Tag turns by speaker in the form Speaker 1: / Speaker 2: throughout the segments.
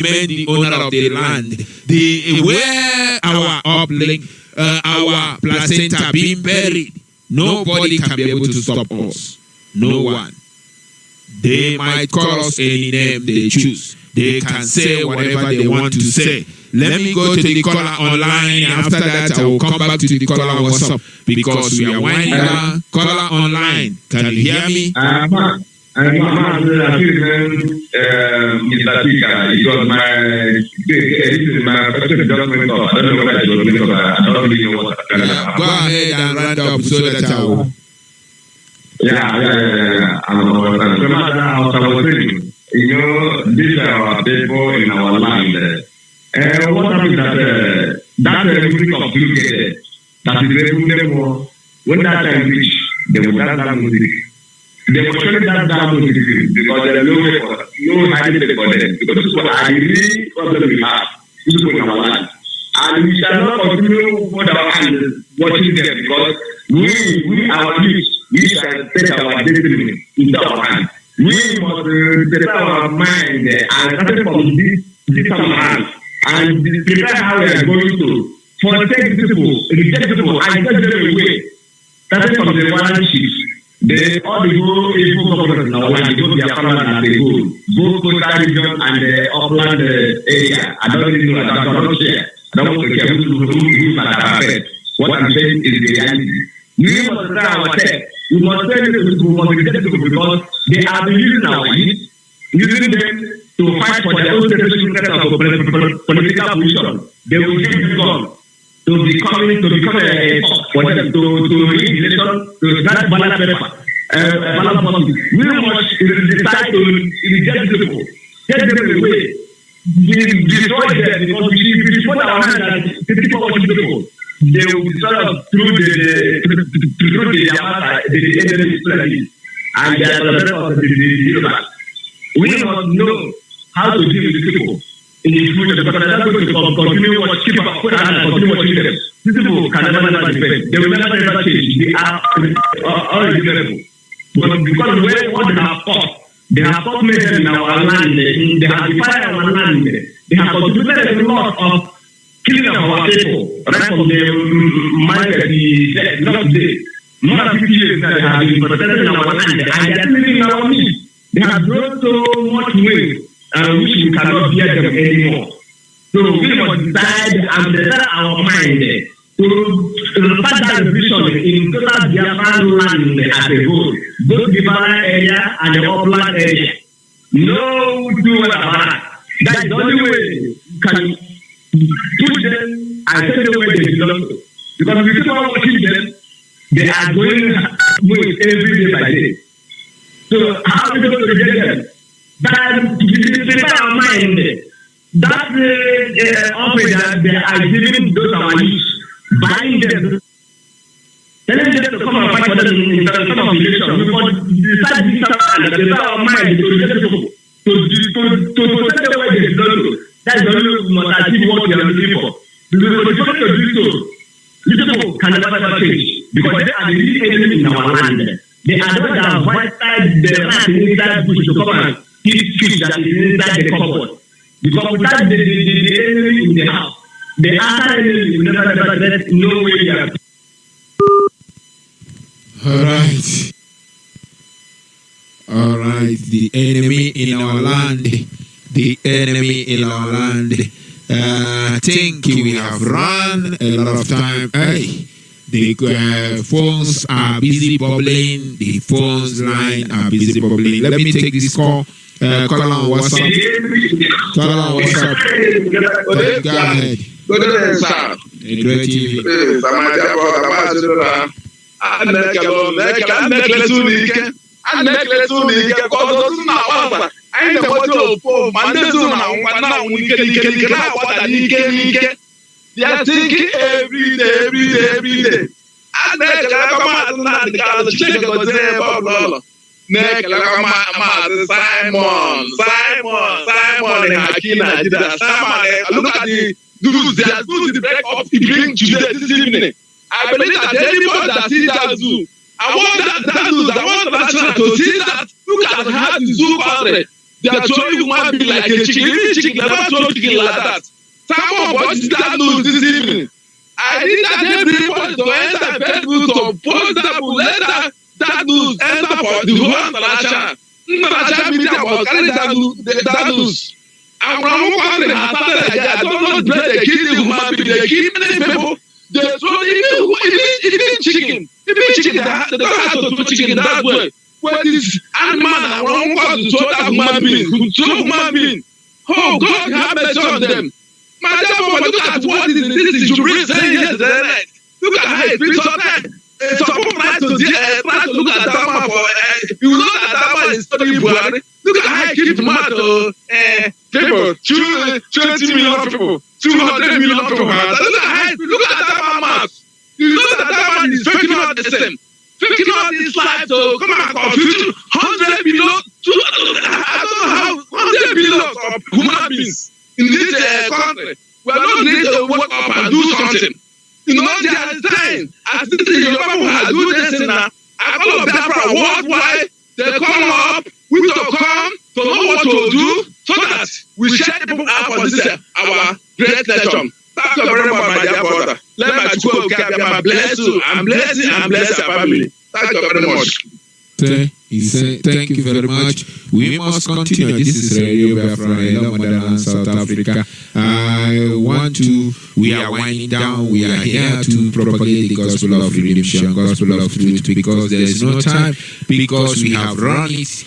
Speaker 1: remain the owner of the land. Where our uplink, our placenta being buried, nobody can be able to stop us. No one. They might call us any name they choose. They can say whatever they want to say. Let me go to the caller online. After that, I will come back to the caller on WhatsApp because we are winding down. Caller online. Can you hear me?
Speaker 2: Mr. Speaker, it was my first document of, I don't know whether it was because I don't really know what.
Speaker 1: Go ahead and round up so that I will.
Speaker 2: Yeah. So I was saying, these are our people in our land. What happens that that music of Luke that is very good. When that time reach, they will dance that music. They will surely dance that music because there is no hiding for them. Because this is what I really problem we have. This is what in our land. And we shall not continue with our hands watching them because we our youth, we shall take our destiny into our hands. We must set our mind and starting from this hand and prepare how we are going to forsake people, reject people, and take them away. Starting from the one chief, all the whole evil governors in our land, both Biafra and the whole, both coastal region and the upland area. I don't really know, I don't share. I don't want to care who's at our affairs. What I'm saying is the reality. We must try our test. We must tell them we must reject people because they have been using our youth, using them to fight for their own interest of political position. They will get it gone to become a for them to read the election, to start ballot paper, ballot politics. We must decide to reject people, take them away, destroy them because we put our hands and people watching people. They will destroy us through the enemy strategy and they are the Europe. We must know how to deal with people in the future because they're not going to continue watching keep up, put our hands and continue watching them. These people can never defend. They will never change. They are irredeemable. But because what they have fought made in our land, they have defied our land, they have contributed a lot of killing our people, right from the market, not today. More than 50 years that they have been protecting our land and they are living in our midst. They have grown so much weight and which we cannot bear them anymore. So we must decide and set our mind to start that vision in total Biafra land as a whole, both the Biafra area and the upland area. No do about that. That's the only way you can put them and take them where they belong to. Because if you keep on watching them, they are going every day by day. So how are we going to reject them? That prepare our mind. That offer that they are giving those our youth, buying them, telling them to come and fight for them in some of the election. We must decide this time that prepare our mind to reject people, to protect them where they belong to. That's the only way we must achieve what we are looking for. Because if we don't do so, these people can never change because they are the real enemy in our land. They are the ones that have wiped the rat inside bush to come and eat fish that is inside the cupboard. Because without the enemy in the house, the other enemy will never let no way they are.
Speaker 1: All right. The enemy in our land. The enemy in our land. I think we have run a lot of time. Hey, the phones are busy bubbling. The phones line are busy bubbling. Let me take this call. Call on WhatsApp. Call on WhatsApp. Go ahead.
Speaker 3: Good evening, sir.
Speaker 1: Great TV.
Speaker 3: Anyị na-enweta ofu ma ndị zuru na ngwa na-anwụ ike na-agbada n'ike ya thinking every day a na-ekelekwa maazị Nnamdị Kalụ Chineke gọzie ebe ọbụla na-ekelekwa maazị Simon Haki Nigeria. Simon, look at the dudes, they are good to the break up the bring today this evening. I believe that anybody that sees that zoo, I want that zoo, I want national to see that. Look at how the zoo country. they are throwing human being like a chicken. Even chicken, they never throw chicken like that. Someone, what is that news this evening? I need that everybody to enter Facebook to post that news enter for the whole international media was carrying that news. And from one country has started like that. I don't know where they kill the human being. They kill many people. They throw even chicken. Even chicken, they don't have to throw chicken that way. When this animal and one country throw that human being, who throw human being, oh God have mercy on them. My dear boy, look at what this is Jubilee saying yesterday night. Look at how it feels sometimes. Some people try to look at that man for you know that man is studying Buhari. Look at how he keeps mad to people, 20 million people, 200 million people. Look at that man. You know that man is faking out the same. Faking out his life to come and confuse 100 million, I don't know how 100 million of human beings in this country. We are not going to work up and do something. You know, there is time. I think the Yoruba people have do this now. I call up Biafra worldwide. They come up, we to come to know what to do so that we share people out for this our great nation. Thank you very much, my dear brother. Let my school bless you and bless you and bless your family. Thank you very much.
Speaker 1: Thank you very much. We must continue. This is Radio Biafra, hello, Motherland, South Africa. We are winding down. We are here to propagate the gospel of redemption, gospel of truth, because there is no time, because we have run it,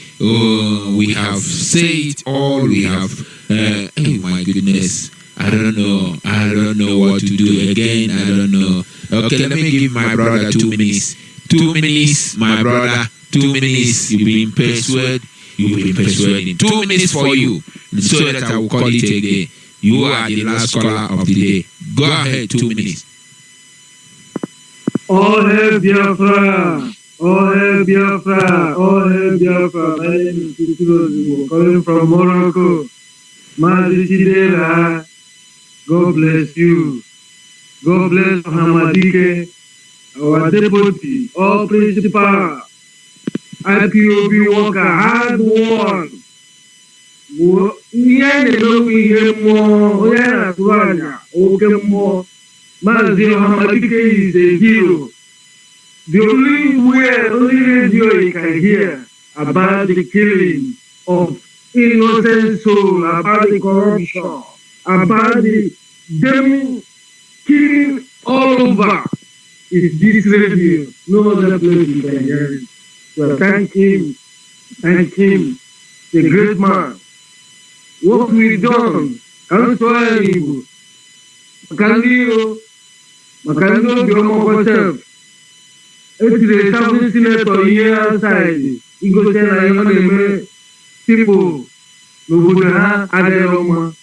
Speaker 1: we have said all, we have, oh my goodness. I don't know what to do again. I don't know. Okay, let me give my brother 2 minutes. 2 minutes, my brother. 2 minutes. You've been persuaded. 2 minutes for you, so that I will call it a day. You are the last caller of the day. Go ahead. 2 minutes.
Speaker 4: All hail Biafra. All hail Biafra. All hail Biafra. My name is Tutulo, calling from Morocco. Mazishidera. God bless you. God bless Hamadike, our deputy, all principal, IPOB worker, hard one. We are the more, we are okay more. Mazi Hamadike is a hero. The only radio you can hear about the killing of innocent soul, about the corruption, about them killing all over is this radio. No other place you can hear it. So thank him, the great man. What we done, can't tell you. Makandiro, Biomo yourself. It's the Southern Senator here outside. He goes there and people, Nubuha, Aderoma.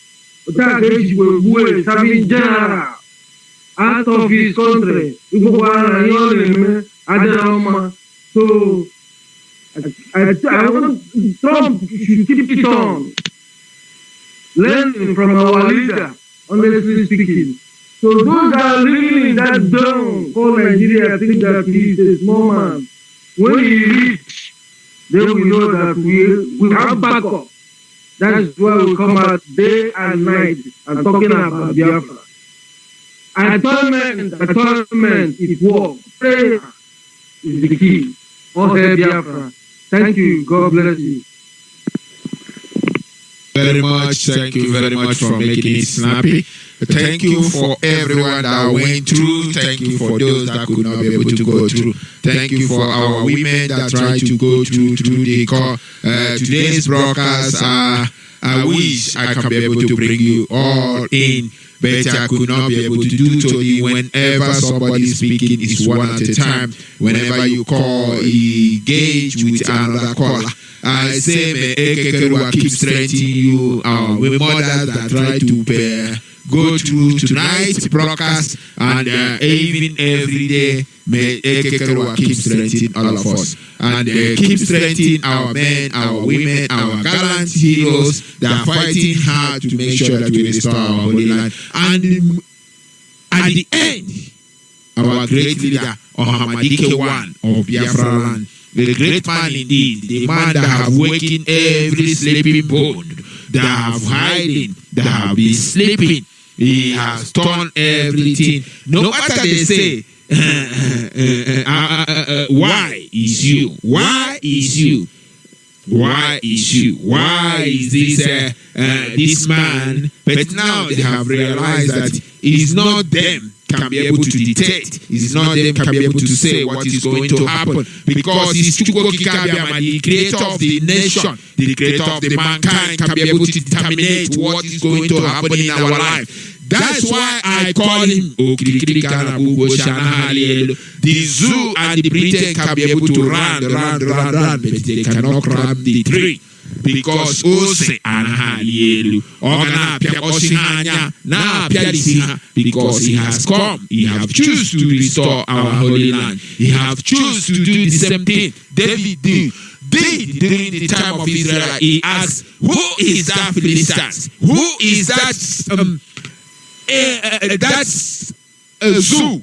Speaker 4: That will having general out of his country. So I want Trump should keep it on. Learning from our leader, honestly speaking. So those that are living in that dome called Nigeria think that he is a small man. When he reach, they will know that we have backup. That's why we come out day and night and talking about Biafra. Atonement is war. Prayer is the key. All hail Biafra. Thank you. God bless you.
Speaker 1: Very much. Thank you very much for making it snappy. Thank you for everyone that went through. Thank you for those that could not be able to go through. Thank you for our women that try to go through the call. Today's broadcast, I wish I can be able to bring you all in, but I could not be able to do so. Whenever somebody is speaking, it's one at a time. Whenever you call, engage with another caller. I say, may Ekekerua keep strengthening you. We mothers that try to go through tonight's broadcast and even every day. May Ekekerua keep strengthening all of us. And keep strengthening our men, our women, our gallant heroes that are fighting hard to make sure that we restore our holy land. And at the end, our great leader, Ohamadike I of Biafra land, a great man indeed, the man that have wakened every sleeping bone, that have hiding, that have been sleeping. He has turned everything. No matter they say, why is you? Why is you? Why is you? Why is this man? But now they have realized that it is not them can be able to dictate. It is not them can be able to say what is going to happen, because it's Chukwu Kikabiama, the creator of the nation, the creator of the mankind, can be able to determine what is going to happen in our life. That's why I call him the zoo and the Britain can be able to run, but they cannot climb the tree. Because Ose Anahalielu because he has come, he have choose to restore our holy land. He have choose to do the same thing David did during the time of Israel. He asked, who is that Philistines? Who is that that's a zoo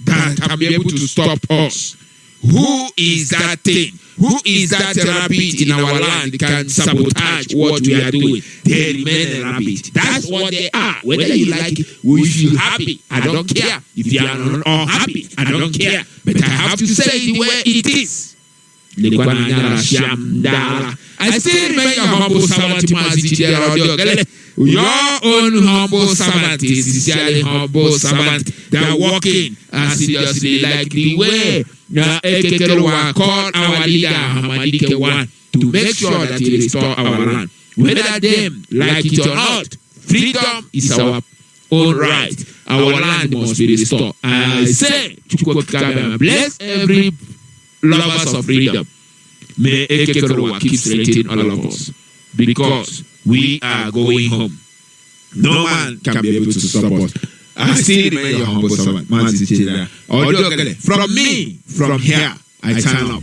Speaker 1: that can be able to stop us? Who is that thing? Who is that rabbit in our land that can sabotage what we are doing? They remain a rabbit. That's what they are. Whether you like it or if you're happy, I don't care. If you are unhappy, I don't care. But I have to say the way it is. I still remain your humble servant, your own humble servant is sincerely humble servant that walking seriously like the way Ekekerwa called our leader Hamadike one to make sure that he restore our land. Whether them like it or not, freedom is our own right. Our land must be restored. I say, bless every lovers of freedom. May Ekekerwa keep strengthening all of us, because we are going home. No man can be able to stop us. I still remain your humble servant. From me, from here, I turn up.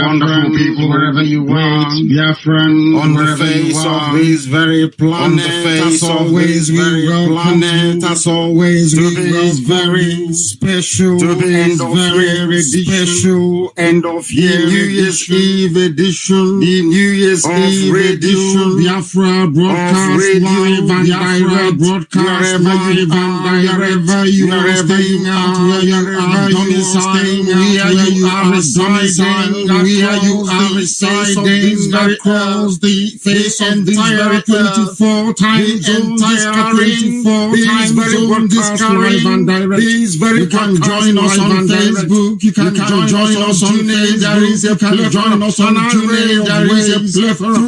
Speaker 5: wonderful people, wherever you are, Biafran, on the face of this very planet, as always, we welcome you, as always, to this very special, to this very special end of year New Year's Eve edition, the New Year's Eve edition, Biafra broadcast live and direct, broadcast live and direct, wherever you are staying out, where you are domiciled, where you are residing, where you are residing across the face of the entire 24 time zones, this very broadcast live and direct. You can join us on Facebook, you can join us on TuneIn, there is a plethora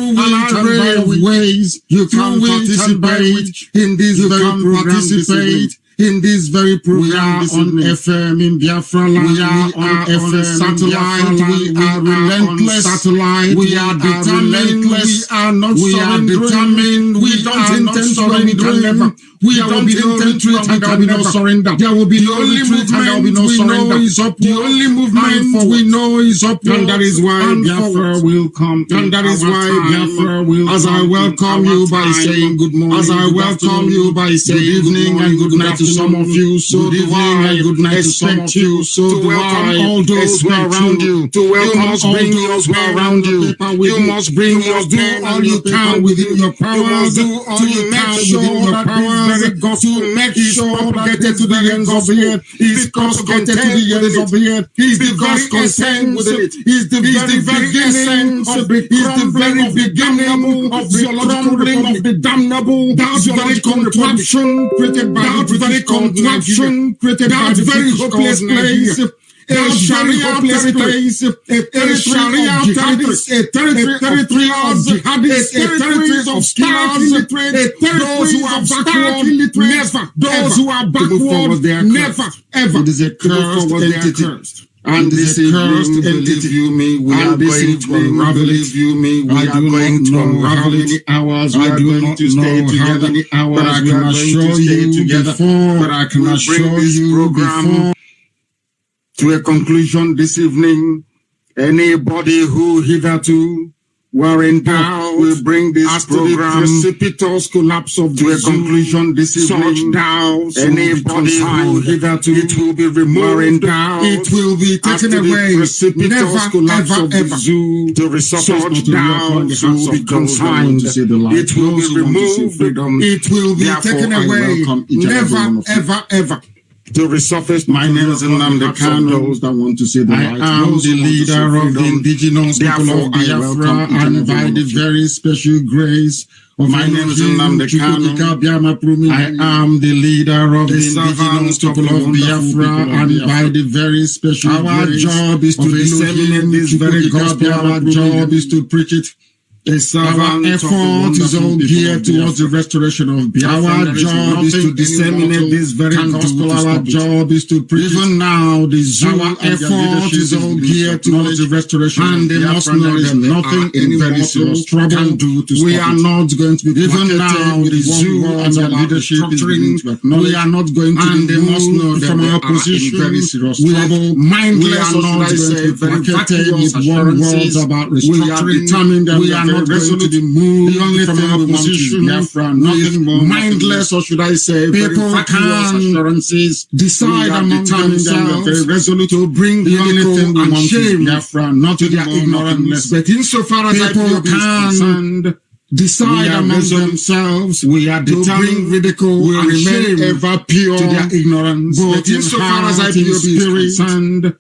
Speaker 5: of ways you can participate in this very program. In this very program, we are on FM in Biafra land, we are on FM satellite, we are relentless satellite, we are determined, we are not surrendering, we don't intend to surrender. We don't intend to retreat and there will be no surrender. There will be no retreat and there will be no surrender. The only movement we know is up, and that is why Biafra will come. And that is why Biafra will come. As I welcome you by saying good morning, as I welcome you by saying good evening and good night to some of you, so do I. And good night to some of you, so do I. All those who are around you, to welcome all those who are around you. You must bring your do all you can within your power. You must do all you can within your power. Very gospel make sure propagated to the ends of the earth. Is propagated to the ends of the earth. Is the very essence with it. Is the very essence of the very beginning of the crumbling of the damnable. That very contraption created by that very contraption created by the very hopeless place. A Sharia place, a Sharia territory of jihadists, a territory of stars, those who are backward, never, those who are backward, never, ever. It is a cursed entity. And this is cursed entity. You me, we are going to unravel it. You me, we are going to unravel it. Hours we are going to stay together. But I can assure you before. But I can assure you before. To a conclusion this evening, anybody who hitherto were in doubt will bring this program precipitous collapse of to a conclusion this evening. Anybody who hitherto it will be removed in doubt, it will be taken away. Precipitous collapse of the zoo to such doubts will be consigned. It will be removed. It will be taken away. Never, ever, ever. To resurface, my name is Nnamdi Kanu. Those that want to see the light. I am the leader of the indigenous people of Biafra, and by the very special grace of my name is Nnamdi Kanu. I am the leader of the indigenous people of Biafra, and by the very special grace, our job is to disseminate this very gospel. Our job is to preach it. Our effort is all geared towards the restoration of Biafra. Our job is to disseminate this very gospel. Our job is to preach. Even now, our effort is all geared towards the restoration of Biafra. And they must know there is nothing in very serious trouble can do to stop it. We are not going to be even now. The zoo and the leadership is beginning to acknowledge. We are not going to be moved from our position. Very serious trouble. Mindless, we are not going to be placated with one words about restructuring. We are determined that we are not resolute to move from our position. Nothing more mindless, or should I say, people can assurances decide among themselves very resolute to bring the only thing we want to Biafra, not to their ignorance. But insofar as people can decide among themselves, we are determined ridicule will remain ever pure to their ignorance. But insofar as I feel spirit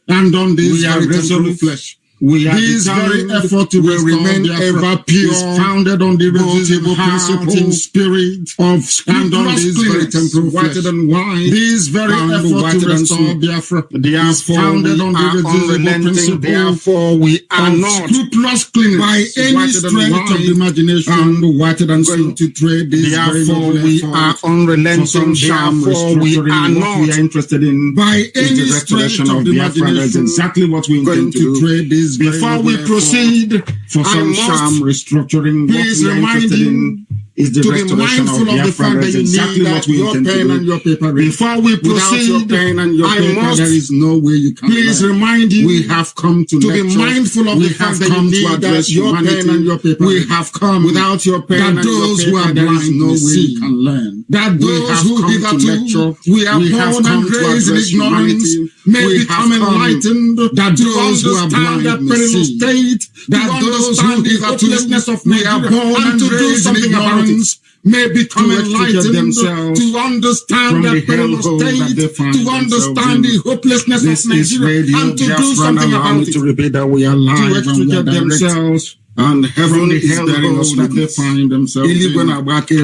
Speaker 5: and on this we are resolute flesh. This very effort to remain ever pure is founded on the irresistible principle in spirit of and on this very temporal whiter than white. This very effort to restore Biafra is founded on the irresistible principle. Therefore, we are not scrupulous clean by any strength of the imagination and whiter than going to trade this. Therefore, we are unrelenting. Therefore, we are not interested in by any restoration of Biafra. That's exactly what we intend to trade this. Before we proceed for some sham restructuring, please reminding is the restoration of Biafra. That's exactly what we intend to do. And your paper. Before we proceed, your pen and your paper, there is no way you can. Please remind you, we have come to be mindful of the fact that you need that your pen and your paper. We have come without your pen and your paper. There is no way you can learn. That those who hitherto we are born and raised in ignorance may become enlightened. That those who are blind that perilous state, that those who hopelessness of we are born and raised in ignorance may become enlightened to understand that perilous state, to understand the hopelessness of Nigeria, and to do something about it. To repeat that we are alive, to extricate themselves. And heaven is bearing us that they find themselves.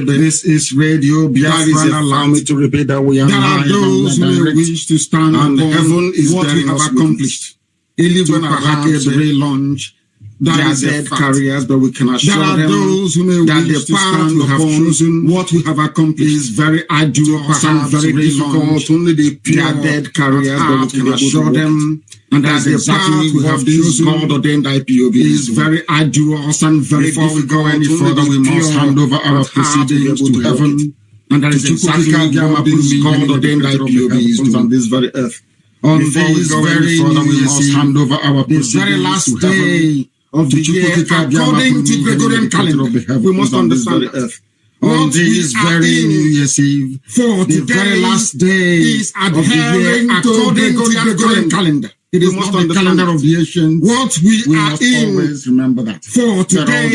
Speaker 5: This is Radio Biafra. Allow me to repeat that we are alive. There are those who wish to stand and heaven is what we have accomplished. To perhaps relaunch that is dead carriers, but we can assure them that the path we have chosen, what we have accomplished, is very arduous and very difficult. Only the pure dead carriers, but we can assure them. And that's exactly we have this God-ordained IPOB is very arduous and very difficult. Before we go any further, we must hand over our proceedings to heaven. And that is exactly what this God-ordained IPOB is on this very earth. On this very further, we must hand over our proceedings very last day of the year, according to Gregorian calendar. We must understand the earth. On this very New Year's Eve, for the very last day is adhering to Gregorian calendar. It is not the calendar of the ancients. What we are in, always remember that. For today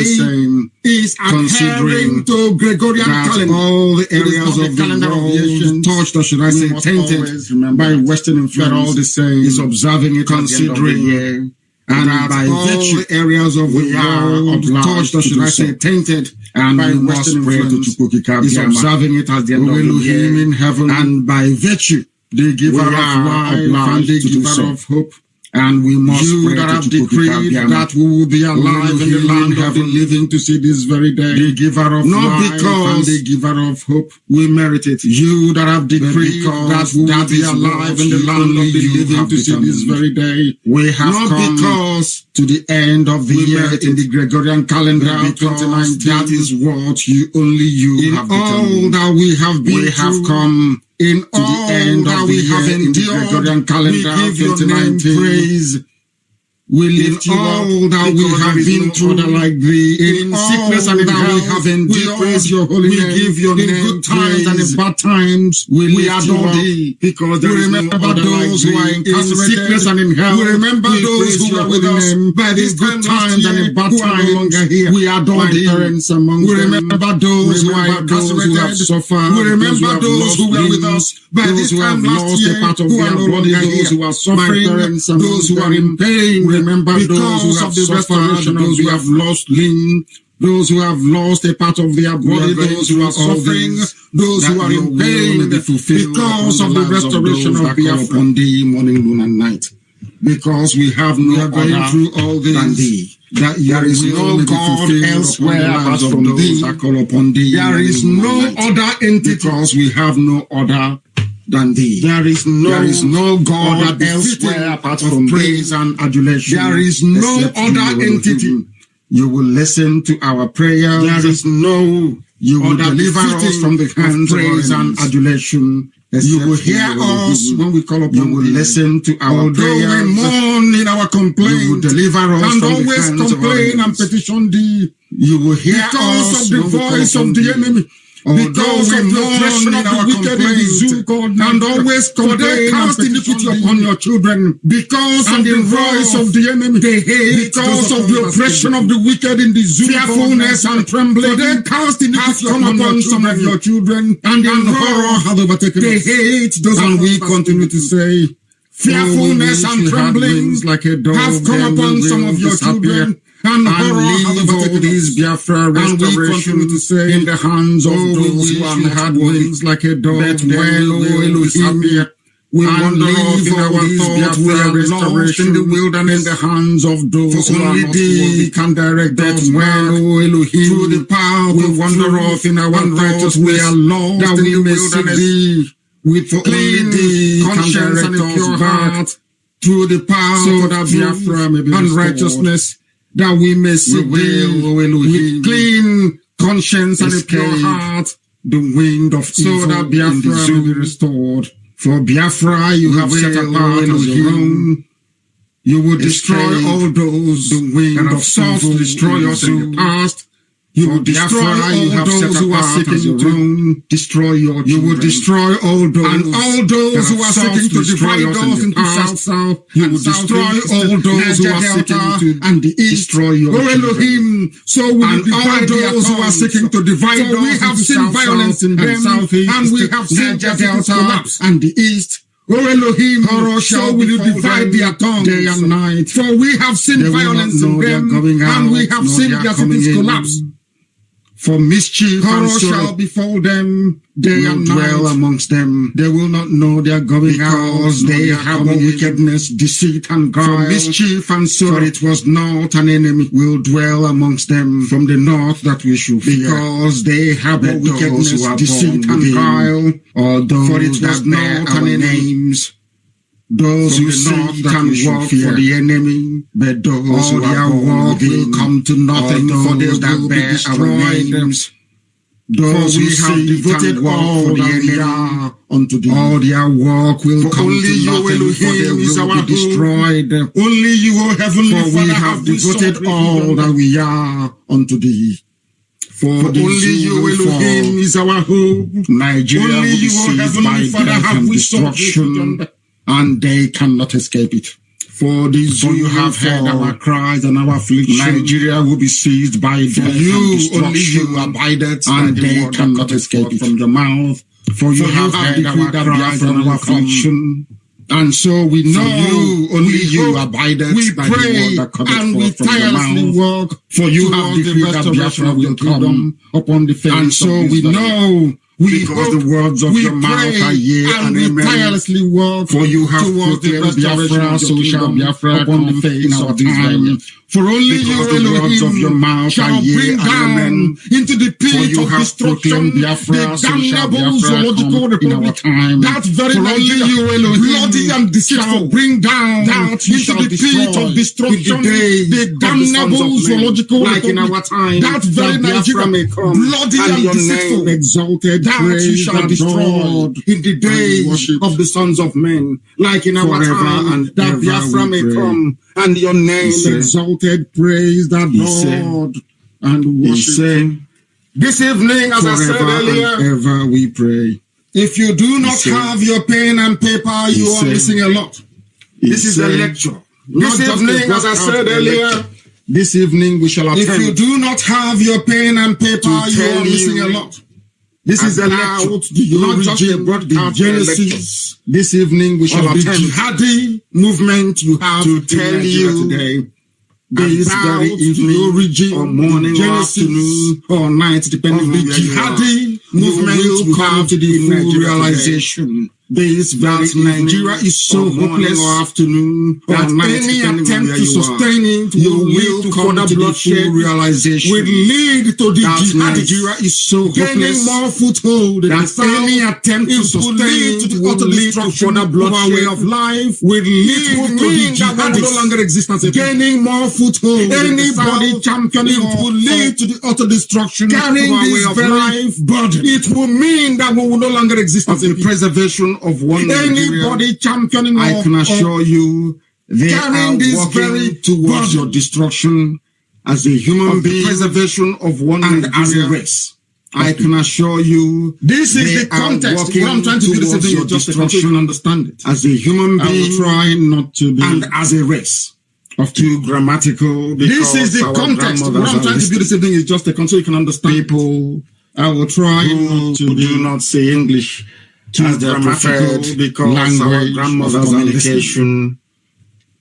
Speaker 5: is adhering to Gregorian calendar. All the areas of the world touched, or should I say, tainted by Western influence, all the same. Is observing it, considering. And by virtue, areas of the world touched, or should I say, tainted, and by Western influence, is observing it as the end of the year in heaven, and by virtue. The giver of life and the giver of hope. And we must pray that have decreed that we will be alive in the land of the living to see this very day. The giver of life and the giver of hope. We merit it. You that have decreed that we will be alive in the land of the living to see this very day. We have not come because to the end of the year in the Gregorian calendar 2019. That is what only you have determined. In all that we have been, we have come. In all the end that we have endured, Gregorian calendar, we give your name praise. We lift you all that we have been through, like thee. In sickness and in health, we have endured. Praise your holy name. We give your name in good times and in bad times. We adore thee because we remember those who are incarcerated. In sickness and in health, we remember those who are with us by these good times and in bad times. We adore thee. We remember those who are incarcerated, who have suffered. We remember those who were with us by this time last year, who are no longer here. Those who are suffering, those who are in pain. Remember those who have suffered, those who have lost limb, those who have lost a part of their body, those who are suffering, those who are in pain because of the restoration of Biafra on the morning, noon, and night. Because we have no other through all this than thee. That there is no God elsewhere apart from those that call upon thee. There is no other entity because we have no other than thee. There is no God elsewhere apart from praise and adulation. There is no other entity. You will listen to our prayers. There is no you will deliver us from the hands of praise and adulation. You will hear us when we call upon you. You will listen to our prayers. Although we mourn in our complaint, you will deliver us and from always the hands complain and petition thee. You will hear us of the voice of the enemy. Because of the oppression of the wicked in the zoo, God, and always complain and iniquity upon your children. Because of the voice of the enemy, they hate. Because of the oppression of the wicked in the zoo, fearfulness and trembling, they cast iniquity upon some of your children, and in horror have overtaken us. They hate those, and we continue to say, fearfulness and trembling have come upon some of your children. And horror have overtaken these Biafra restoration to say in the hands of those who have had wings like a dove. But when, O Elohim, we wander off in our thoughts, we are lost in the wilderness in the hands of those who are not worthy can direct us. When, O Elohim, through the power we wander off in our thoughts, we are lost that we may seek thee with clean conscience and a pure heart through the power of Biafra and righteousness. That we may seek thee with clean conscience and a pure heart, the wind of so that Biafra will be restored. For Biafra you have set apart as your own. You will destroy all those that have sought to destroy us in the past. You will destroy all those who are seeking to destroy your children. You will destroy all those who are seeking to divide us into south. You will destroy all those who are seeking to and the east. Destroy your children. So will you divide those who are seeking to divide us. We have seen violence in them, and we have seen Delta and the east. O Elohim, so will you divide their tongues day and night. For we have seen violence in them, and we have seen their cities collapse. For mischief and sorrow shall befall them day and night. Dwell amongst them. They will not know they are going out, because they have wickedness, deceit, and guile. For mischief and sorrow, for it was not an enemy will dwell amongst them from the north that we should fear, because they have wickedness, deceit, and guile. Although for it was not an enemy. Those who sit and work for the enemy, but those who their work will come to nothing, for those that bear our names. Those who have devoted all for the enemy unto thee, all their work will come to nothing, for they will be destroyed. Only you, O heavenly Father, we have devoted all that we are unto thee. For only you, Elohim, is our hope. Nigeria will be seized by death and destruction, and they cannot escape it. For you have heard our cries and our affliction. Nigeria will be seized by death and destruction. Only you abided, and they cannot escape it from your mouth. For you have heard our cries and our affliction. And so we know only you abided. We pray and we tirelessly work. For you have decreed that Biafra will come upon the face. And so we know. Because the words of your mouth are yea and amen. Tirelessly work, for you have proclaimed Biafra, so shall Biafra upon the face of this time. For only you, Elohim, of your mouth shall bring down into the pit of destruction the damnable zoological republic. That very Nigeria, bloody and deceitful, bring down into the pit of destruction the damnable zoological republic. That very Nigeria, bloody and deceitful, exalted, that you shall destroy in the day of the sons of men, like in our time, that Biafra may come. And your name is exalted, praise the Lord, and worship. This evening, as I said earlier, ever we pray. If you do not have your pen and paper, you are missing a lot. This is a lecture. This evening, as I said earlier, this evening we shall attend. If you do not have your pen and paper, you are missing a lot. This is a lecture, not just a broadcast Genesis. This evening we shall attend the jihadi movement you have to tell you today. This very evening, origin, or morning, Genesis, or night, depending on the jihadi movement you have to the full realization. This very Nigeria is so hopeless or afternoon or night, any attempt to sustain it will lead to further bloodshed realization. Will lead to the jihad. Nigeria is so hopeless, more foothold that any attempt to sustain it will lead to further bloodshed. Way of life will lead to the jihad no longer existence. Gaining more foothold. Anybody championing it will lead to the utter destruction of our way of life. But it will mean that we will no longer exist as a preservation of one anybody championing. I can assure you, they are working towards your destruction as a human being, preservation of one and as a race. I can assure you, this is the context. What I'm trying to do this is just destruction. Understand it as a human being. I will try not to be, and as a race. Of too grammatical. This is the context. What I'm trying to do this evening is just a so you can understand. People, I will try not to do not say English as their preferred because our grandmother's communication.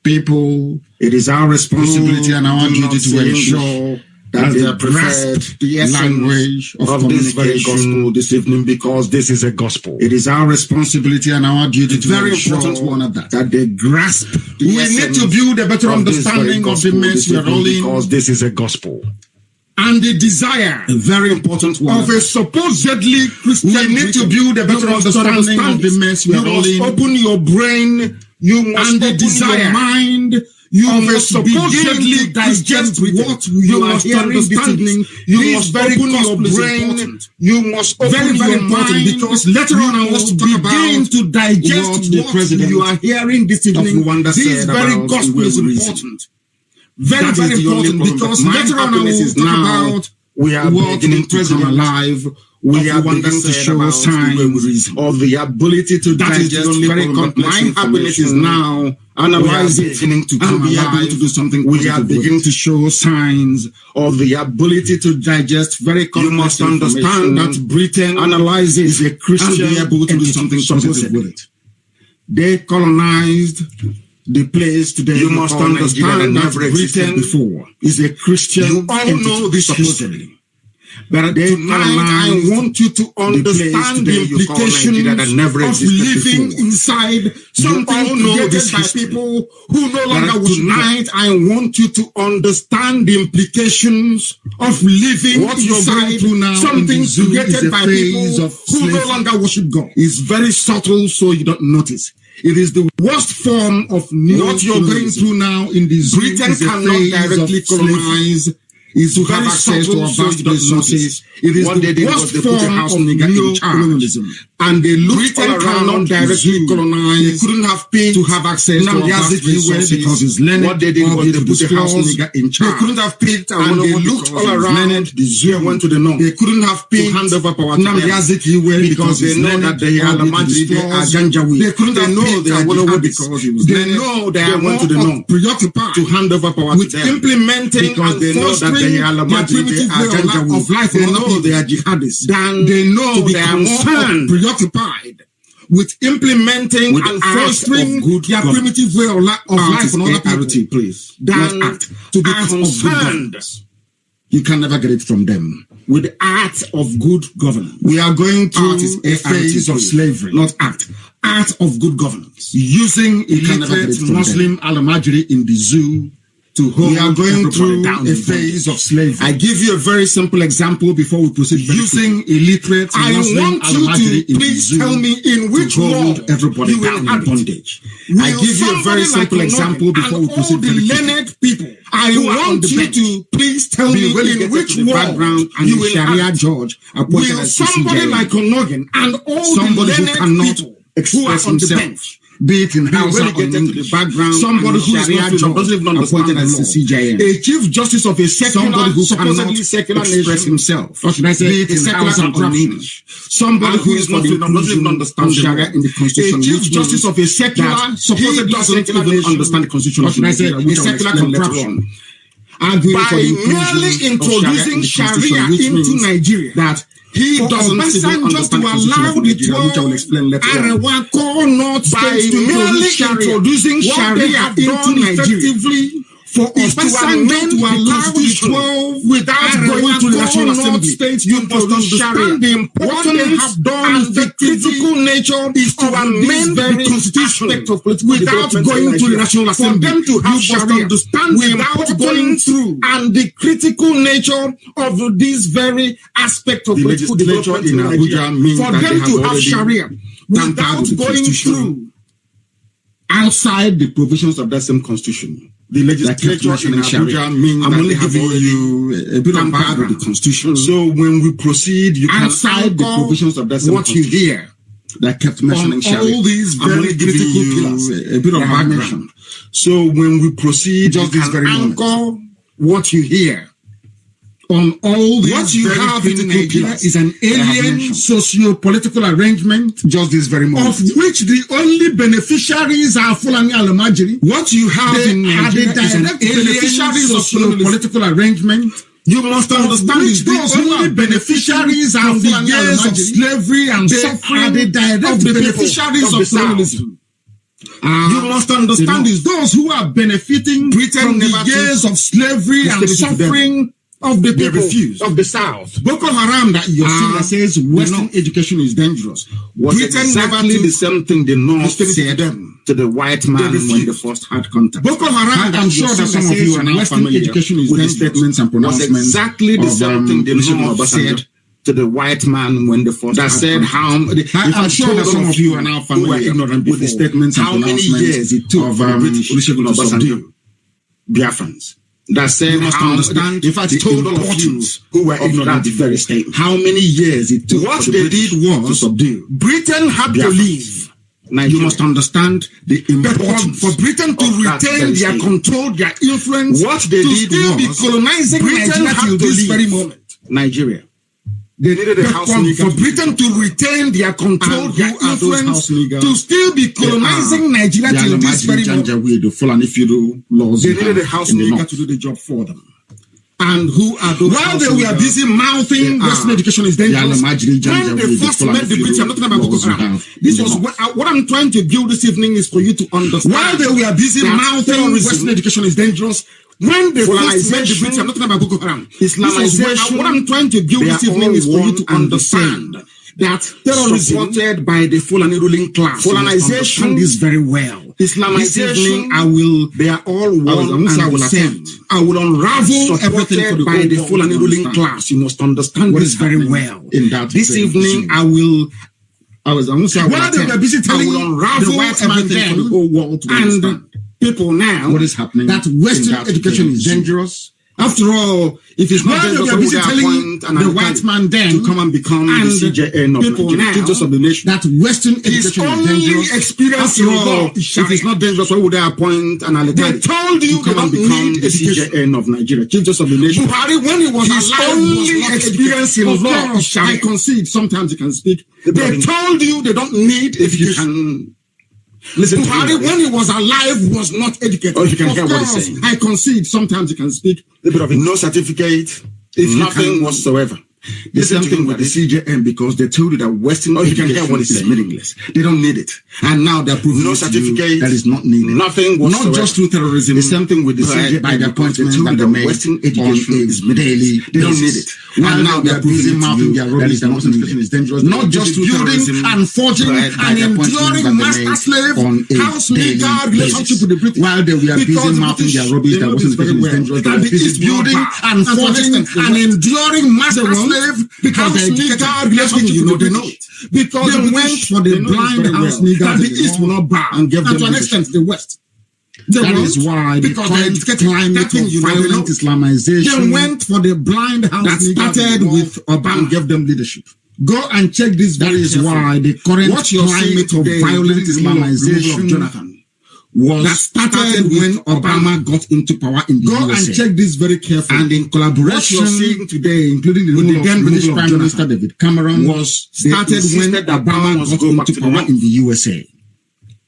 Speaker 5: People, it is our responsibility and our duty to ensure that they grasp the language of this very gospel this evening, because this is a gospel. It is our responsibility and our duty to very important one of that they grasp the we need to build a better understanding of the mess we are rolling, because this is a gospel. And the desire, a very important one, of a supposedly Christian. We need to build a better understanding of the mess we are rolling. You must open your brain You must and the desire mind. You must supposedly digest what you are hearing this evening. You must open your brain. You must open your mind, because later on I want to begin to digest what you are hearing this evening. This very gospel is important. Very, very important, because later on I will talk about we are beginning to come alive. We are beginning to show signs of the ability to digest very complex information. My happiness is now analyzing to come alive. To do something. We are beginning to show signs of the ability to digest very complex information. You must understand that Britain analyzing is a Christian and be able to do something positive with it. They colonized the place today. You must understand that Britain before is a Christian. You all know this supposedly. But tonight I want you to understand the implications of living inside something created by people who no longer worship. Tonight I want you to understand the implications of living inside something created by people who no longer worship God. It's very subtle, so you don't notice. It is the worst form of what you're going through now in this. Britain cannot directly colonize. Is to have access to our vast resources. It is the worst form of neo-colonialism. And they looked all around directly colonize. They couldn't have paid to have access to our vast resources because it's learned. What they did was they put the house nigger in charge. They couldn't have paid, and they looked all around. The zoo went to the north. They couldn't have paid to hand over power to them because they know that they are the magic, they are Janjaweed. They couldn't have paid because it was they know they are going to the north, preoccupied to hand over power to them, implementing because they know that they are the magic, they are Janjaweed. They know they are jihadists. They know they are concerned, preoccupied with implementing with and fostering their primitive way of life on other people. Please, than act to be concerned. You can never get it from them. With the art of good governance. We are going through a phase of slavery, not art. Art of good governance. Using illiterate Muslim al-Majri in the zoo to hold. We are going through a phase of slavery. I give you a very simple example before we proceed. Using illiterate Muslim al-Majri in the zoo. Tell me in which world everybody you down in bondage. I give you a very simple example before we proceed. The learned people. I want you to please tell me in which world you will Sharia judge appointed as somebody like Onogan and all somebody the learned people express himself. Be it in Hausa or in English, somebody who is not doesn't even understand as the CJN. A chief justice of a secular, supposedly secular express himself. Or should I say, be it in Hausa or in English. Somebody who is not doesn't even understand Sharia in the Constitution. A chief justice of a secular, supposedly doesn't even understand the Constitution. Or should I say, a secular contraption. By merely introducing Sharia into Nigeria, that he doesn't even understand the Constitution, which I will explain later on. By merely introducing Sharia into Nigeria, for us to amend to allow the 12 without going to the National Assembly, you must understand the importance they have done and the critical nature is to amend the Constitution without going to the National Assembly. For them to have Sharia, understand without going through and the critical nature of this very aspect of political development in Nigeria. For them to have Sharia without going through outside the provisions of that same Constitution. The legislature in Abuja means I'm only giving you a bit of background of the Constitution. So when we proceed, you can outside the provisions of that same what you hear that kept mentioning Sharia. All these very critical pillars, a bit of background. So when we proceed, just you can anchor what you hear. On all these what you have in Nigeria is an alien socio-political arrangement, just this very moment, of which the only beneficiaries are Fulani al-Majri. What you have in Nigeria is an alien socio-political arrangement. You must understand is those only beneficiaries are the years of slavery and suffering of the beneficiaries of colonialism. You must understand is those who are benefiting from the years of slavery and suffering of the people of the South. Boko Haram that you're seeing that says Western education is dangerous was exactly the same thing the North said to the white man when they first had contact. Boko Haram, I'm sure that some of you are now familiar with the statements and pronouncements. Was exactly the same thing the North said to the white man when the first that said how I'm sure that some of you are now familiar with the statements and how many years it took of Olusegun to subdue Biafrans. That said, you must understand. In fact, told all of you who were ignorant of very statement how many years it took. What they did was to subdue. Britain had to leave. Nigeria. You must understand the importance for Britain to retain their control, their influence. What they did was be colonizing Britain Nigeria till this very moment. Nigeria. They needed a house for Britain to retain their control, their influence, to still be colonizing Nigeria till this very moment. They needed a house maker to do the job for them. And who are those? While they were busy mouthing Western education is dangerous, when they first met the British, I'm not talking about Boko Haram. This was what I'm trying to build this evening is for you to understand. While they were busy mouthing Western education is dangerous, when they first met the British, I'm not talking about Boko Haram. Islamization. What I'm trying to build this evening is for you to understand that terrorism supported by the Fulani ruling class. Colonization is very well. Islamization, they are all one and the same. I will unravel everything for by the Fulani ruling class. You must understand this very well. In that this evening, I will while they were busy telling the white man then for the whole world to understand. People now, what is happening? That Western education is dangerous. After all, if it's not dangerous, who they appoint the white man then to come and become the CJN of people now, teachers of the nation. That Western education is dangerous. After all, if it's not dangerous, why would they appoint an Alekali? They told you to come and become the CJN of Nigeria, teachers of the nation. Buhari, when he was alive, only experience in law. I concede. Sometimes you can speak. They told you they don't need education. Listen, Buhari, when he was alive, was not educated. Oh, you can hear what he's saying. I concede. Sometimes you can speak. No certificate, nothing whatsoever. The same thing with the CJM, because they told you that Western education is meaningless. They don't need it. And now they're proving no certificate that is not needed. Nothing whatsoever. Not just through terrorism. The same thing with the CJM. By the appointment that they made, Western education is daily. They don't need it. And now they're proving mouthing their rubbish that Western education is dangerous. Not just through terrorism and forging and enduring master-slave house-maker relationship with the British. While they were busy mouthing their rubbish that Western education is dangerous, they were busy building and forging and enduring master-slave because they educated relationship, you know, they know it. Because they went for the blind house nigger that the East will not bow and give them to an extent the West. That is why the current climate of violent Islamization they went for the blind house that started with Obama and gave them leadership. Go and check this. That is why the current climate of violent Islamization Jonathan was that started when Obama got into power in the USA. Go and check this very carefully. And in collaboration what you're seeing today, including the then British Prime Minister David Cameron, was started when Obama got into power in the USA.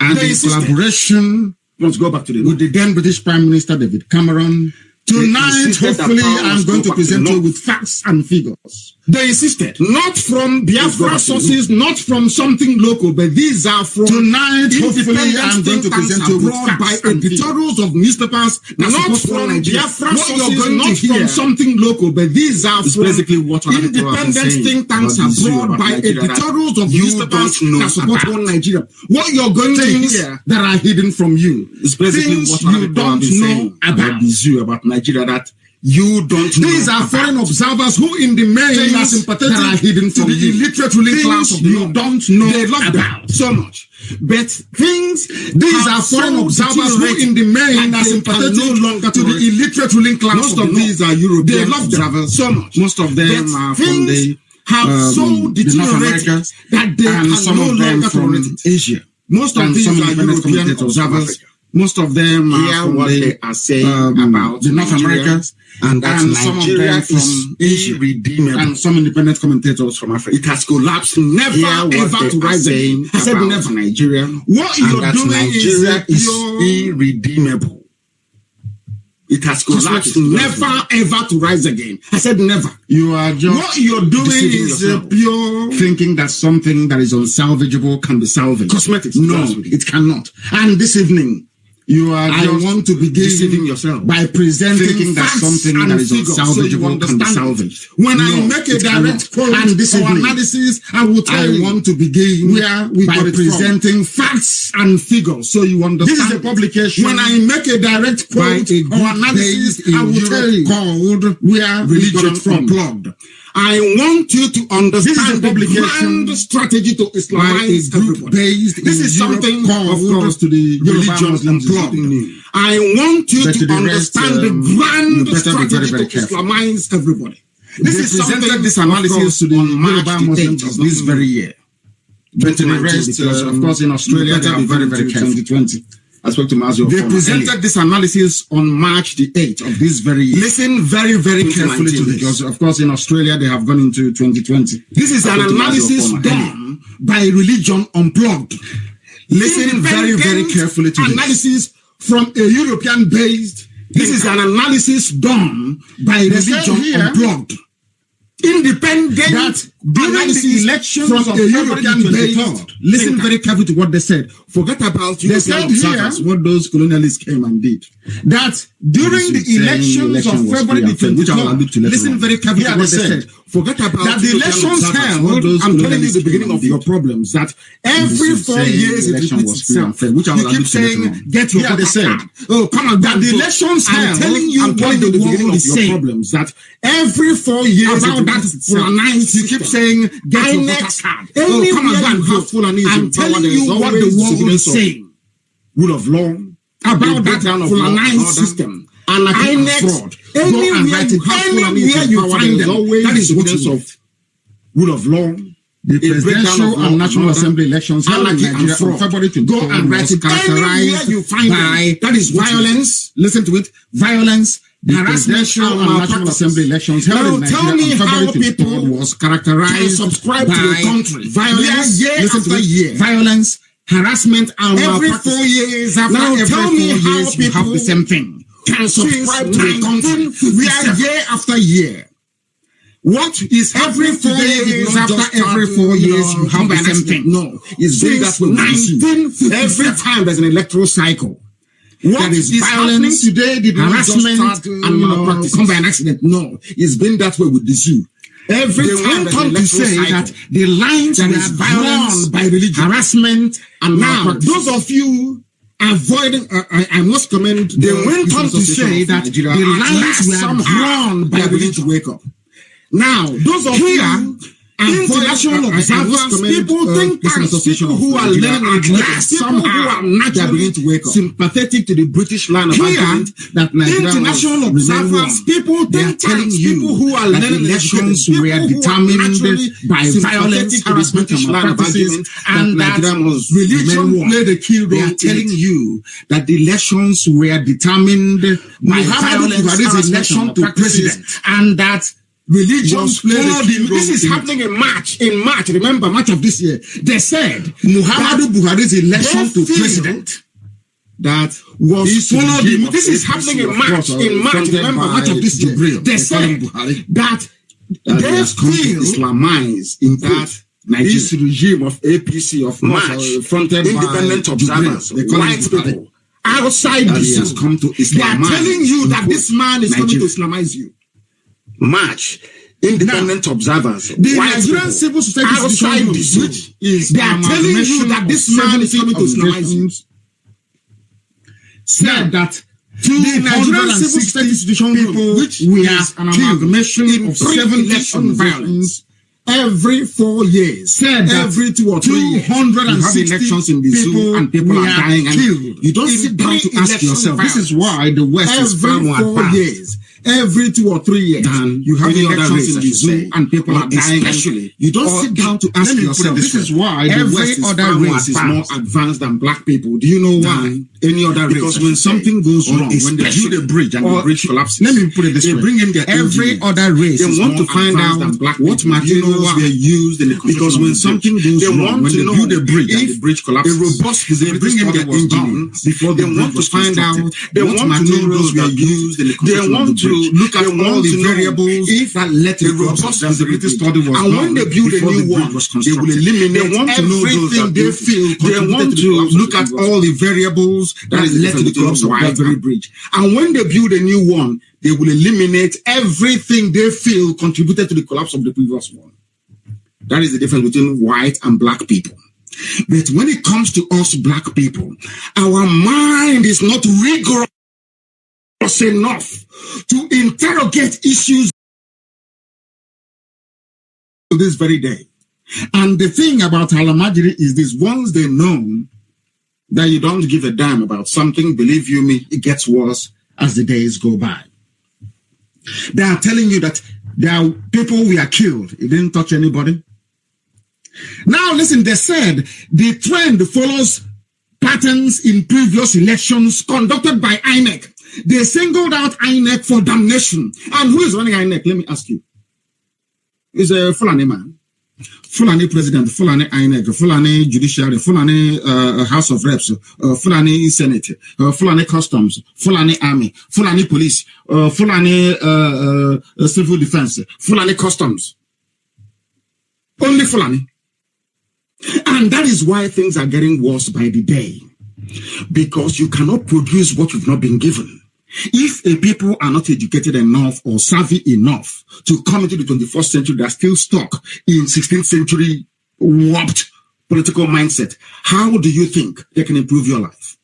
Speaker 5: And in collaboration, let's go back to with the then British Prime Minister David Cameron. Tonight, hopefully, I'm going to present you with facts and figures. They insisted, not from Biafra sources, not from something local, but these are from tonight, hopefully, I'm going to present you with facts and editorials of newspapers, not from Biafra sources, not from something local, but these are from basically what independent think tanks abroad by editorials of newspapers that support one Nigeria. What you're going to hear that are hidden from you is basically what you don't know about Nigeria that you don't know. These are foreign observers who in the main are sympathetic that are hidden from the illiterate ruling class of you don't know they love about so much. But things these are foreign observers who in the main are sympathetic no longer to the illiterate ruling class. Most of these are European they love observers so much. Most of them are from the so deteriorated that they can no longer tolerate it. Asia. Most of these are European observers. Most of them are from what they are saying about the North Americas, and some of them from Asia, and some independent commentators from Africa. It has collapsed, never ever to rise again. I said never. Nigeria. What you're doing is irredeemable. It has collapsed, never ever to rise again. I said never. You are just what you're doing is pure thinking that something that is unsalvageable can be salvaged. Cosmetics. No, it cannot. And this evening, I want to begin deceiving yourself by presenting that something that is unsalvageable can be salvaged. When I make a direct quote and this analysis, I will tell you. I want to begin by presenting facts and figures, so you understand. This is a publication. When I make a direct quote or analysis, I will tell you called "Where Religion Unplugged." I want you to understand the grand strategy to Islamize everybody. This is something, of course, to the religion unplugged. I want you to understand the grand strategy to Islamize everybody. This is presented this analysis to the Yoruba Muslims of this very year. But to the rest, of course, in Australia, they are very, very careful. 2020. I spoke to Mazio. They presented this analysis on March the 8th of this very year. Listen very, very carefully to this. Because, of course, in Australia, they have gone into 2020. This is an analysis done by Religion Unplugged. Listen very, very carefully to this. Analysis from a European-based. This is an analysis done by Religion Unplugged. Independent analysis elections from a European based. Listen very carefully to what they said. Forget about European observers, what those colonialists came and did. That during the elections of February the 23rd, listen very carefully to what they said. Forget about that the elections held. I'm telling you the beginning of your problems. That every 4 years it repeats itself. You keep saying, get your voter card. Oh, come on. That the elections held. I'm telling you what the beginning of your problems. That every 4 years about that Fulanize. You keep saying, get your voter card. Oh, come on, have Fulanize. I'm telling you what the world is saying. Rule of law. About that Fulanize system. And fraud. Anywhere you find them, that is evidence of rule of law. The presidential and national assembly elections held in Nigeria on February 24th go and write it characterized you find by that is violence. Listen to it, violence. The presidential and national assembly elections held in Nigeria on February 24th was characterized subscribe by to the country. Violence, listen to it, year. Violence, harassment, and every 4 years after now every 4 years you have the same thing. Can subscribe to the country. We are year after year. What is every 4 years after every 4 years you have the same thing? No, it's been that way. Every time there's an electoral cycle. What is violence today? Did harassment and malpractice come by an accident? No, it's been that way with the zoo. Every time there's an electoral cycle, that the lines were drawn by religion, harassment, and malpractice. Those of you avoiding, I must commend. They went on to say that the lines were drawn by religion to wake up. Now, those of you international observers, people think people who are learning people who are naturally sympathetic to the British line of argument that international observers, people think people who are learning elections were determined by violence, harassment, and malpractices, and that religion played a key role. They are telling you that the elections were determined by violence, harassment, to president, and that religions followed him. This is happening in March. In March, remember, March of this year, they said Muhammadu Buhari's election to president that was followed him. This is happening in March. In March, remember, March of this year, they said that they feel Islamize in that this regime of APC of March, fronted independent observers, white people outside this has come to Islamize. They are telling you that this man is coming to Islamize you. March, independent observers, the Nigerian civil society outside this, which is they are telling you that this man is coming to Islamize you. Said that the Nigerian civil society institution people, which is an amalgamation of 70 violence every 4 years, said that every 2 or 3 years, 260 elections in the zoo and people are dying and killed. You don't sit down to ask yourself. This is why the West is far more advanced. Every 2 or 3 years, you have elections in the zoo and people are dying. Especially, you don't sit down to ask yourself. This is why the West is more advanced than black people. Do you know why? Any other race? Because when something goes wrong, when they build a bridge and the bridge collapses, let me put it this way: bring in their every other race. They want to find out what materials were used in the because when something goes wrong, when they build a bridge and the bridge collapses, a robust they bring in their engineers before they want to find out what materials were used in the they want to look at all the variables if that led to a robust feasibility study was done. And when they build a new one, they will eliminate everything they feel. They want to look at all the variables that led to the collapse of that very bridge. And when they build a new one, they will eliminate everything they feel contributed to the collapse of the previous one. That is the difference between white and black people. But when it comes to us black people, our mind is not rigorous enough to interrogate issues this very day. And the thing about Alamajiri is this: once they know that you don't give a damn about something, believe you me, it gets worse as the days go by. They are telling you that there are people we are killed. It didn't touch anybody. Now listen, they said the trend follows patterns in previous elections conducted by INEC. They singled out INEC for damnation. And who is running INEC? Let me ask you. It's a Fulani man. Fulani president, Fulani INEC, Fulani judiciary, Fulani House of Reps, Fulani Senate, Fulani customs, Fulani army, Fulani police, Fulani civil defense, Fulani customs. Only Fulani. And that is why things are getting worse by the day. Because you cannot produce what you've not been given. If a people are not educated enough or savvy enough to come into the 21st century, they're still stuck in 16th century warped political mindset. How do you think they can improve your life?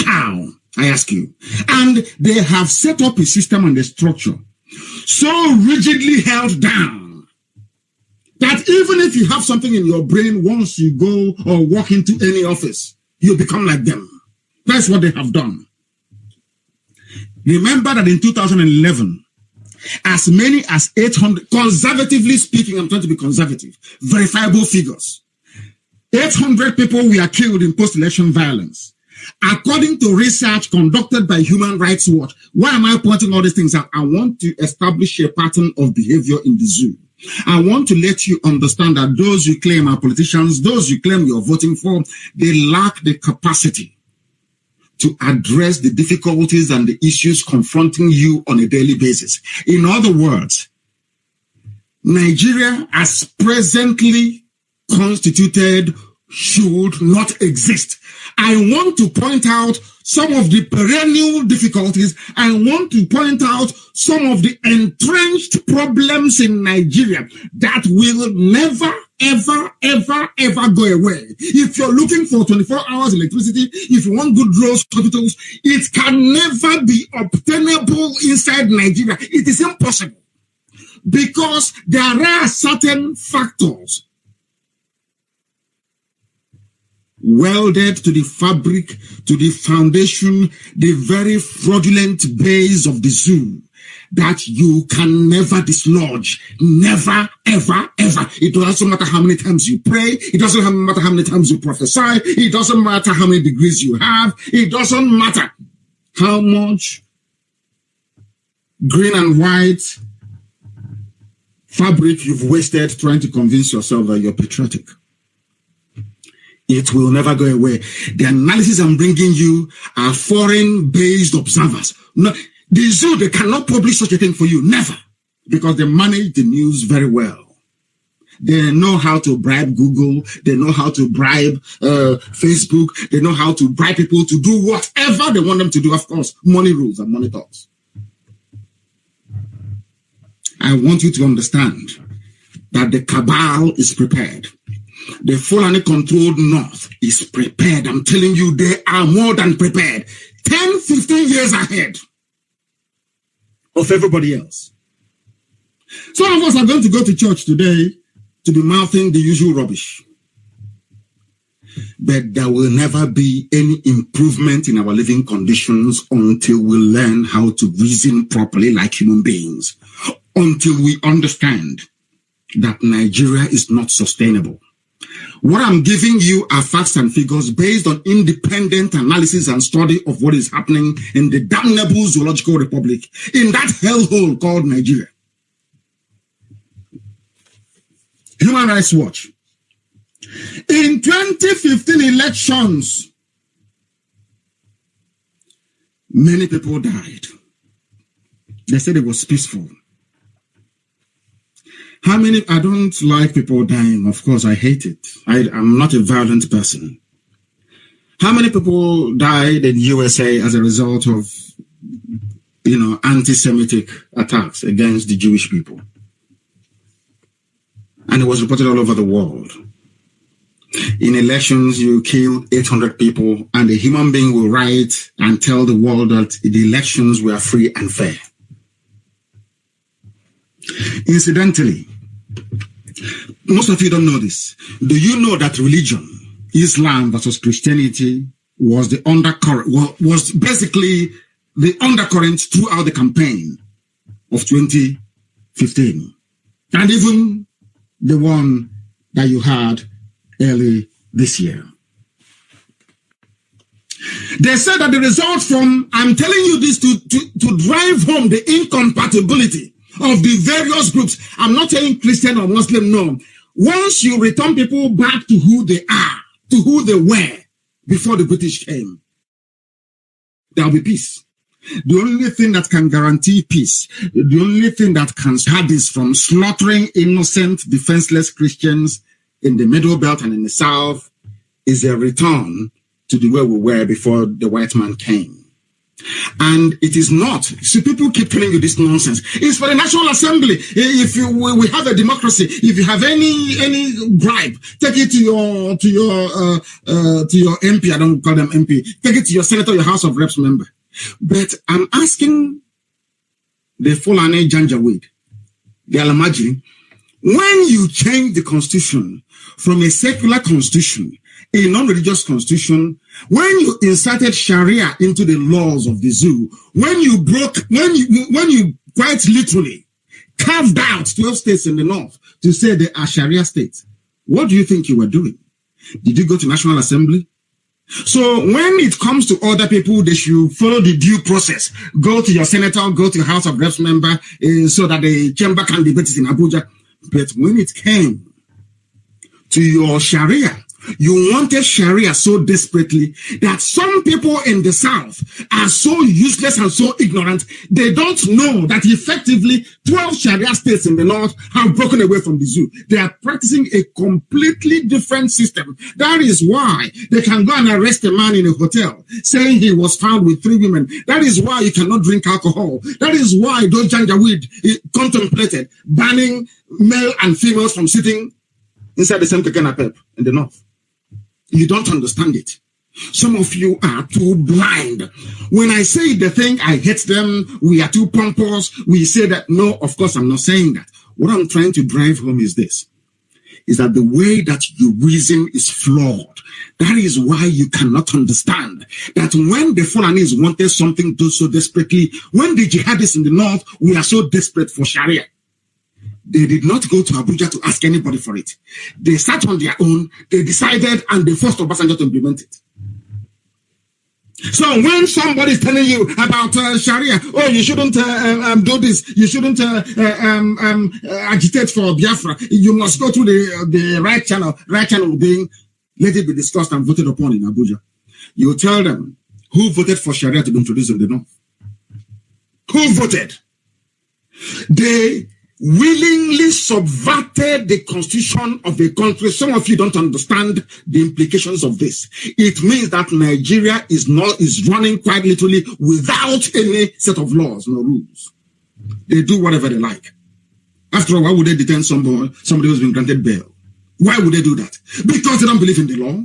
Speaker 5: How? I ask you. And they have set up a system and a structure so rigidly held down that even if you have something in your brain, once you go or walk into any office, you become like them. That's what they have done. Remember that in 2011, as many as 800, conservatively speaking, I'm trying to be conservative, verifiable figures, 800 people were killed in post-election violence. According to research conducted by Human Rights Watch. Why am I pointing all these things out? I want to establish a pattern of behavior in the zoo. I want to let you understand that those you claim are politicians, those you claim you're voting for, they lack the capacity to address the difficulties and the issues confronting you on a daily basis. In other words, Nigeria as presently constituted should not exist. I want to point out some of the perennial difficulties. I want to point out some of the entrenched problems in Nigeria that will never, ever, ever, ever go away. If you're looking for 24 hours electricity, if you want good roads, hospitals, it can never be obtainable inside Nigeria. It is impossible because there are certain factors welded to the fabric, to the foundation, the very fraudulent base of the zoo that you can never dislodge. Never, ever, ever. It doesn't matter how many times you pray. It doesn't matter how many times you prophesy. It doesn't matter how many degrees you have. It doesn't matter how much green and white fabric you've wasted trying to convince yourself that you're patriotic. It will never go away. The analysis I'm bringing you are foreign-based observers. No, the zoo, they cannot publish such a thing for you. Never. Because they manage the news very well. They know how to bribe Google. They know how to bribe Facebook. They know how to bribe people to do whatever they want them to do. Of course, money rules and money talks. I want you to understand that the cabal is prepared. The Fulani-controlled North is prepared. I'm telling you, they are more than prepared. 10, 15 years ahead of everybody else. Some of us are going to go to church today to be mouthing the usual rubbish. But there will never be any improvement in our living conditions until we learn how to reason properly like human beings. Until we understand that Nigeria is not sustainable. What I'm giving you are facts and figures based on independent analysis and study of what is happening in the damnable zoological republic, in that hellhole called Nigeria. Human Rights Watch. In 2015 elections, many people died. They said it was peaceful. How many? I don't like people dying. Of course, I hate it. I'm not a violent person. How many people died in USA as a result of, anti-Semitic attacks against the Jewish people? And it was reported all over the world. In elections, you kill 800 people, and a human being will write and tell the world that the elections were free and fair. Incidentally, Most of you don't know this. Do you know that religion, Islam versus Christianity, was the undercurrent, was basically the undercurrent throughout the campaign of 2015, and even the one that you had early this year. They said that the result from, I'm telling you this to drive home the incompatibility of the various groups. I'm not saying Christian or Muslim, no. Once you return people back to who they are, to who they were before the British came, there'll be peace. The only thing that can guarantee peace, the only thing that can stop this from slaughtering innocent, defenseless Christians in the Middle Belt and in the South, is a return to the way we were before the white man came. And it is not. See, people keep telling you this nonsense. It's for the National Assembly. If we have a democracy, if you have any gripe, take it to your MP. I don't call them MP. Take it to your senator, your House of Reps member. But I'm asking the Fulani Janjaweed, the Alamajiri, when you change the constitution from a secular constitution, a non-religious constitution, when you inserted Sharia into the laws of the zoo, when you quite literally carved out 12 states in the north to say they are Sharia states, what do you think you were doing? Did you go to National Assembly? So when it comes to other people, they should follow the due process. Go to your senator, go to House of Reps member, so that the chamber can debate it in Abuja. But when it came to your Sharia, you wanted Sharia so desperately that some people in the South are so useless and so ignorant, they don't know that effectively 12 Sharia states in the North have broken away from the zoo. They are practicing a completely different system. That is why they can go and arrest a man in a hotel saying he was found with 3 women. That is why you cannot drink alcohol. That is why those Janjaweed contemplated banning male and females from sitting inside the same Kekenapep in the North. You don't understand it. Some of you are too blind. When I say the thing, I hate them, we are too pompous, we say that. No, of course, I'm not saying that. What I'm trying to drive home is this, is that the way that you reason is flawed. That is why you cannot understand that when the Fulanis wanted something so desperately, when the jihadists in the North, we are so desperate for Sharia, they did not go to Abuja to ask anybody for it. They sat on their own, they decided, and they forced Obasanjo to implement it. So when somebody is telling you about Sharia, oh, you shouldn't do this, you shouldn't agitate for Biafra, you must go through the right channel being, let it be discussed and voted upon in Abuja. You tell them who voted for Sharia to be introduced in the North. Who voted? They willingly subverted the constitution of a country. Some of you don't understand the implications of this. It means that Nigeria is running quite literally without any set of laws, no rules. They do whatever they like. After all, why would they detain somebody who's been granted bail? Why would they do that? Because they don't believe in the law.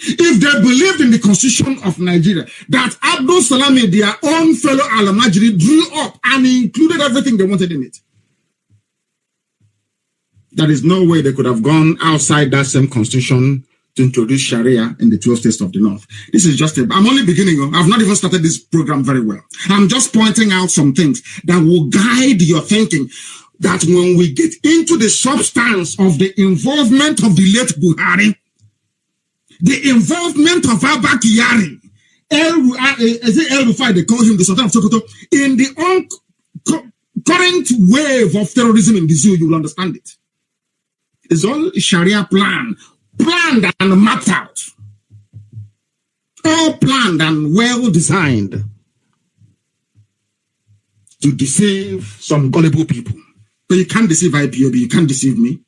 Speaker 5: If they believed in the constitution of Nigeria, that Abdul Salami, their own fellow Alamajiri, drew up and included everything they wanted in it, there is no way they could have gone outside that same constitution to introduce Sharia in the 12 states of the North. This is just I'm only beginning. I've not even started this program very well. I'm just pointing out some things that will guide your thinking, that when we get into the substance of the involvement of the late Buhari, the involvement of Abba Kyari, El-Rufai, they call him the Sultan of Sokoto, in the current wave of terrorism in the zoo, you will understand it. It's all Sharia planned and mapped out. All planned and well designed to deceive some gullible people. But you can't deceive IPOB, you can't deceive me.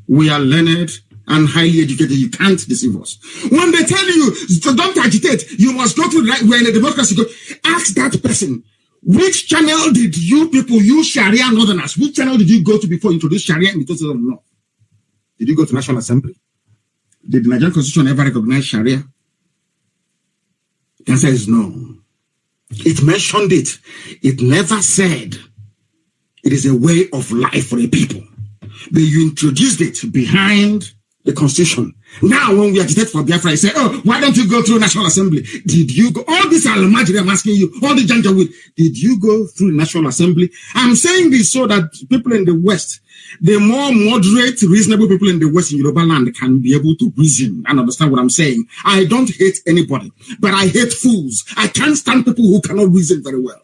Speaker 5: We are learned and highly educated. You can't deceive us. When they tell you, don't agitate, you must go to the right, we're in a democracy. Ask that person, which channel did you people use Sharia Northerners? Which channel did you go to before you introduced Sharia in the total of the North? Did you go to National Assembly? Did the Nigerian Constitution ever recognize Sharia? The answer is no. It mentioned it. It never said it is a way of life for a people. But you introduced it behind the constitution. Now, when we agitate for Biafra, I say, oh, why don't you go through National Assembly? Did you go? All this Alamajiri, I'm asking you, all the Janjaweed, did you go through National Assembly? I'm saying this so that people in the West, the more moderate, reasonable people in the West in Yoruba land can be able to reason and understand what I'm saying. I don't hate anybody, but I hate fools. I can't stand people who cannot reason very well.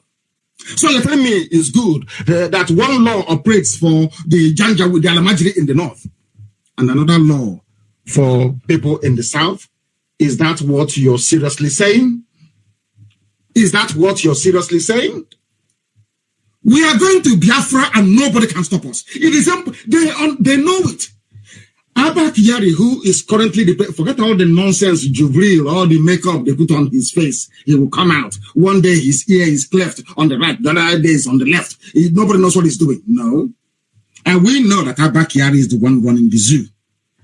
Speaker 5: So you're telling me it's good that one law operates for the Janjaweed, the Alamajiri in the North, and another law for people in the South? Is that what you're seriously saying? Is that what you're seriously saying? We are going to Biafra and nobody can stop us. It is they know it. Abba Kyari, who is currently forget all the nonsense, Jubril, all the makeup they put on his face. He will come out. One day his ear is cleft on the right, the other day is on the left. Nobody knows what he's doing. No. And we know that Abba Kyari is the one running the zoo,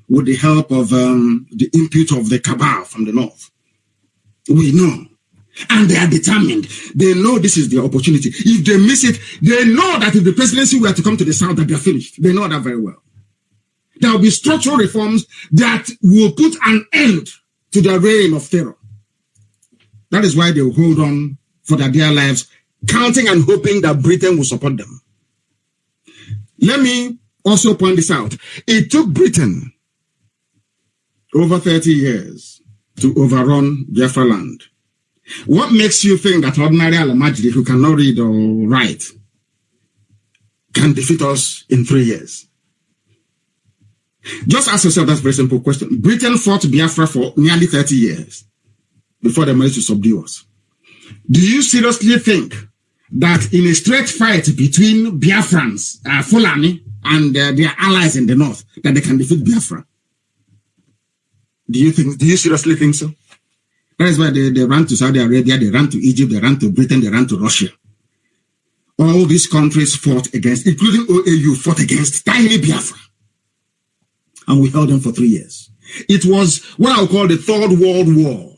Speaker 5: with the help of the input of the cabal from the North. We know. And they are determined. They know this is their opportunity. If they miss it, they know that if the presidency were to come to the South, that they are finished. They know that very well. There will be structural reforms that will put an end to the reign of terror. That is why they will hold on for their dear lives, counting and hoping that Britain will support them. Let me also point this out. It took Britain over 30 years to overrun Biafra land. What makes you think that ordinary Alamajiri who cannot read or write can defeat us in 3 years? Just ask yourself that very simple question. Britain fought Biafra for nearly 30 years before they managed to subdue us. Do you seriously think that in a straight fight between Biafrans, Fulani, and their allies in the north, that they can defeat Biafra? Do you seriously think so? That is why they ran to Saudi Arabia, they ran to Egypt, they ran to Britain, they ran to Russia. All these countries fought against, including OAU, fought against tiny Biafra. And we held them for 3 years. It was what I would call the Third World War.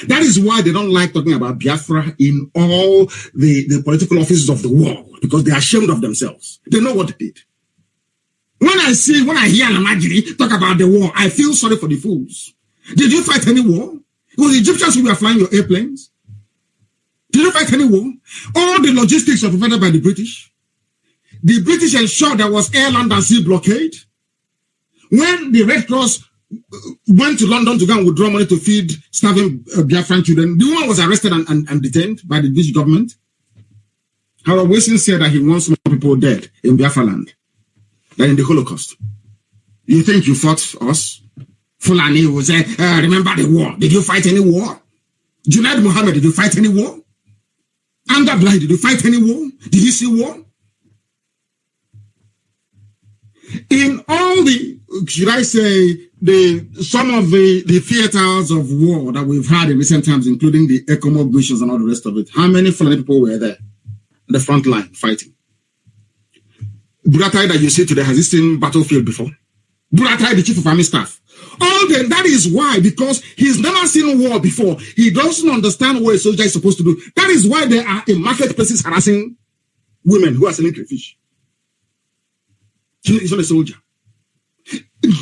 Speaker 5: That is why they don't like talking about Biafra in all the political offices of the world, because they are ashamed of themselves. They know what they did. When I hear Alamajiri talk about the war, I feel sorry for the fools. Did you fight any war? It was the Egyptians who were flying your airplanes. Did you fight any war? All the logistics were provided by the British. The British ensured there was air, land, and sea blockade. When the Red Cross went to London to go and withdraw money to feed starving Biafran children, the woman was arrested and detained by the British government. Harold Wilson said that he wants more people dead in Biafra land than in the Holocaust. You think you fought us? Fulani will say, remember the war. Did you fight any war? Junaid Mohammed, did you fight any war? Anga Blai, did you fight any war? Did you see war? In all the, should I say, some of the theaters of war that we've had in recent times, including the Ecomob missions and all the rest of it, how many Fulani people were there in the front line fighting? Buratai that you see today, has he seen battlefield before? Buratai, the chief of army staff. That is why, because he's never seen war before. He doesn't understand what a soldier is supposed to do. That is why they are in marketplaces harassing women who are selling crayfish. He's not a soldier.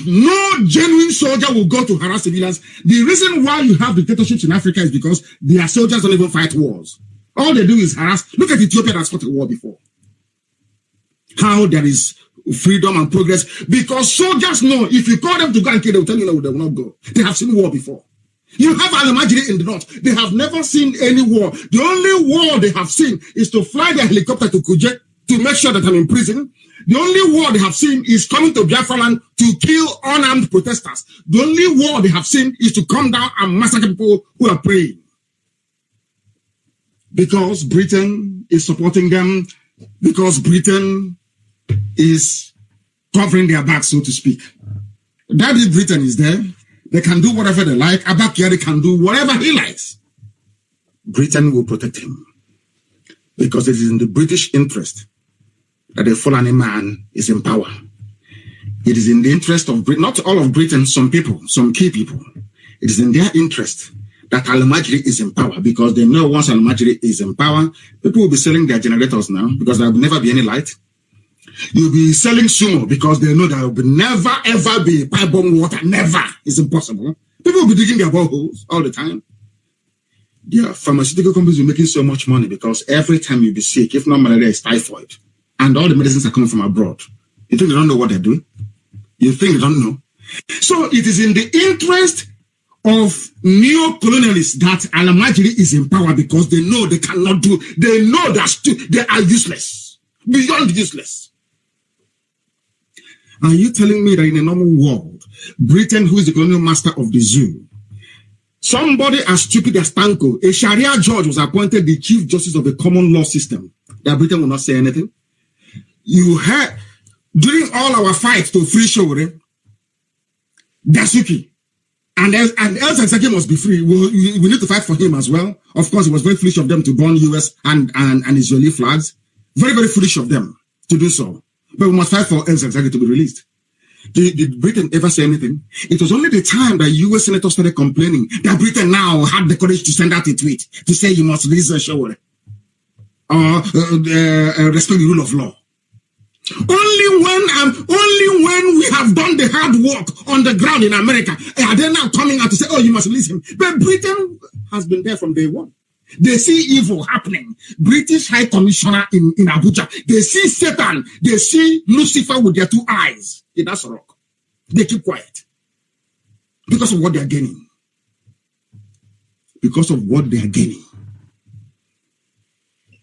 Speaker 5: No genuine soldier will go to harass civilians. The reason why you have dictatorships in Africa is because their soldiers don't even fight wars. All they do is harass. Look at Ethiopia that's fought a war before. How there is freedom and progress, because soldiers know if you call them to go and kill, they will tell you no, they will not go. They have seen war before. You have Alamajiri in the north. They have never seen any war. The only war they have seen is to fly their helicopter to Kuje to make sure that I'm in prison. The only war they have seen is coming to Biafra land to kill unarmed protesters. The only war they have seen is to come down and massacre people who are praying. Because Britain is supporting them, because Britain is covering their back, so to speak. That if Britain is there, they can do whatever they like. Abba Kyari can do whatever he likes. Britain will protect him. Because it is in the British interest that the Fulani man is in power. It is in the interest of Britain, not all of Britain, some people, some key people. It is in their interest that Alamajiri is in power, because they know once Alamajiri is in power, people will be selling their generators now because there will never be any light. You'll be selling sumo because they know there will never ever be pipe bomb water. Never. It's impossible. People will be digging their boreholes all the time. Their pharmaceutical companies will be making so much money because every time you be sick, if not malaria, it's typhoid. And all the medicines are coming from abroad. You think they don't know what they're doing? You think they don't know? So it is in the interest of neo-colonialists that Alamajiri is in power because they know they cannot do, they know that they are useless, beyond useless. Are you telling me that in a normal world, Britain, who is the colonial master of the zoo, somebody as stupid as Tanko, a Sharia judge, was appointed the chief justice of a common law system, that Britain will not say anything? You heard, during all our fights to free Showore, Dasuki, and El Senseki must be free. We need to fight for him as well. Of course, it was very foolish of them to burn US and Israeli flags. Very, very foolish of them to do so. But we must fight for El Senseki to be released. Did Britain ever say anything? It was only the time that US senators started complaining that Britain now had the courage to send out a tweet to say you must release Showore or respect the rule of law. Only when we have done the hard work on the ground in America are they now coming out to say, oh, you must release him. But Britain has been there from day one. They see evil happening. British High Commissioner in Abuja, they see Satan, they see Lucifer with their two eyes in that rock. They keep quiet because of what they are gaining. Because of what they are gaining.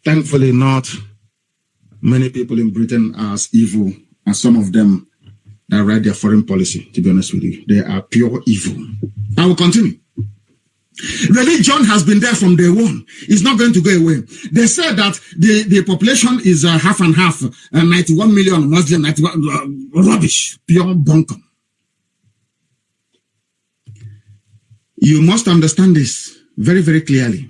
Speaker 5: Thankfully not many people in Britain are as evil as some of them that write their foreign policy, to be honest with you. They are pure evil. I will continue. Religion has been there from day one. It's not going to go away. They said that the population is half and half, 91 million Muslim, 91, rubbish, pure bunkum. You must understand this very, very clearly.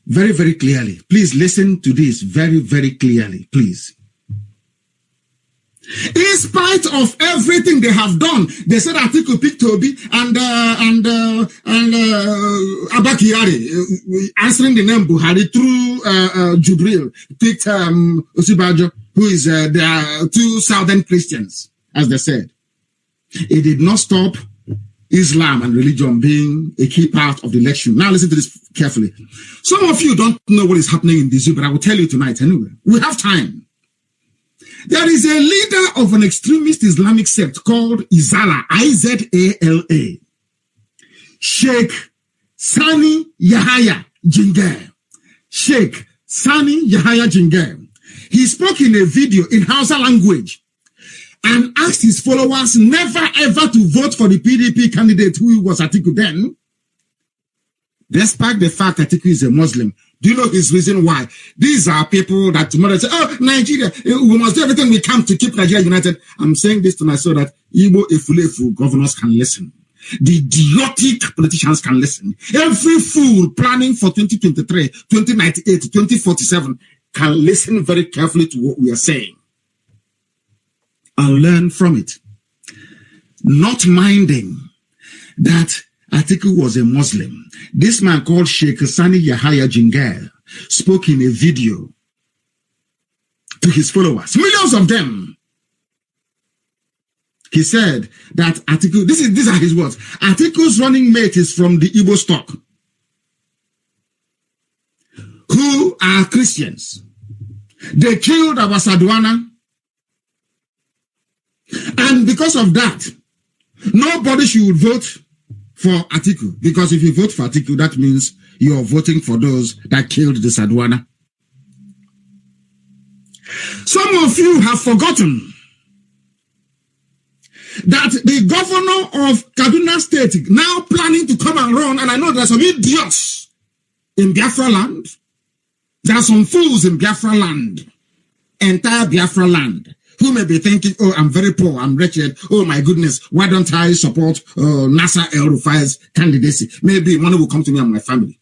Speaker 5: Very, very clearly. Please listen to this very, very clearly, please. In spite of everything they have done, they said Atiku picked Toby and Abakari answering the name Buhari through Jubril picked Osibajo, who is the two southern Christians, as they said. It did not stop Islam and religion being a key part of the election. Now listen to this carefully. Some of you don't know what is happening in the zoo, but I will tell you tonight anyway. We have time. There is a leader of an extremist Islamic sect called Izala, I-Z-A-L-A. Sheikh Sani Yahaya Jingir. Sheikh Sani Yahaya Jingir. He spoke in a video in Hausa language and asked his followers never ever to vote for the PDP candidate who was Atiku then, despite the fact that Atiku is a Muslim. Do you know his reason why? These are people that tomorrow say, oh, Nigeria, we must do everything we can to keep Nigeria united. I'm saying this tonight so that Igbo Efulefu governors can listen. The idiotic politicians can listen. Every fool planning for 2023, 2098, 2047 can listen very carefully to what we are saying and learn from it. Not minding that Atiku was a Muslim. This man called Sheikh Sani Yahaya Jingir spoke in a video to his followers, millions of them. He said that Atiku, these are his words, Atiku's running mate is from the Igbo stock, who are Christians. They killed our Sadwana, and because of that, nobody should vote for Atiku, because if you vote for Atiku, that means you're voting for those that killed the Sadwana. Some of you have forgotten that the governor of Kaduna State now planning to come and run, and I know there are some idiots in Biafra land. There are some fools in Biafra land, entire Biafra land, who may be thinking, oh, I'm very poor, I'm wretched, oh my goodness, why don't I support Nasser El-Rufai's candidacy? Maybe money will come to me and my family.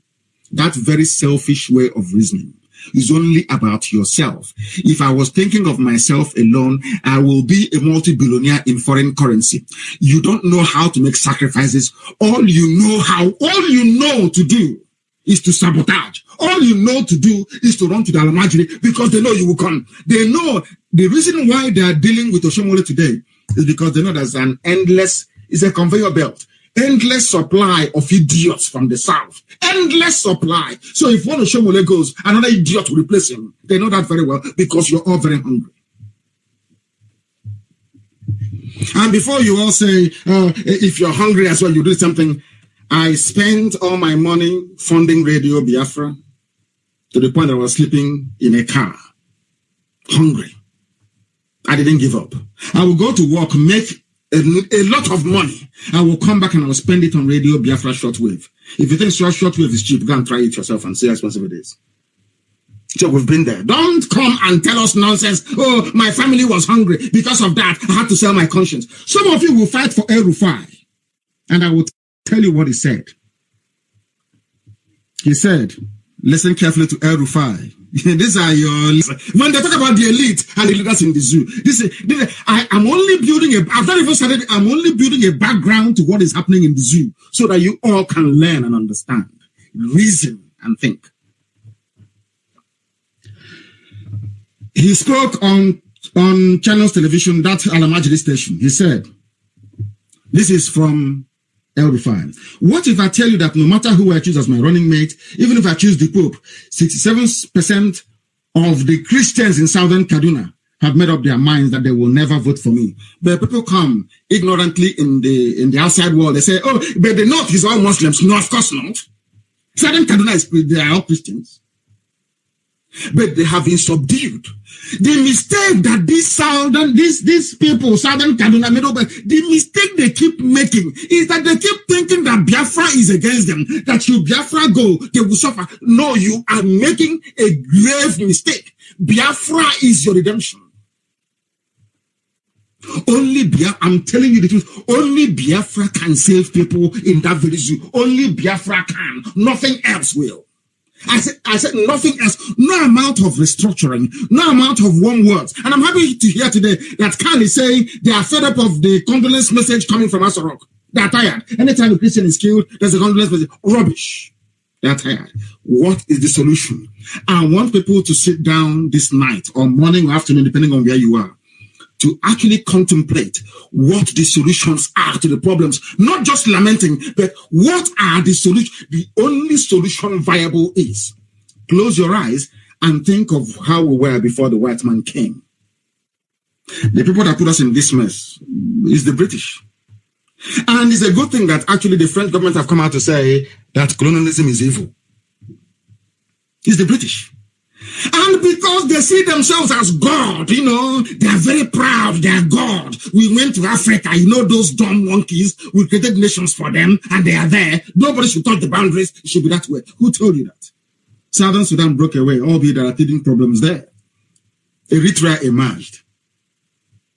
Speaker 5: That very selfish way of reasoning is only about yourself. If I was thinking of myself alone, I will be a multi-billionaire in foreign currency. You don't know how to make sacrifices. All you know to do is to sabotage. All you know to do is to run to the Alamajiri because they know you will come. They know the reason why they are dealing with Oshomole today is because they know there's an endless, it's a conveyor belt, endless supply of idiots from the south. Endless supply. So if one Oshomole goes, another idiot will replace him. They know that very well because you're all very hungry. And before you all say, if you're hungry as well, you do something. I spent all my money funding Radio Biafra to the point that I was sleeping in a car, hungry. I didn't give up. I will go to work, make a lot of money. I will come back and I will spend it on Radio Biafra shortwave. If you think shortwave is cheap, go and try it yourself and see how expensive it is. So we've been there. Don't come and tell us nonsense. Oh, my family was hungry. Because of that, I had to sell my conscience. Some of you will fight for El Rufai. And I will tell you what he said. He said, listen carefully to El Rufai. These are your... When they talk about the elite and the leaders in the zoo, I'm only building I've not even started, I'm only building a background to what is happening in the zoo so that you all can learn and understand, reason and think. He spoke on Channels Television, that Alamajiri station. He said, this is from El Rufai. What if I tell you that no matter who I choose as my running mate, even if I choose the Pope, 67% of the Christians in southern Kaduna have made up their minds that they will never vote for me. But people come ignorantly in the outside world. They say, oh, but the North is all Muslims. No, of course not. Southern Kaduna they are all Christians. But they have been subdued. The mistake that these people, Southern Kaduna, the mistake they keep making is that they keep thinking that Biafra is against them, that should Biafra go, they will suffer. No, you are making a grave mistake. Biafra is your redemption. Only Biafra, I'm telling you the truth, only Biafra can save people in that very zoo. Only Biafra can. Nothing else will. I said nothing else. No amount of restructuring, no amount of warm words. And I'm happy to hear today that Khan is saying they are fed up of the condolence message coming from Asorok. They are tired. Anytime a Christian is killed, there's a condolence message. Rubbish. They are tired. What is the solution? I want people to sit down this night or morning or afternoon, depending on where you are, to actually contemplate what the solutions are to the problems. Not just lamenting, but what are the solutions? The only solution viable is close your eyes and think of how we were before the white man came. The people that put us in this mess is the British. And it's a good thing that actually the French government have come out to say that colonialism is evil. It's the British. And because they see themselves as God, they are very proud, they are God. We went to Africa, those dumb monkeys, we created nations for them, and they are there. Nobody should touch the boundaries, it should be that way. Who told you that? Southern Sudan broke away, albeit there are teething problems there. Eritrea emerged.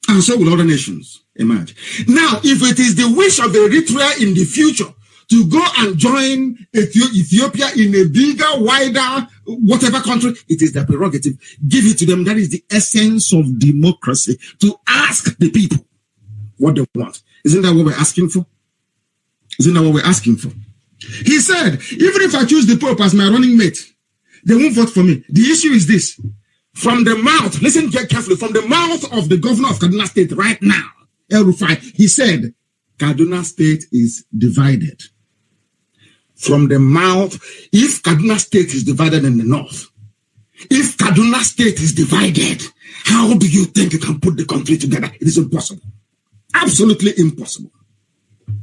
Speaker 5: And so will other nations emerge. Now, if it is the wish of Eritrea in the future to go and join Ethiopia in a bigger, wider, whatever country, it is their prerogative. Give it to them. That is the essence of democracy, to ask the people what they want. Isn't that what we're asking for? Isn't that what we're asking for? He said, even if I choose the Pope as my running mate, they won't vote for me. The issue is this. From the mouth, listen carefully, from the mouth of the governor of Kaduna State right now, El Rufai, he said, Kaduna State is divided. From the mouth, if Kaduna State is divided in the north, if Kaduna State is divided, how do you think you can put the country together? It is impossible. Absolutely impossible.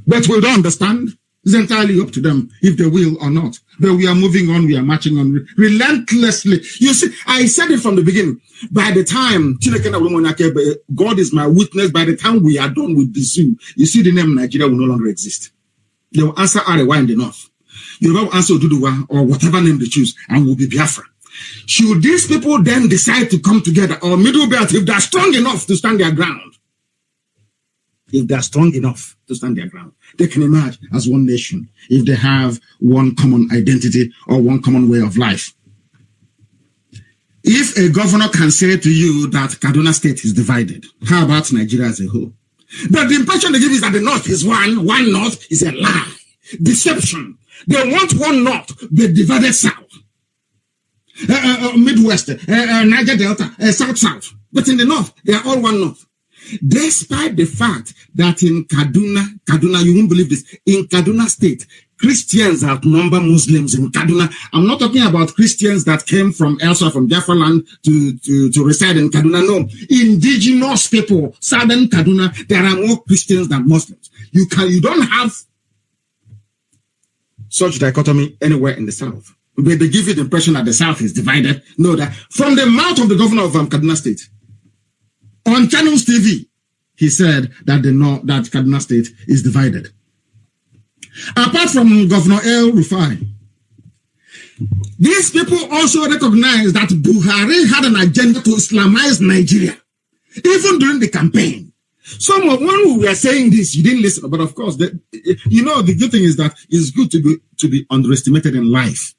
Speaker 5: But we don't understand. It's entirely up to them if they will or not. But we are moving on, we are marching on relentlessly. You see, I said it from the beginning. By the time, God is my witness, by the time we are done with the zoo, you see the name Nigeria will no longer exist. They will answer Arewa in the north. They will answer Oduduwa or whatever name they choose, and will be Biafra. Should these people then decide to come together, or Middle Belt, if they are strong enough to stand their ground, if they are strong enough to stand their ground, they can emerge as one nation if they have one common identity or one common way of life. If a governor can say to you that Kaduna State is divided, how about Nigeria as a whole? But the impression they give is that the North is one North is a lie, deception. They want one North, the divided South. Midwest, Niger Delta, South. But in the North, they are all one North. Despite the fact that in Kaduna, you won't believe this, in Kaduna State, Christians outnumber Muslims in Kaduna. I'm not talking about Christians that came from elsewhere, from Biafra land to reside in Kaduna. No, indigenous people, southern Kaduna, there are more Christians than Muslims. You don't have such dichotomy anywhere in the South. But they give you the impression that the South is divided. No, that from the mouth of the governor of Kaduna State, on Channels TV, he said that that Kaduna State is divided. Apart from Governor El Rufai, these people also recognize that Buhari had an agenda to Islamize Nigeria, even during the campaign. When we were saying this, you didn't listen. But of course, the good thing is that it's good to be underestimated in life.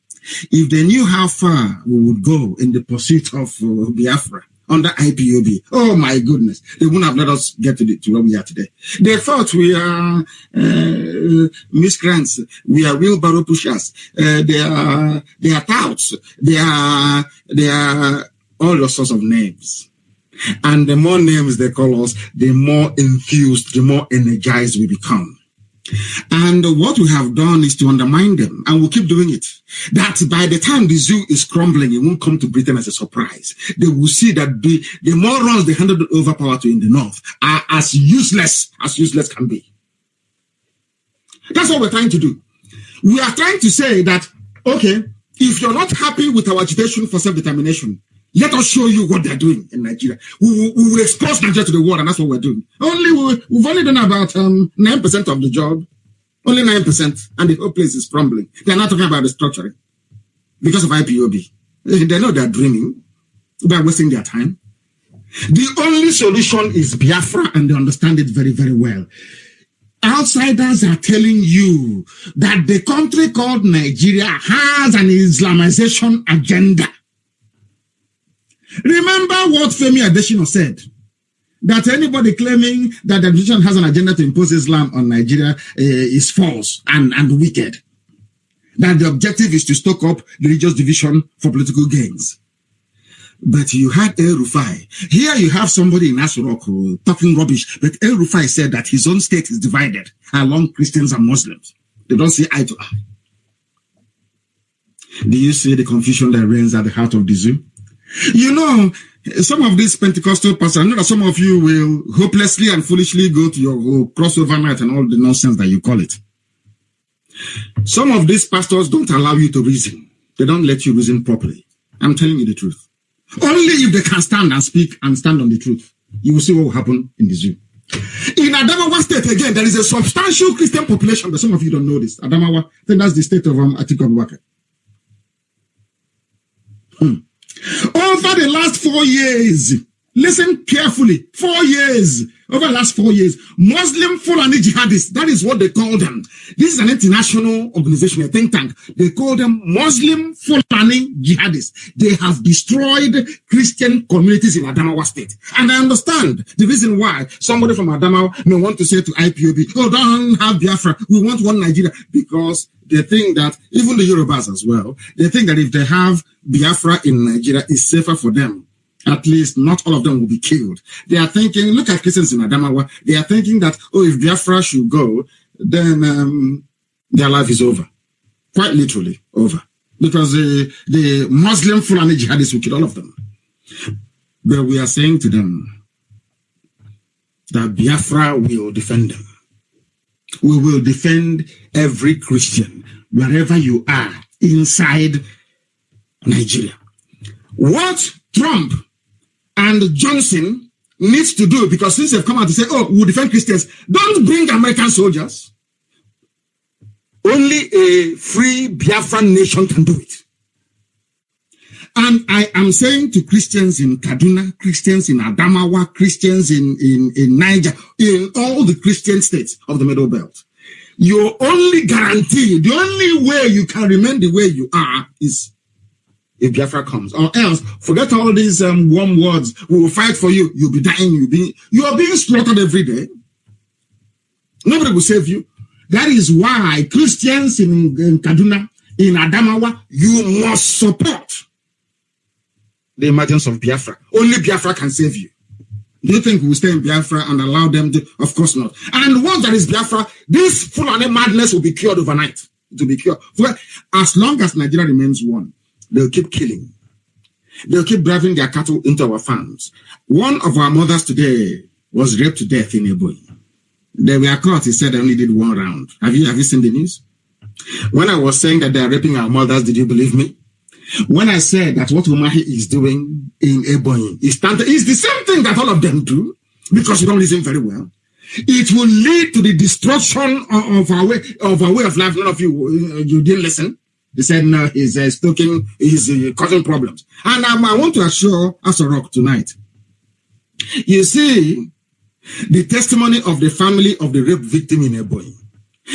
Speaker 5: If they knew how far we would go in the pursuit of Biafra under IPOB, oh my goodness, they wouldn't have let us get to where we are today. They thought we are miscreants, we are wheelbarrow pushers, they are touts, they are all those sorts of names. And the more names they call us, the more enthused, the more energized we become. And what we have done is to undermine them, and we'll keep doing it. That by the time the zoo is crumbling, it won't come to Britain as a surprise. They will see that the morons they handed over power to in the North are as useless can be. That's what we're trying to do. We are trying to say that, okay, if you're not happy with our agitation for self-determination, let us show you what they're doing in Nigeria. We will expose Nigeria to the world, and that's what we're doing. We've only done about 9% of the job. Only 9%, and the whole place is crumbling. They're not talking about restructuring because of IPOB. They know they're dreaming. They're wasting their time. The only solution is Biafra, and they understand it very, very well. Outsiders are telling you that the country called Nigeria has an Islamization agenda. Remember what Femi Adesina said, that anybody claiming that the administration has an agenda to impose Islam on Nigeria is false and wicked. That the objective is to stoke up religious division for political gains. But you had El Rufai. Here you have somebody in Asurok talking rubbish, but El Rufai said that his own state is divided along Christians and Muslims. They don't see eye to eye. Do you see the confusion that reigns at the heart of the zoo? You know, some of these Pentecostal pastors, I know that some of you will hopelessly and foolishly go to your crossover night and all the nonsense that you call it. Some of these pastors don't allow you to reason. They don't let you reason properly. I'm telling you the truth. Only if they can stand and speak and stand on the truth, you will see what will happen in the zoo. In Adamawa State, again, there is a substantial Christian population, but some of you don't know this. Adamawa, I think that's the state of Atiku Abubakar. Over the last 4 years, listen carefully, 4 years, over the last 4 years, Muslim Fulani jihadists, that is what they call them. This is an international organization, a think tank. They call them Muslim Fulani jihadists. They have destroyed Christian communities in Adamawa State. And I understand the reason why somebody from Adamawa may want to say to IPOB, oh, don't have Biafra, we want one Nigeria, because they think that, even the Yorubas as well, they think that if they have Biafra in Nigeria, it's safer for them. At least not all of them will be killed. They are thinking, look at Christians in Adamawa, they are thinking that, oh, if Biafra should go, then their life is over. Quite literally over. Because the Muslim Fulani jihadists will kill all of them. But we are saying to them that Biafra will defend them. We will defend every Christian, wherever you are, inside Nigeria. What Trump and Johnson needs to do, because since they've come out to say, oh, we'll defend Christians, don't bring American soldiers. Only a free Biafran nation can do it. And I am saying to Christians in Kaduna, Christians in Adamawa, Christians in Niger, in all the Christian states of the Middle Belt, your only guarantee, the only way you can remain the way you are is if Biafra comes. Or else, forget all these warm words, we will fight for you, you'll be dying, you are being slaughtered every day. Nobody will save you. That is why Christians in Kaduna, in Adamawa, you must support the emergence of Biafra. Only Biafra can save you. Do you think we will stay in Biafra and allow them to? Of course not. And once there is Biafra, this Fulani madness will be cured overnight. It will be cured. As long as Nigeria remains one, they'll keep killing. They'll keep driving their cattle into our farms. One of our mothers today was raped to death in Ebonyi. They were caught. He said they only did one round. Have you seen the news? When I was saying that they are raping our mothers, did you believe me? When I said that what Umahi is doing in Ebonyi is the same thing that all of them do, because you don't listen very well. It will lead to the destruction of our way of life. None of you didn't listen. They said no, he's stoking, he's causing problems. And I want to assure Asorok tonight. You see, the testimony of the family of the rape victim in Ebonyi.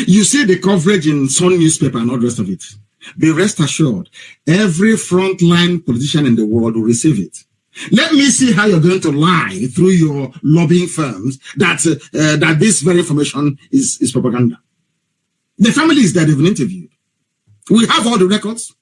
Speaker 5: You see the coverage in Sun newspaper and all the rest of it. Be rest assured, every frontline politician in the world will receive it. Let me see how you're going to lie through your lobbying firms that this very information is propaganda. The family is there, they've been interviewed. We have all the records.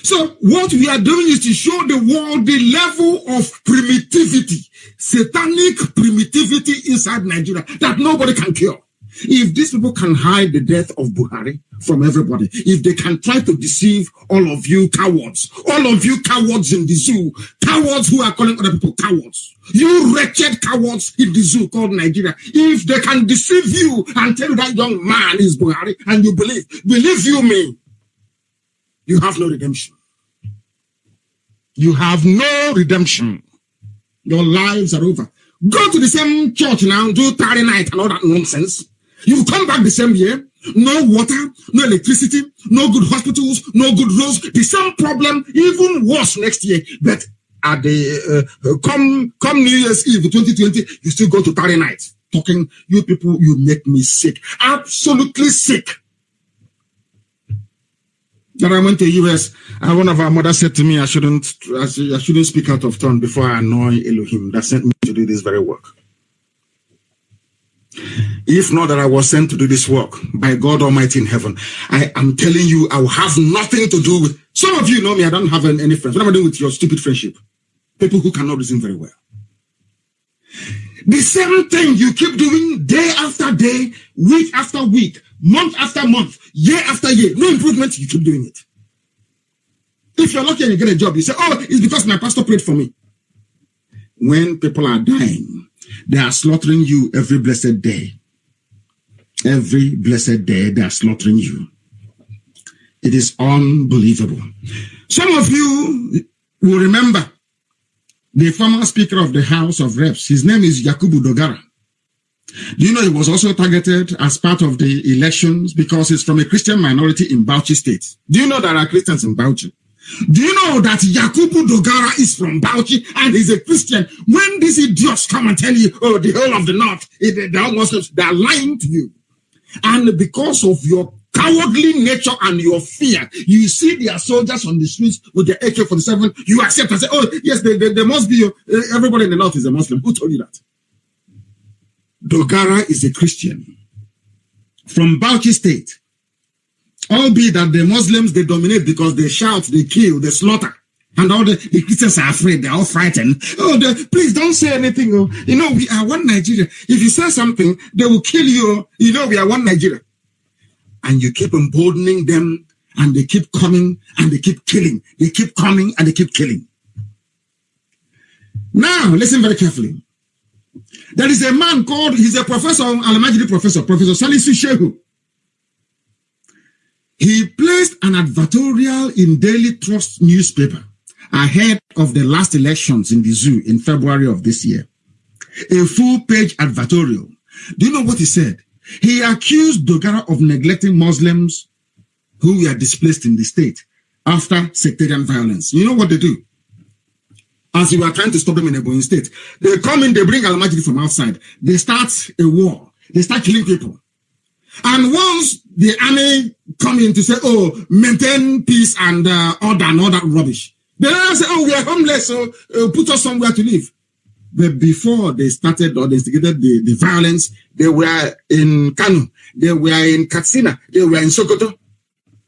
Speaker 5: So what we are doing is to show the world the level of primitivity, satanic primitivity inside Nigeria that nobody can cure. If these people can hide the death of Buhari from everybody, if they can try to deceive all of you cowards in the zoo, cowards who are calling other people cowards, you wretched cowards in the zoo called Nigeria, if they can deceive you and tell you that young man is Buhari and you believe you me, you have no redemption. You have no redemption. Your lives are over. Go to the same church now, do Friday night and all that nonsense. You come back the same year, no water, no electricity, no good hospitals, no good roads, the same problem, even worse next year. But at the come New Year's Eve 2020, you still go to Friday night. Talking, you people, you make me sick. Absolutely sick. That I went to US, and one of our mothers said to me, I shouldn't speak out of turn before I annoy Elohim that sent me to do this very work. If not that I was sent to do this work by God Almighty in heaven, I am telling you, I will have nothing to do with. Some of you know me, I don't have any friends. What am I doing with your stupid friendship? People who cannot reason very well. The same thing you keep doing day after day, week after week, month after month, year after year. No improvement, you keep doing it. If you're lucky and you get a job, you say, oh, it's because my pastor prayed for me. When people are dying, they are slaughtering you every blessed day. Every blessed day, they are slaughtering you. It is unbelievable. Some of you will remember the former Speaker of the House of Reps. His name is Yakubu Dogara. Do you know he was also targeted as part of the elections because he's from a Christian minority in Bauchi State? Do you know there are Christians in Bauchi? Do you know that Yakubu Dogara is from Bauchi and he's a Christian? When these idiots come and tell you, oh, the whole of the North, they are Muslims, they are lying to you. And because of your cowardly nature and your fear, you see their soldiers on the streets with their AK-47, you accept and say, oh, yes, they must be, everybody in the North is a Muslim. Who told you that? Dogara is a Christian from Bauchi State. Albeit that the Muslims, they dominate because they shout, they kill, they slaughter. And all the Christians are afraid, they're all frightened. Oh, please don't say anything. Oh. You know, we are one Nigeria. If you say something, they will kill you. You know, we are one Nigeria. And you keep emboldening them, and they keep coming, and they keep killing. They keep coming, and they keep killing. Now, listen very carefully. There is a man called, he's a professor, Al-Majidi professor, Professor Salisu Shehu. He placed an advertorial in Daily Trust newspaper ahead of the last elections in the zoo in February of this year. A full-page advertorial. Do you know what he said? He accused Dogara of neglecting Muslims who were displaced in the state after sectarian violence. You know what they do? As we were trying to stop them in Ebonyi State, they come in, they bring Al-Majidi from outside. They start a war. They start killing people. And once the army come in to say, oh, maintain peace and order and all that rubbish, they don't say, oh, we are homeless, so put us somewhere to live. But before they started or they instigated the violence, they were in Kano, they were in Katsina, they were in Sokoto.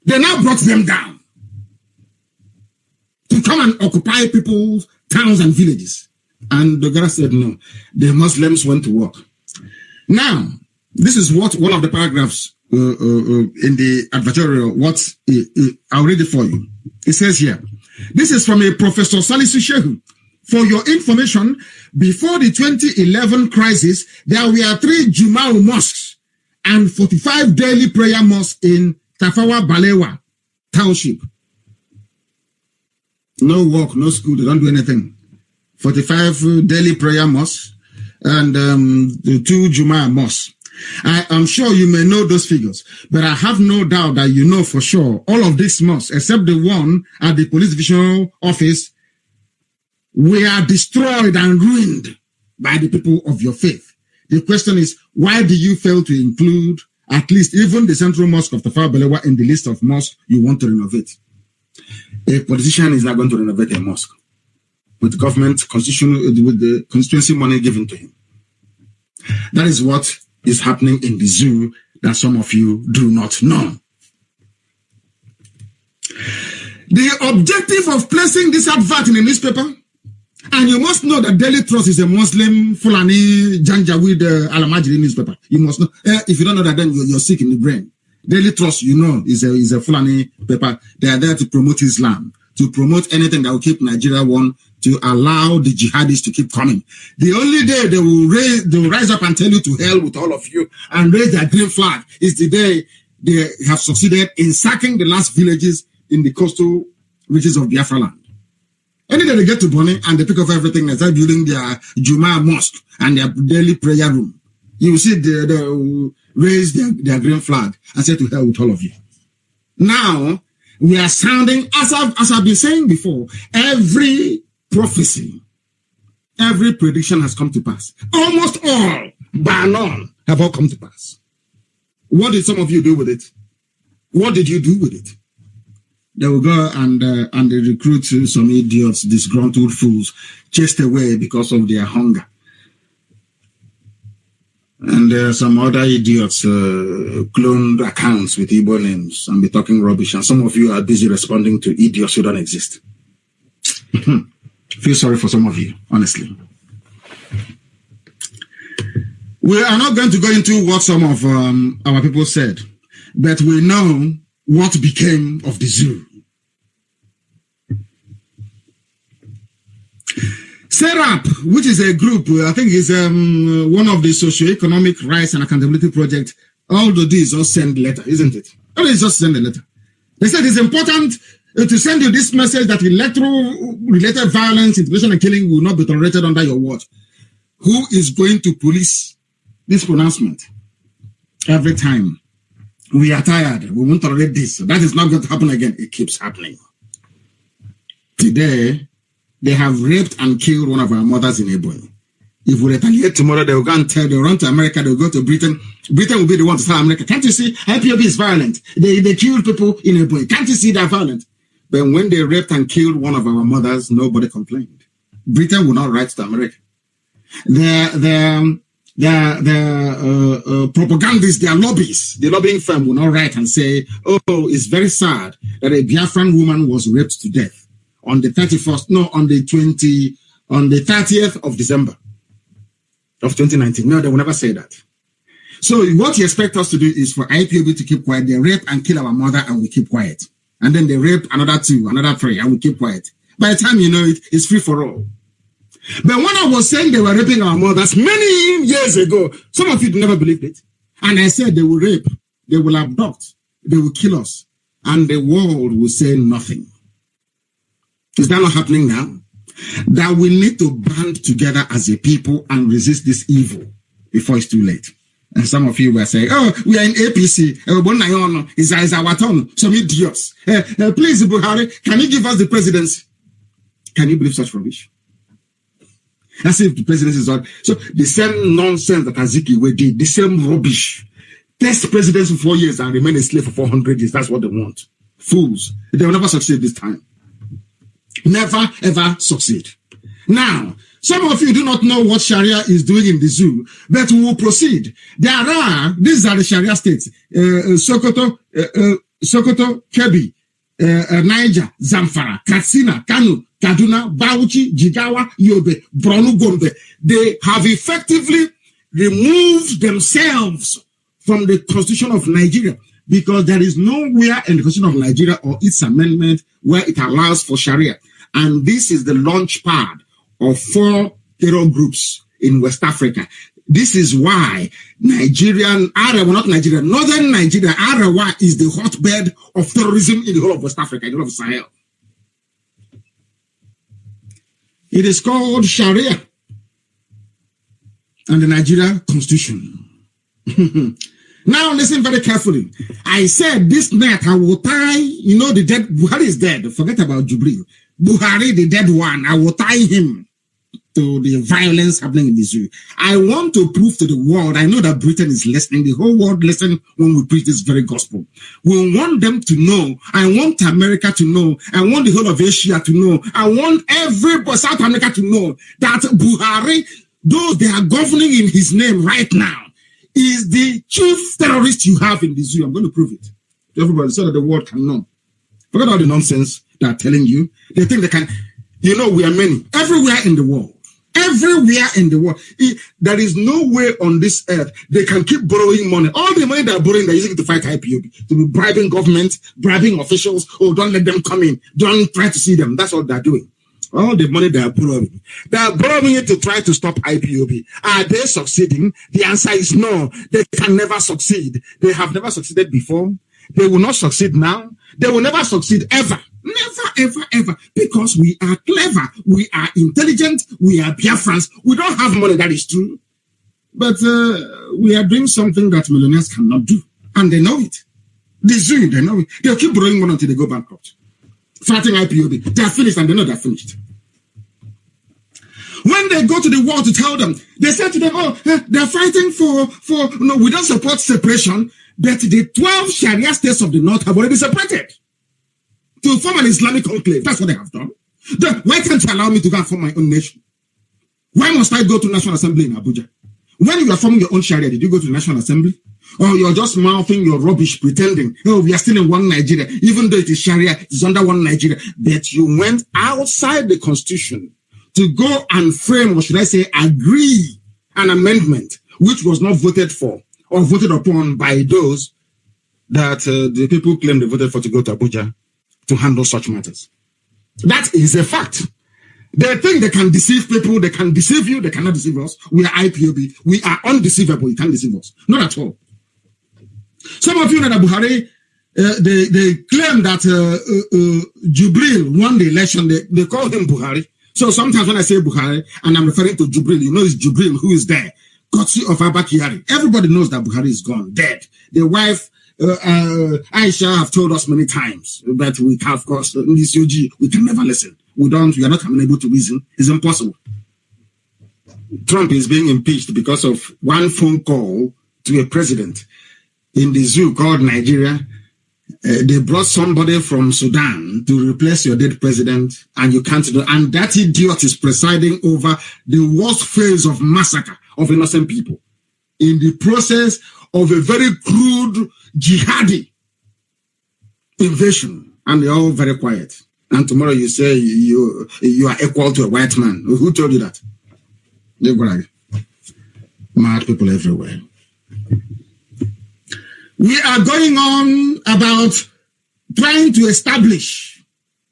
Speaker 5: They now brought them down to come and occupy people's towns and villages. And Dogara said no. The Muslims went to work. Now, this is what one of the paragraphs in the advertorial, I'll read it for you. It says here, this is from a Professor Salisu Shehu. For your information, before the 2011 crisis, there were 3 Jumau mosques and 45 daily prayer mosques in Tafawa Balewa Township. No work, no school, they don't do anything. 45 daily prayer mosques and the 2 Juma mosques. I am sure you may know those figures, but I have no doubt that you know for sure all of these mosques, except the one at the police divisional office, were destroyed and ruined by the people of your faith. The question is, why do you fail to include at least even the central mosque of Tafawa Balewa in the list of mosques you want to renovate? A politician is not going to renovate a mosque with government with the constituency money given to him. That is what is happening in the zoo that some of you do not know. The objective of placing this advert in a newspaper, and you must know that Daily Trust is a Muslim Fulani Janjaweed Alamajiri newspaper. You must know. If you don't know that, then you're sick in the brain. Daily Trust, you know, is a Fulani paper. They are there to promote Islam, to promote anything that will keep Nigeria one, to allow the jihadists to keep coming. The only day they will rise up and tell you to hell with all of you and raise their green flag is the day they have succeeded in sacking the last villages in the coastal reaches of Biafra land. Any day they get to Bonny and they pick up everything and start building their Juma mosque and their daily prayer room, you will see they raise their green flag and say to hell with all of you. Now, we are sounding, as I've been saying before, every prophecy, every prediction has come to pass. Almost all, bar none, have all come to pass. What did some of you do with it? What did you do with it? They will go and they recruit some idiots, disgruntled fools, chased away because of their hunger. And there are some other idiots cloned accounts with Igbo names and be talking rubbish. And some of you are busy responding to idiots who don't exist. Feel sorry for some of you, honestly. We are not going to go into what some of our people said, but we know what became of the zoo. SERAP, which is a group, I think is one of the socio-economic rights and accountability project. All the D's all send letter, isn't it? All they just send a letter. They said it's important to send you this message that electoral-related violence, intimidation, and killing will not be tolerated under your watch. Who is going to police this pronouncement? Every time we are tired, we won't tolerate this. That is not going to happen again. It keeps happening. Today, they have raped and killed one of our mothers in Ebonyi. If we retaliate tomorrow, they will go and they'll run to America, they'll go to Britain. Britain will be the one to tell America, can't you see? IPOB is violent. They killed people in Ebonyi. Can't you see they're violent? But when they raped and killed one of our mothers, nobody complained. Britain will not write to America. Their propagandists, their lobbies, the lobbying firm will not write and say, oh, it's very sad that a Biafran woman was raped to death on the 30th of December of 2019. No, they will never say that. So what you expect us to do is for IPOB to keep quiet. They rape and kill our mother and we keep quiet. And then they rape another 2, another 3, and we keep quiet. By the time you know it, it's free for all. But when I was saying they were raping our mothers many years ago, some of you never believed it. And I said they will rape, they will abduct, they will kill us, and the world will say nothing. Is that not happening now? That we need to band together as a people and resist this evil before it's too late. And some of you were saying, oh, we are in APC. It's our turn. Some idiots. Please, Buhari, can you give us the presidency? Can you believe such rubbish? As if the presidency is not. So the same nonsense that Azikiwe did, the same rubbish. Test presidency for 4 years and remain a slave for 400 years. That's what they want. Fools. They will never succeed this time. Never, ever succeed. Now, some of you do not know what Sharia is doing in the zoo, but we will proceed. These are the Sharia states, Sokoto, Kebbi, Niger, Zamfara, Katsina, Kano, Kaduna, Bauchi, Jigawa, Yobe, Borno, Gombe. They have effectively removed themselves from the Constitution of Nigeria because there is nowhere in the Constitution of Nigeria or its amendment where it allows for Sharia. And this is the launch pad of 4 terror groups in West Africa. This is why Northern Nigeria, Arawa is the hotbed of terrorism in the whole of West Africa, in the whole of Sahel. It is called Sharia and the Nigeria Constitution. Now listen very carefully. I said this night I will tie, the dead, Buhari is dead. Forget about Jubril. Buhari, the dead one, I will tie him to the violence happening in the zoo. I want to prove to the world, I know that Britain is listening, the whole world listen when we preach this very gospel. We want them to know, I want America to know, I want the whole of Asia to know, I want everybody, South America to know that Buhari, though they are governing in his name right now, is the chief terrorist you have in the zoo. I'm going to prove it to everybody so that the world can know. Forget all the nonsense they are telling you. They think they can, we are many. Everywhere in the world. Everywhere in the world. There is no way on this earth they can keep borrowing money. All the money they're borrowing, they're using it to fight IPOB, to be bribing government, bribing officials. Oh, don't let them come in. Don't try to see them. That's what they're doing. All the money they are borrowing it to try to stop IPOB. Are they succeeding? The answer is no. They can never succeed. They have never succeeded before. They will not succeed now. They will never succeed ever. Never, ever, ever. Because we are clever. We are intelligent. We are Biafrans. We don't have money, that is true. But we are doing something that millionaires cannot do. And they know it. They know it. They'll keep borrowing money until they go bankrupt. Fighting IPOB. They are finished and they know they are finished. When they go to the wall to tell them, they say to them, they're fighting we don't support separation, but the 12 Sharia states of the North have already separated to form an Islamic enclave. That's what they have done. Why can't you allow me to go and form my own nation? Why must I go to National Assembly in Abuja? When you are forming your own Sharia, did you go to the National Assembly? Or you're just mouthing your rubbish, pretending, we are still in one Nigeria, even though it is Sharia, it's under one Nigeria. But you went outside the Constitution to go and frame, or should I say, agree an amendment which was not voted for or voted upon by those that the people claim they voted for to go to Abuja to handle such matters. That is a fact. They think they can deceive people, they can deceive you, they cannot deceive us. We are IPOB, we are undeceivable, you can't deceive us. Not at all. Some of you know that Buhari, they claim that Jubril won the election, they call him Buhari. So sometimes when I say Buhari, and I'm referring to Jubril, it's Jubril who is there. Courtesy of Abba Kyari. Everybody knows that Buhari is gone, dead. The wife, Aisha, have told us many times that we can, of course, in this UG, we can never listen. We are not able to reason. It's impossible. Trump is being impeached because of one phone call to a president in the zoo called Nigeria. They brought somebody from Sudan to replace your dead president, and you can't do. And that idiot is presiding over the worst phase of massacre of innocent people in the process of a very crude jihadi invasion. And they're all very quiet. And tomorrow you say you are equal to a white man. Who told you that? Mad people everywhere. We are going on about trying to establish.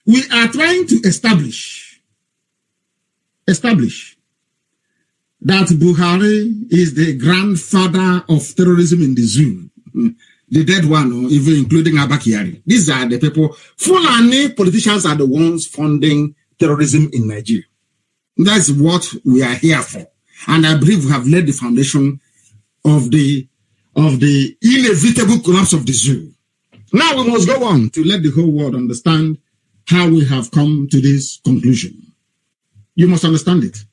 Speaker 5: We are trying to establish that Buhari is the grandfather of terrorism in the zoo. The dead one, or even including Abba Kyari. These are the people. Fulani politicians are the ones funding terrorism in Nigeria. That's what we are here for. And I believe we have laid the foundation of the inevitable collapse of the zoo. Now we must go on to let the whole world understand how we have come to this conclusion. You must understand it.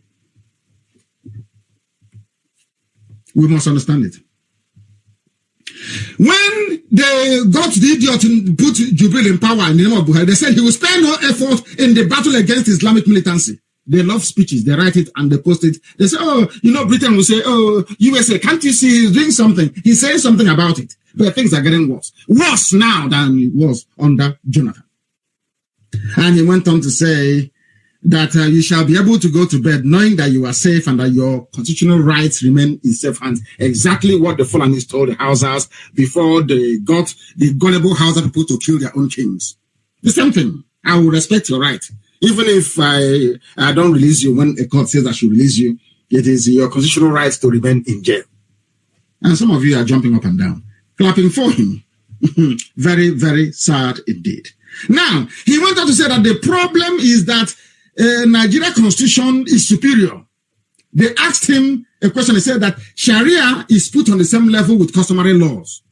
Speaker 5: We must understand it. When they got the idiot to put Jubril in power in the name of Buhari, they said he will spare no effort in the battle against Islamic militancy. They love speeches. They write it and they post it. They say, oh, Britain will say, oh, USA, can't you see he's doing something? He's saying something about it. But things are getting worse. Worse now than it was under Jonathan. And he went on to say that you shall be able to go to bed knowing that you are safe and that your constitutional rights remain in safe hands. Exactly what the Fulanis told the Hausas before they got the gullible Hausa people to kill their own kings. The same thing. I will respect your right. Even if I don't release you when a court says I should release you, it is your constitutional right to remain in jail. And some of you are jumping up and down, clapping for him. Very, very sad indeed. Now, he went on to say that the problem is that Nigeria constitution is superior. They asked him a question. He said that Sharia is put on the same level with customary laws.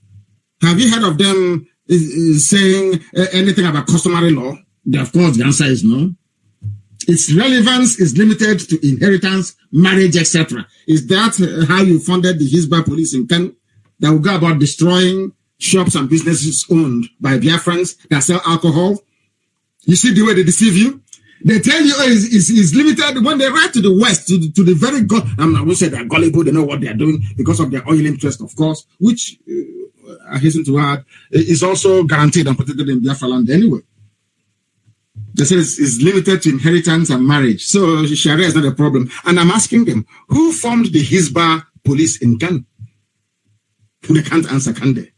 Speaker 5: Have you heard of them saying anything about customary law? Of course, the answer is no. Its relevance is limited to inheritance, marriage, etc. Is that how you funded the Hisba police in Kano that will go about destroying shops and businesses owned by Biafrans that sell alcohol? You see the way they deceive you? They tell you it's limited when they write to the West, to the very God. I won't say they're gullible, they know what they're doing because of their oil interest, of course, which I hasten to add is also guaranteed and protected in Biafra land anyway. They say it's limited to inheritance and marriage. So Sharia is not a problem. And I'm asking them, who formed the Hisba police in Ghana? They can't answer, can they?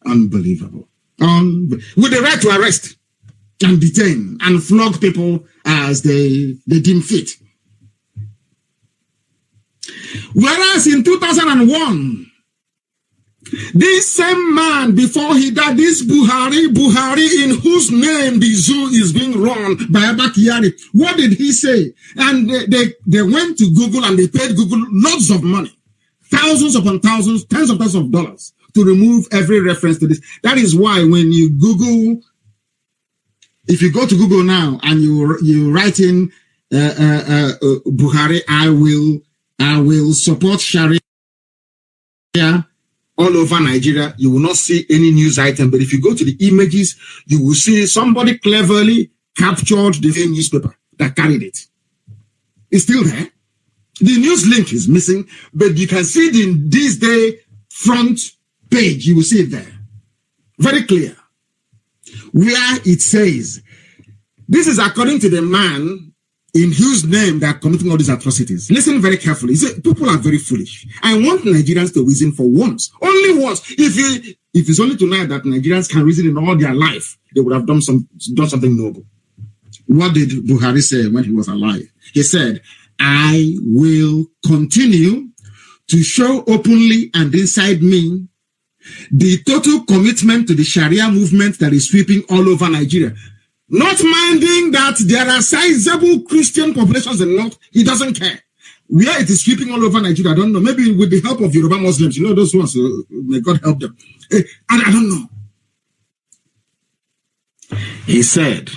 Speaker 5: Unbelievable. With the right to arrest and detain and flog people as they deem fit. Whereas in 2001, this same man, before he died, this Buhari, in whose name the zoo is being run by Abba Kyari, what did he say? And they went to Google and they paid Google lots of money, thousands upon thousands, tens of thousands of dollars to remove every reference to this. That is why when you Google, if you go to Google now and you write in Buhari, I will support Sharia all over Nigeria, you will not see any news item. But if you go to the images, you will see somebody cleverly captured the newspaper that carried it. It's still there. The news link is missing, but you can see it in this day front page. You will see it there. Very clear. Where it says, this is according to the man in whose name they are committing all these atrocities. Listen very carefully. People are very foolish. I want Nigerians to reason for once. Only once. If it's only tonight that Nigerians can reason in all their life, they would have done something noble. What did Buhari say when he was alive? He said, I will continue to show openly and inside me the total commitment to the Sharia movement that is sweeping all over Nigeria. Not minding that there are sizable Christian populations in the north, he doesn't care. Where it is sweeping all over Nigeria, I don't know. Maybe with the help of Yoruba Muslims, those ones, may God help them. I don't know. He said,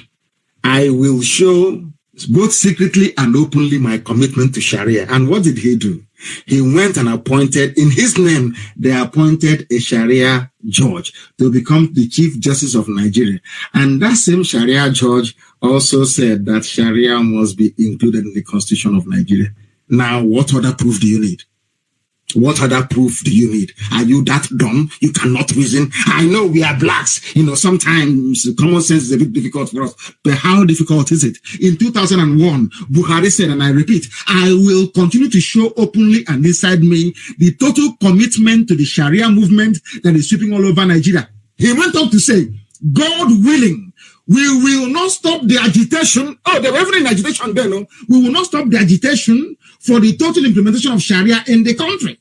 Speaker 5: I will show both secretly and openly my commitment to Sharia. And what did he do? He went and appointed, in his name, they appointed a Sharia judge to become the Chief Justice of Nigeria. And that same Sharia judge also said that Sharia must be included in the Constitution of Nigeria. Now, what other proof do you need? What other proof do you need? Are you that dumb? You cannot reason. I know we are blacks. Sometimes common sense is a bit difficult for us. But how difficult is it? In 2001, Buhari said, and I repeat, I will continue to show openly and inside me the total commitment to the Sharia movement that is sweeping all over Nigeria. He went on to say, God willing, we will not stop the agitation. Oh, they were having an agitation there, no? We will not stop the agitation for the total implementation of Sharia in the country.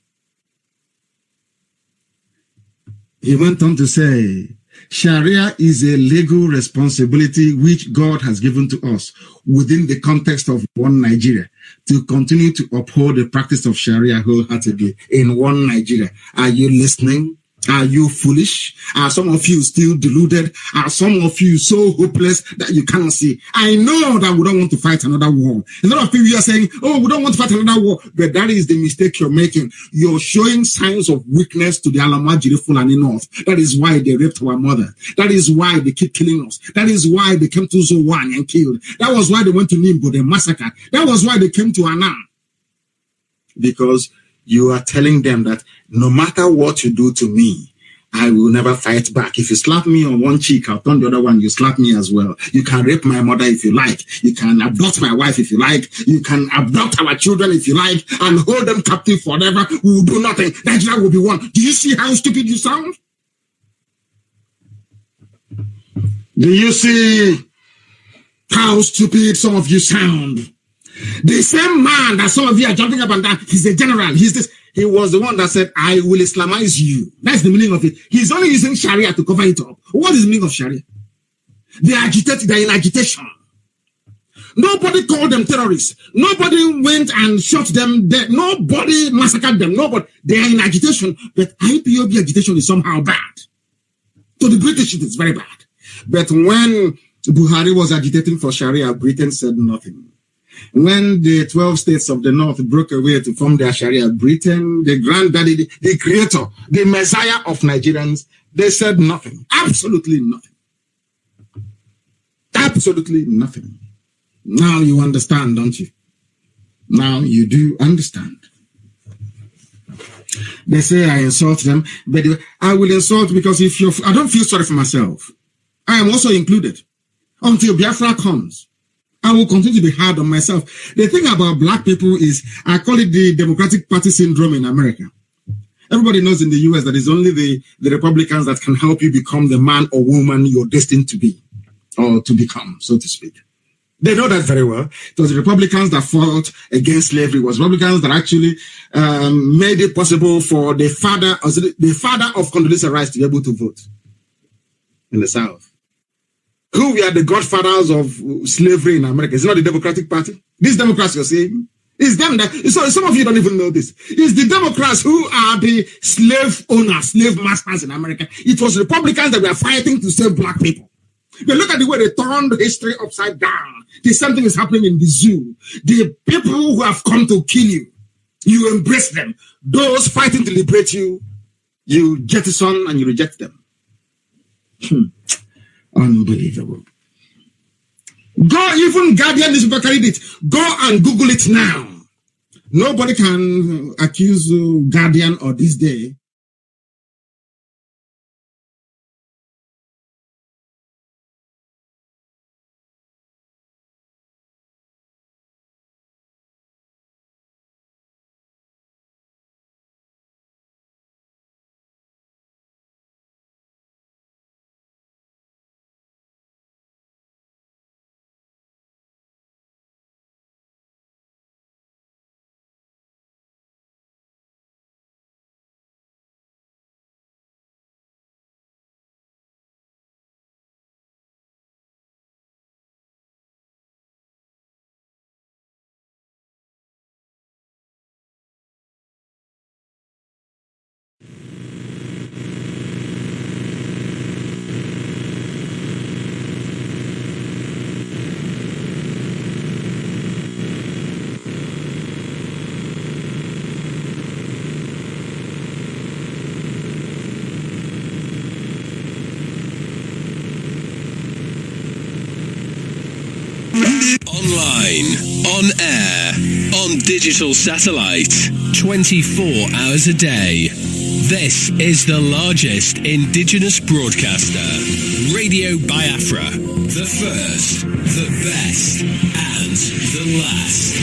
Speaker 5: He went on to say, Sharia is a legal responsibility which God has given to us within the context of one Nigeria to continue to uphold the practice of Sharia wholeheartedly in one Nigeria. Are you listening? Are you foolish? Are some of you still deluded? Are some of you so hopeless that you cannot see? I know that we don't want to fight another war. A lot of people are saying, oh, we don't want to fight another war. But that is the mistake you're making. You're showing signs of weakness to the Alamajiri Fulani North. That is why they raped our mother. That is why they keep killing us. That is why they came to Zowani and killed. That was why they went to Nimbo, they massacred. That was why they came to Anam. Because you are telling them that no matter what you do to me, I will never fight back. If you slap me on one cheek, I'll turn the other one, you slap me as well. You can rape my mother if you like. You can abduct my wife if you like. You can abduct our children if you like and hold them captive forever. We will do nothing. Nigeria will be one. Do you see how stupid you sound? Do you see how stupid some of you sound? The same man that some of you are jumping up and down, he's a general, he's this. He was the one that said, I will Islamize you. That's the meaning of it. He's only using Sharia to cover it up. What is the meaning of Sharia? They're in agitation. Nobody called them terrorists. Nobody went and shot them dead. Nobody massacred them. Nobody. They are in agitation. But IPOB agitation is somehow bad. To the British, it is very bad. But when Buhari was agitating for Sharia, Britain said nothing. When the 12 states of the North broke away to form their Sharia, Britain, the granddaddy, the creator, the messiah of Nigerians, they said nothing. Absolutely nothing. Absolutely nothing. Now you understand, don't you? Now you do understand. They say I insult them, but I will insult because I don't feel sorry for myself. I am also included. Until Biafra comes, I will continue to be hard on myself. The thing about black people is, I call it the Democratic Party syndrome in America. Everybody knows in the US that it's only the Republicans that can help you become the man or woman you're destined to be, or to become, so to speak. They know that very well. It was the Republicans that fought against slavery. It was Republicans that actually made it possible for the father of Condoleezza Rice to be able to vote in the South. Who were the godfathers of slavery in America? It's not the Democratic Party. These Democrats you're saying, it's them that, so some of you don't even know this. It's the Democrats who are the slave owners, slave masters in America. It was Republicans that were fighting to save black people. But look at the way they turned history upside down. The same thing is happening in the zoo. The people who have come to kill you, you embrace them. Those fighting to liberate you, you jettison and you reject them. Unbelievable. Go, even Guardian newspaper carried it. Go and Google it now. Nobody can accuse Guardian or this day.
Speaker 6: Online, on air, on digital satellite, 24 hours a day. This is the largest indigenous broadcaster, Radio Biafra. The first, the best, and the last.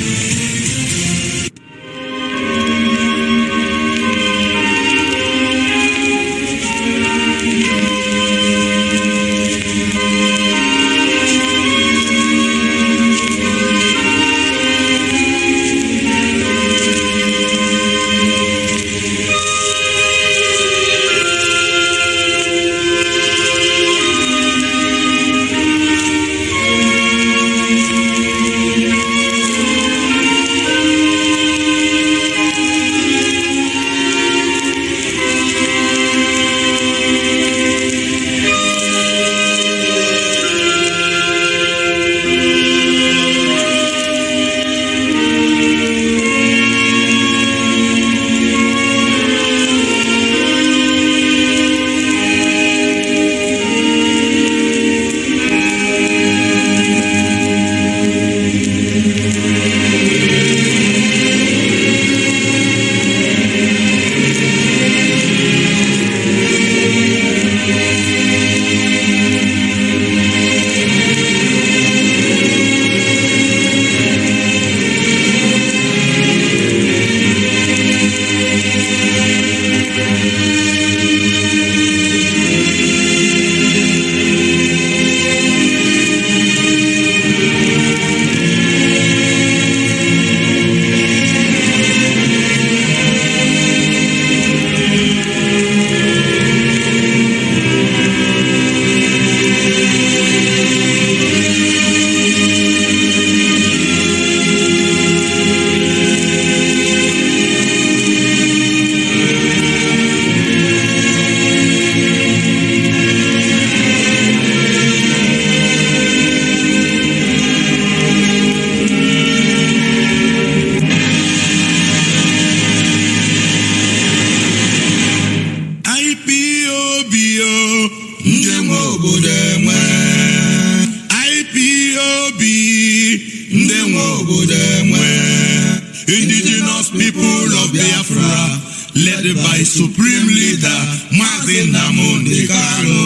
Speaker 7: Indigenous people of Biafra, led by Supreme Leader Mazin Nnamdi Kanu.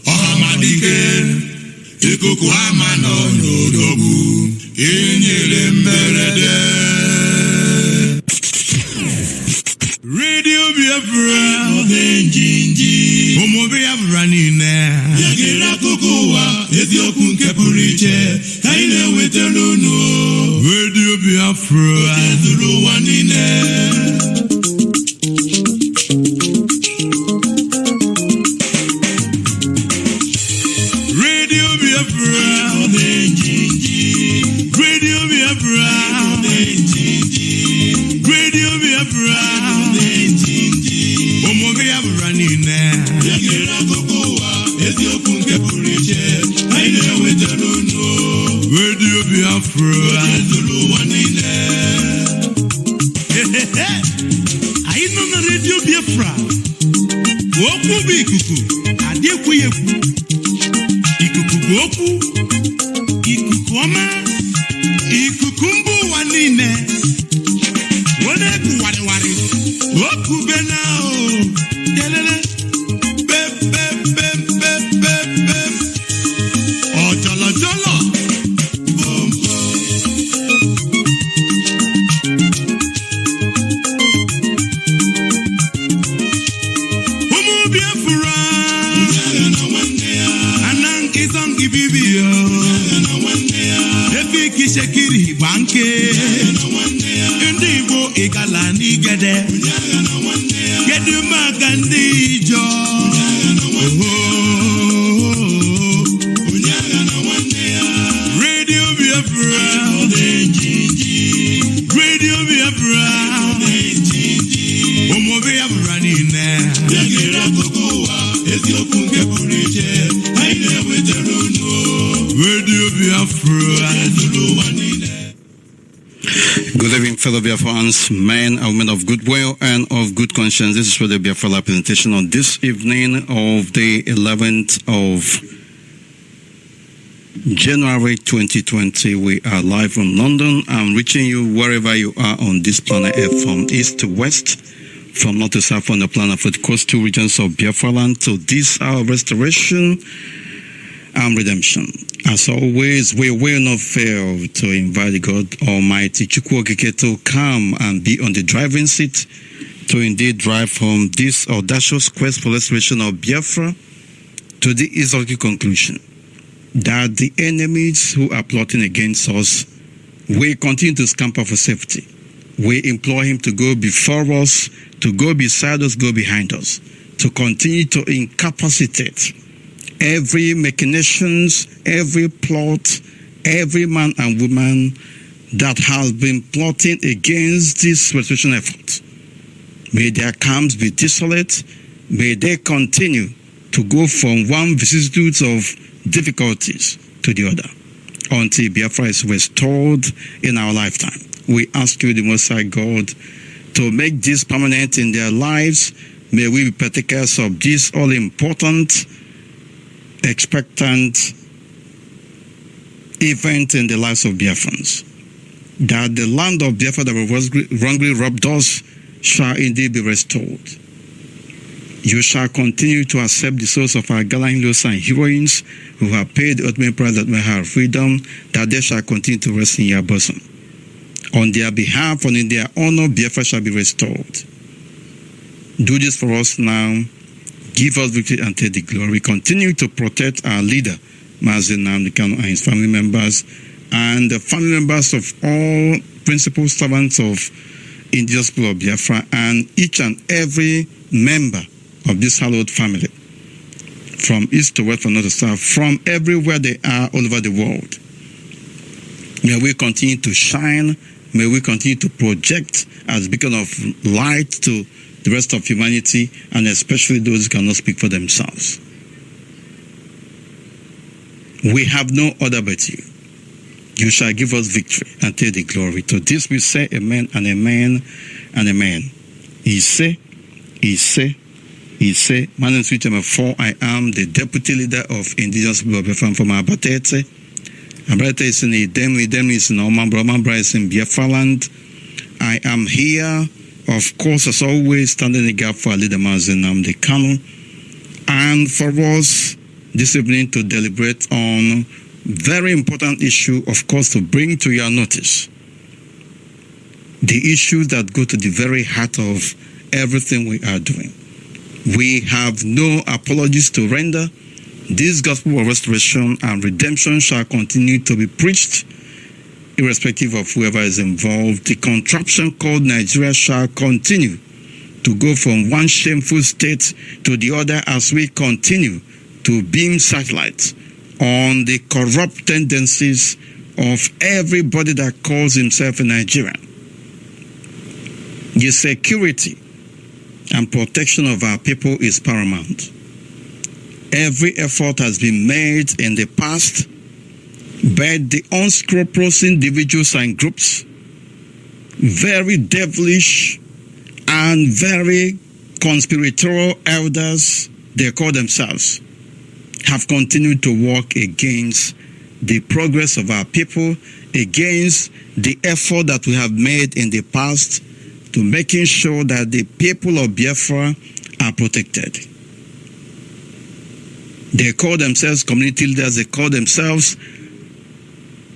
Speaker 7: Ohamadike, ikuku amano n'odogwu, inyere mberede. Radio Biafra, Omo Biafra nine. Yagira kukuwa, eziokwu nke pụrụ iche, ka ị na-ewetara unu. Radio Biafra, ezuru ụwa niile. Radio Biafra, Radio Biafra, Radio Biafra, Omo Biafra nine. Yagira kukuwa, eziokwu nke pụrụ iche, ka ị na-ewetara unu. Radio Biafra, ezuru ụwa niile. Anyị nọ na Radio Biafra. Okwu bụ ikuku, adị ekweghị ekwu. Ikuku bụ okwu, ikuku ọma, ikuku mba ụwa niile. Onye ekuwarịwarị, okwu be na o, delele, bem, bem, bem, bem, bem, bem. Ọjọlọjọlọ, bom, bom. Ụmụ Biafra, ananke zongi bibio, efi kishekiri banke, ndị Igbo ịgala n'igede, kedu maka ndị Ijo? Radio Biafra, Radio Biafra, Omo Biafra nine. Yagira kukuwa, eziokwu nke pụrụ iche, anyị na-ewetara unu. Radio Biafra, ezuru ụwa niile.
Speaker 8: Good evening, fellow Biafrans, men and women of goodwill and of good conscience. This is for the Biafra presentation on this evening of the 11th of January 2020. We are live from London. I'm reaching you wherever you are on this planet Earth, from east to west, from north to south on the planet, for the coastal regions of Biafra land. So this our restoration and redemption. As always, we will not fail to invite God Almighty Chukwu Okike to come and be on the driving seat to indeed drive from this audacious quest for restoration of Biafra to the historical conclusion that the enemies who are plotting against us will continue to scamper for safety. We implore him to go before us, to go beside us, go behind us, to continue to incapacitate every machinations, every plot, every man and woman that has been plotting against this restoration effort. May their camps be desolate. May they continue to go from one vicissitude of difficulties to the other until Biafra is restored in our lifetime. We ask you, the Most High God, to make this permanent in their lives. May we be partakers of this all-important, expectant event in the lives of Biafrans, that the land of Biafra that was wrongly robbed us shall indeed be restored. You shall continue to accept the souls of our gallant heroes and heroines who have paid the ultimate price that we have freedom, that they shall continue to rest in your bosom. On their behalf and in their honor, Biafra shall be restored. Do this for us now. Give us victory and take the glory. Continue to protect our leader, Mazin Nnamdi Kanu, and his family members, and the family members of all principal servants of indigenous people of Biafra, and each and every member of this hallowed family, from east to west, from north to south, from everywhere they are all over the world. May we continue to shine. May we continue to project as a beacon of light to the rest of humanity, and especially those who cannot speak for themselves. We have no other but you. You shall give us victory and take the glory. To this we say amen and amen and amen. He say, my name is Richard 4. I am the deputy leader of indigenous people of Biafra from Abatete. Abrata is in Idem is in Omambra is in Biafra land. I am here, of course, as always, standing in the gap for our leader Mazen Nnamdi Kanu, and for us this evening to deliberate on very important issue, of course, to bring to your notice. The issues that go to the very heart of everything we are doing. We have no apologies to render. This gospel of restoration and redemption shall continue to be preached, irrespective of whoever is involved. The contraption called Nigeria shall continue to go from one shameful state to the other as we continue to beam satellites on the corrupt tendencies of everybody that calls himself a Nigerian. The security and protection of our people is paramount. Every effort has been made in the past by the unscrupulous individuals and groups, very devilish and very conspiratorial elders, they call themselves, have continued to work against the progress of our people, against the effort that we have made in the past to making sure that the people of Biafra are protected. They call themselves community leaders, they call themselves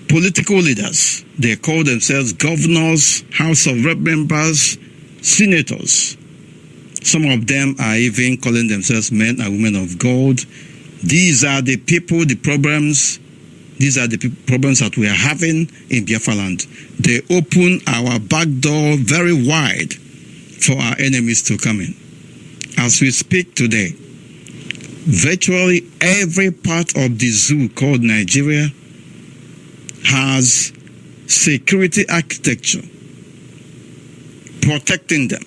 Speaker 8: political leaders, they call themselves governors, House of Rep members, senators. Some of them are even calling themselves men and women of God. These are the people, the problems, these are the problems that we are having in Biafra land. They open our back door very wide for our enemies to come in. As we speak today, virtually every part of the zoo called Nigeria has security architecture protecting them,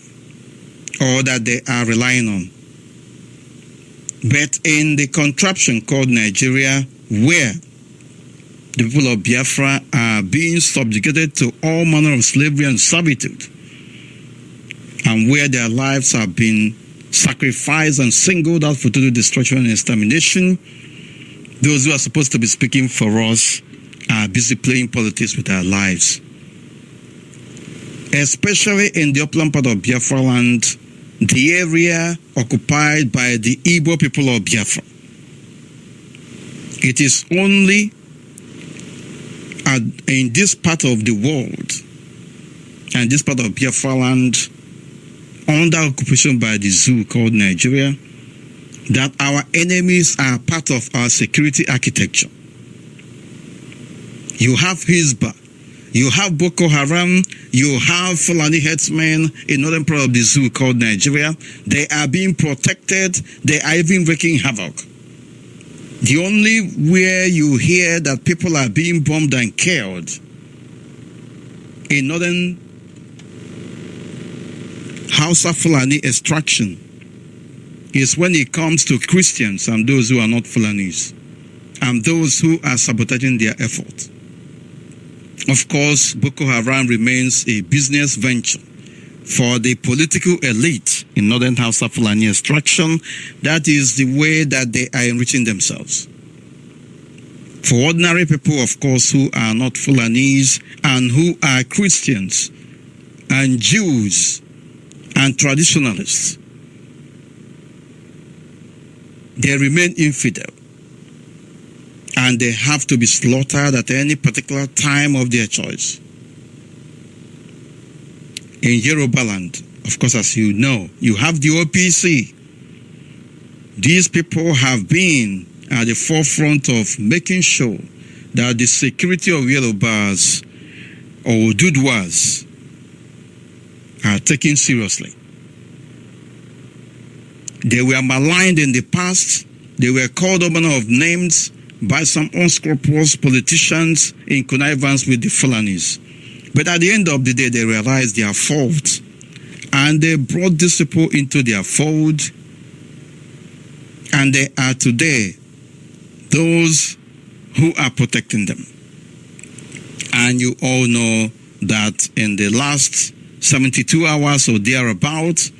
Speaker 8: or that they are relying on. But in the contraption called Nigeria, where the people of Biafra are being subjugated to all manner of slavery and servitude, and where their lives have been sacrificed and singled out for total destruction and extermination, those who are supposed to be speaking for us are busy playing politics with our lives. Especially in the upland part of Biafra land, the area occupied by the Igbo people of Biafra. It is only in this part of the world, and this part of Biafra land, under occupation by the zoo called Nigeria, that our enemies are part of our security architecture. You have Hizbah, you have Boko Haram, you have Fulani headsmen in northern part of the zoo called Nigeria. They are being protected, they are even wreaking havoc. The only where you hear that people are being bombed and killed in northern Hausa Fulani extraction is when it comes to Christians and those who are not Fulanis, and those who are sabotaging their effort. Of course, Boko Haram remains a business venture for the political elite in northern Hausa Fulani extraction. That is the way that they are enriching themselves. For ordinary people, of course, who are not Fulanis and who are Christians and Jews and traditionalists, they remain infidel, and they have to be slaughtered at any particular time of their choice. In Yoruba land, of course, as you know, you have the OPC. These people have been at the forefront of making sure that the security of Yorubas or Oduduwas are taken seriously. They were maligned in the past. They were called all manner of names by some unscrupulous politicians in connivance with the Fulanis. But at the end of the day, they realized their fault, and they brought these people into their fold, and they are today those who are protecting them. And you all know that in the last 72 hours or thereabout,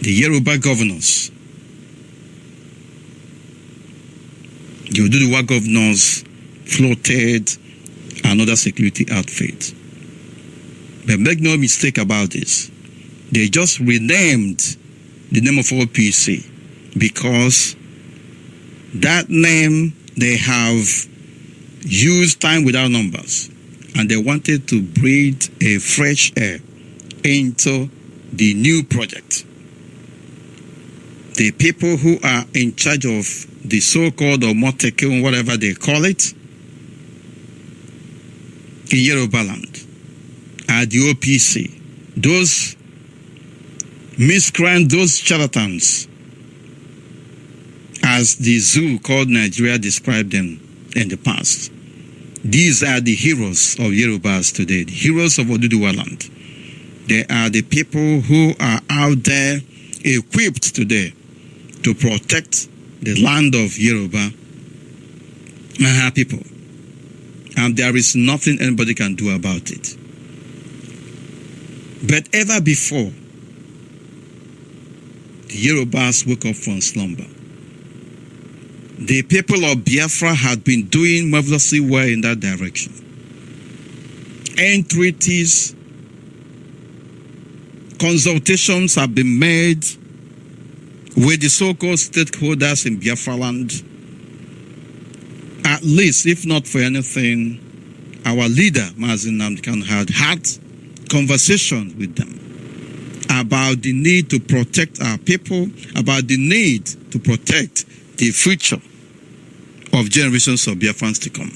Speaker 8: the Yoruba governors, the Oduduwa governors, floated another security outfit. But make no mistake about this. They just renamed the name of OPC because that name they have used time without numbers, and they wanted to breathe a fresh air into the new project. The people who are in charge of the so-called or Motekun, whatever they call it, in Yoruba land, are the OPC. Those miscreants, those charlatans, as the zoo called Nigeria described them in the past. These are the heroes of Yorubas today, the heroes of Oduduwa land. They are the people who are out there equipped today to protect the land of Yoruba and her people. And there is nothing anybody can do about it. But ever before, the Yorubas woke up from slumber. The people of Biafra had been doing marvelously well in that direction. Entreaties, consultations have been made with the so-called stakeholders in Biafra land. At least, if not for anything, our leader, Mazin Namdekan, had conversations with them about the need to protect our people, about the need to protect the future of generations of Biafrans to come,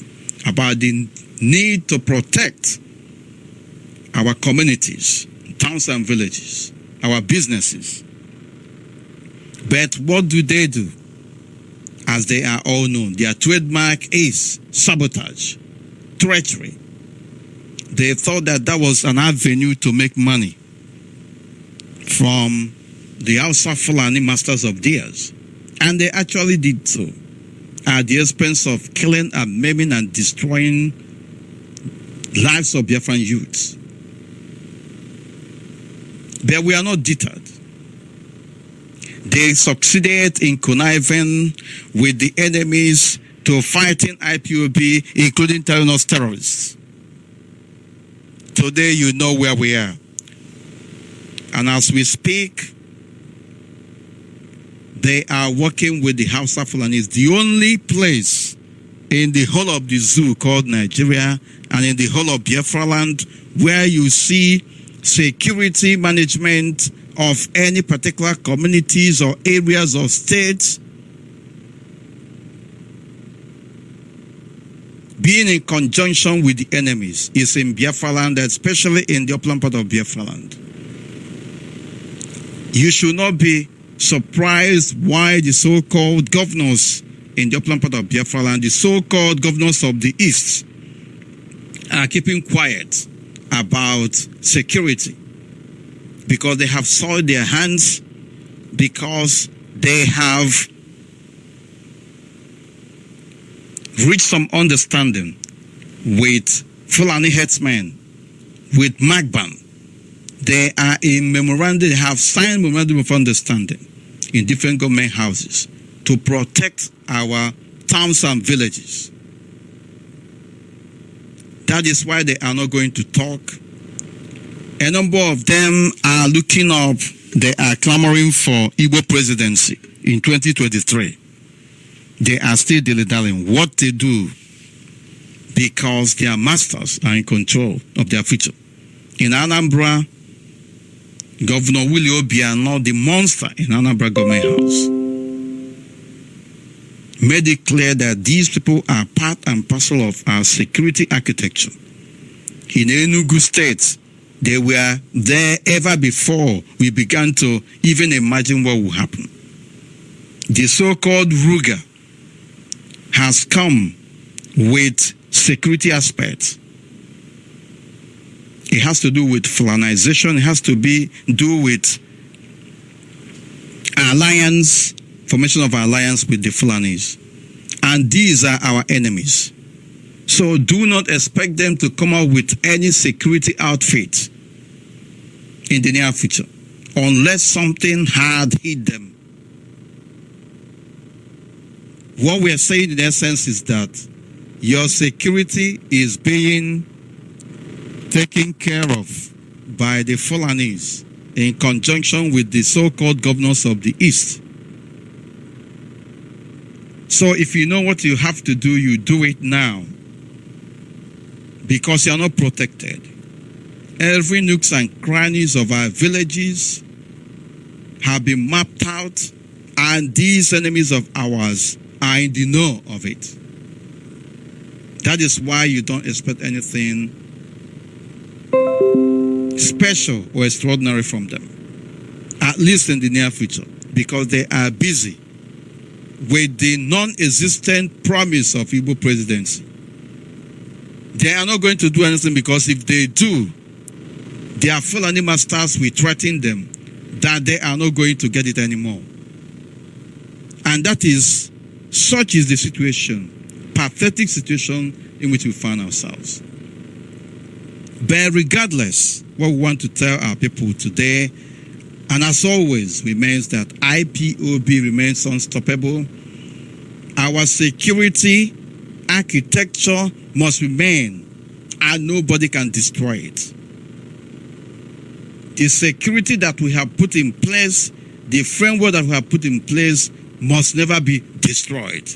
Speaker 8: about the need to protect our communities, towns and villages, our businesses. But what do? As they are all known, their trademark is sabotage, treachery. They thought that that was an avenue to make money from the Hausa Fulani masters of theirs. And they actually did so at the expense of killing and maiming and destroying lives of Biafran youths. But we are not deterred. They succeeded in conniving with the enemies to fighting IPOB, including telling us terrorists. Today you know where we are. And as we speak, they are working with the Hausa Fulanis, the only place in the whole of the zoo called Nigeria and in the whole of Biafra land where you see security management of any particular communities or areas or states being in conjunction with the enemies is in Biafra land, especially in the upland part of Biafra land. You should not be surprised why the so-called governors in the upland part of Biafra land, the so-called governors of the East, are keeping quiet about security, because they have soiled their hands, because they have reached some understanding with Fulani headsmen, with Magban. They are in memorandum, they have signed memorandum of understanding in different government houses to protect our towns and villages. That is why they are not going to talk. A number of them are looking up, they are clamoring for Igbo presidency in 2023. They are still dilly-dallying what they do because their masters are in control of their future. In Anambra, Governor Willie Obiano, the monster in Anambra Government House, made it clear that these people are part and parcel of our security architecture. In Enugu State, they were there ever before we began to even imagine what would happen. The so-called Ruga has come with security aspects. It has to do with Fulanization. It has to do with alliance, formation of alliance with the Fulanis. And these are our enemies. So do not expect them to come up with any security outfit in the near future, unless something hard hit them. What we are saying in essence is that Your security is being taken care of by the Fulanis in conjunction with the so-called governors of the East. So if you know what you have to do, you do it now, because you are not protected. Every nooks and crannies of our villages have been mapped out, and these enemies of ours are in the know of it. That is why you don't expect anything special or extraordinary from them, at least in the near future, because they are busy with the non-existent promise of Igbo presidency. They are not going to do anything, because if they do, their Fulani masters will threaten them that they are not going to get it anymore. And such is the situation, pathetic situation in which we find ourselves. But regardless, what we want to tell our people today, and as always, remains that IPOB remains unstoppable. Our security architecture must remain, and nobody can destroy it. The security that we have put in place, the framework that we have put in place, must never be destroyed.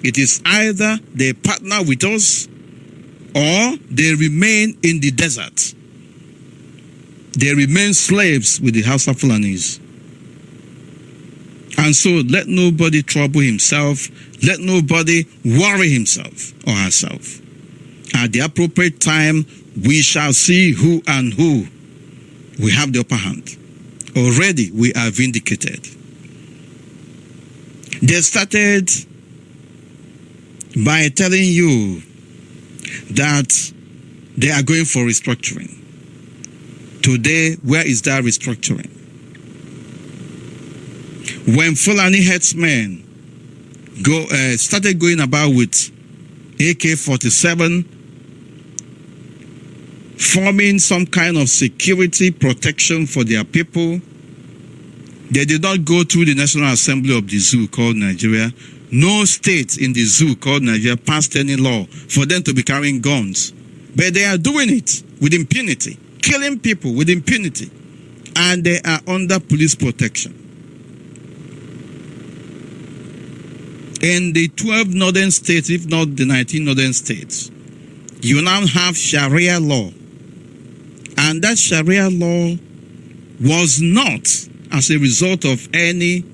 Speaker 8: It is either they partner with us or they remain in the desert. They remain slaves with the House of Fulanis. And so let nobody trouble himself. Let nobody worry himself or herself. At the appropriate time, we shall see who and who we have the upper hand. Already we are vindicated. They started by telling you that they are going for restructuring. Today, where is that restructuring? When Fulani headsmen started going about with AK-47, forming some kind of security protection for their people, they did not go through the National Assembly of the zoo called Nigeria. No state in the zoo called Nigeria passed any law for them to be carrying guns. But they are doing it with impunity, killing people with impunity, and they are under police protection. In the 12 northern states, if not the 19 northern states, you now have Sharia law. And that Sharia law was not as a result of any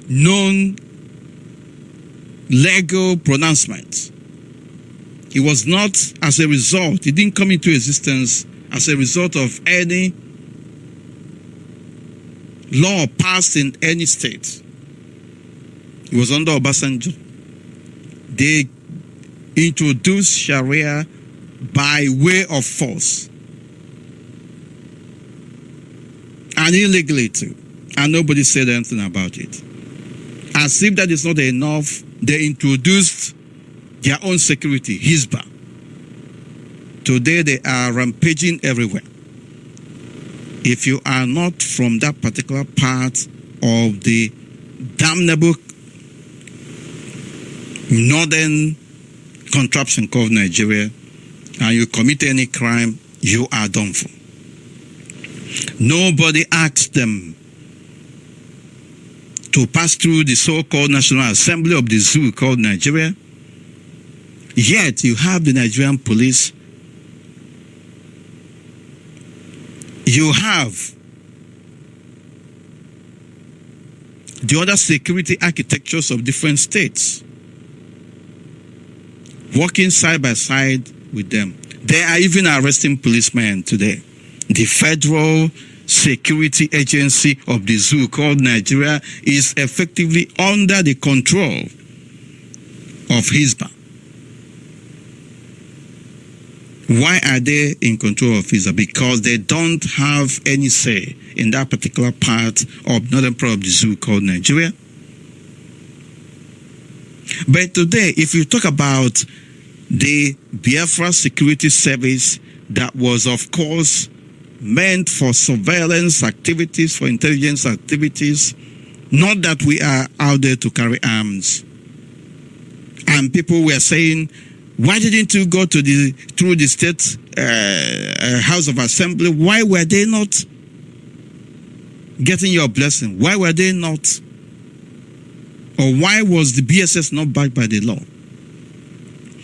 Speaker 8: known legal pronouncement. It was not as a result, it didn't come into existence as a result of any law passed in any state. It was under Obasanjo. They introduced Sharia by way of force. And illegally too. And nobody said anything about it. As if that is not enough, they introduced their own security, Hizbah. Today they are rampaging everywhere. If you are not from that particular part of the damnable northern contraption called Nigeria, and you commit any crime, you are done for. Nobody asked them to pass through the so-called National Assembly of the zoo called Nigeria. Yet you have the Nigerian police. You have the other security architectures of different states working side by side with them. They are even arresting policemen today. The Federal Security Agency of the zoo called Nigeria is effectively under the control of Hizbah. Why are they in control of Hizbah? Because they don't have any say in that particular part of northern part of the zoo called Nigeria. But today, if you talk about the Biafra Security Service that was, of course, meant for surveillance activities, for intelligence activities, not that we are out there to carry arms. And people were saying, why didn't you go to through the state House of Assembly? Why were they not getting your blessing? Why were they not? Or why was the BSS not backed by the law?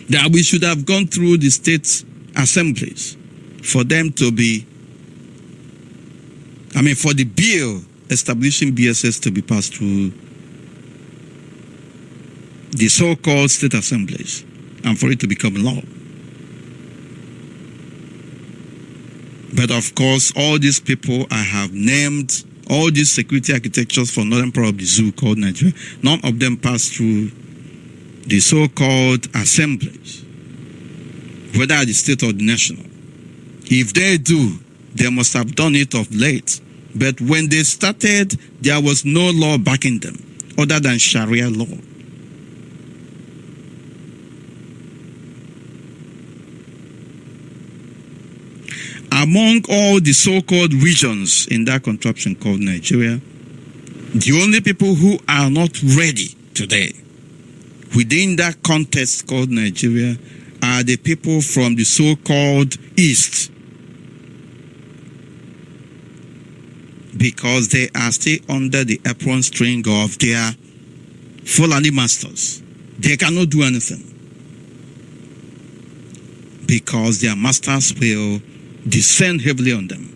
Speaker 8: That we should have gone through the state assemblies for them to be, for the bill establishing BSS to be passed through the so-called state assemblies and for it to become law. But of course, all these people I have named, all these security architectures for northern part of the zoo called Nigeria, none of them passed through the so-called assemblies, whether at the state or the national. If they do, they must have done it of late. But when they started, there was no law backing them other than Sharia law. Among all the so-called regions in that contraption called Nigeria, the only people who are not ready today within that context called Nigeria are the people from the so-called East, because they are still under the apron string of their Fulani masters. They cannot do anything because their masters will descend heavily on them.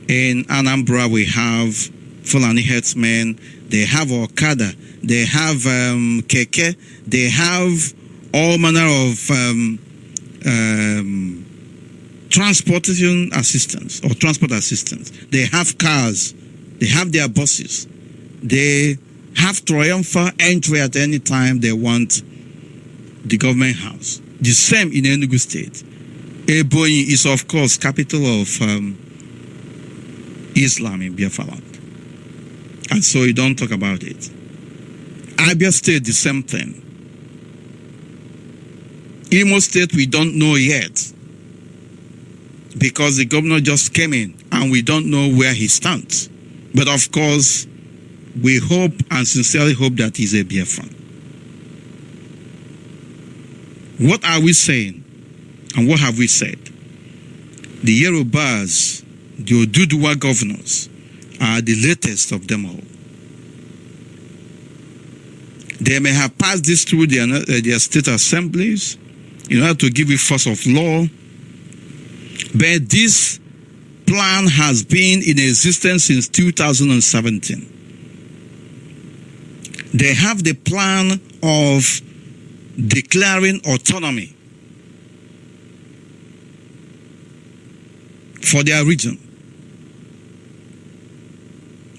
Speaker 8: In Anambra, we have Fulani herdsmen, they have Okada, they have Keke, they have all manner of transportation assistance or transport assistance. They have cars, they have their buses, they have triumphal entry at any time they want the government house. The same in Enugu State. Ebonyi is, of course, capital of Islam in Biafra land. And so you don't talk about it. Abia State, the same thing. Imo State, we don't know yet, because the governor just came in and we don't know where he stands. But of course, we hope and sincerely hope that he's a Biafran. What are we saying? And what have we said? The Yorubas, the Oduduwa governors, are the latest of them all. They may have passed this through their state assemblies in order to give it force of law, but this plan has been in existence since 2017. They have the plan of declaring autonomy for their region.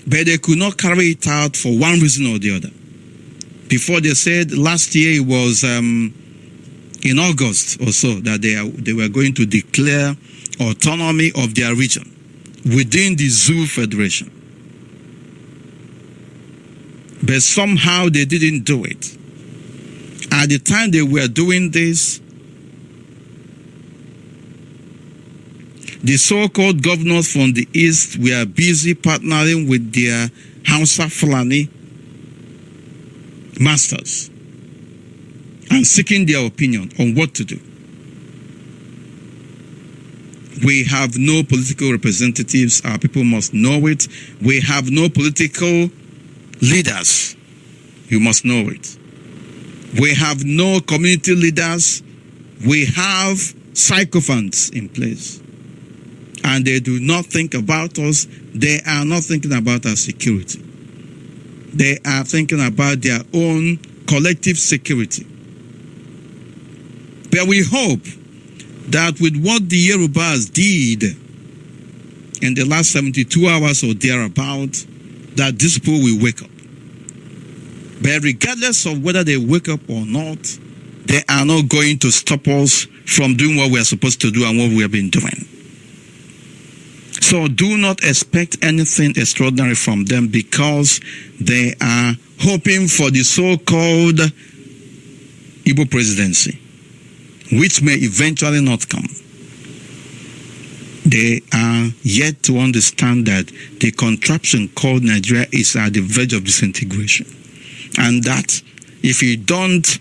Speaker 8: But they could not carry it out for one reason or the other. Before they said last year it was in August or so that they were going to declare autonomy of their region within the Zoo Federation. But somehow they didn't do it. At the time they were doing this, the so-called governors from the East were busy partnering with their Hausa Fulani masters and seeking their opinion on what to do. We have no political representatives. Our people must know it. We have no political leaders. You must know it. We have no community leaders. We have sycophants in place. And they do not think about us. They are not thinking about our security. They are thinking about their own collective security. But we hope that with what the Yorubas did in the last 72 hours or thereabout, that these people will wake up. But regardless of whether they wake up or not, they are not going to stop us from doing what we are supposed to do and what we have been doing. So do not expect anything extraordinary from them, because they are hoping for the so-called Igbo presidency, which may eventually not come. They are yet to understand that the contraption called Nigeria is at the verge of disintegration. And that if you don't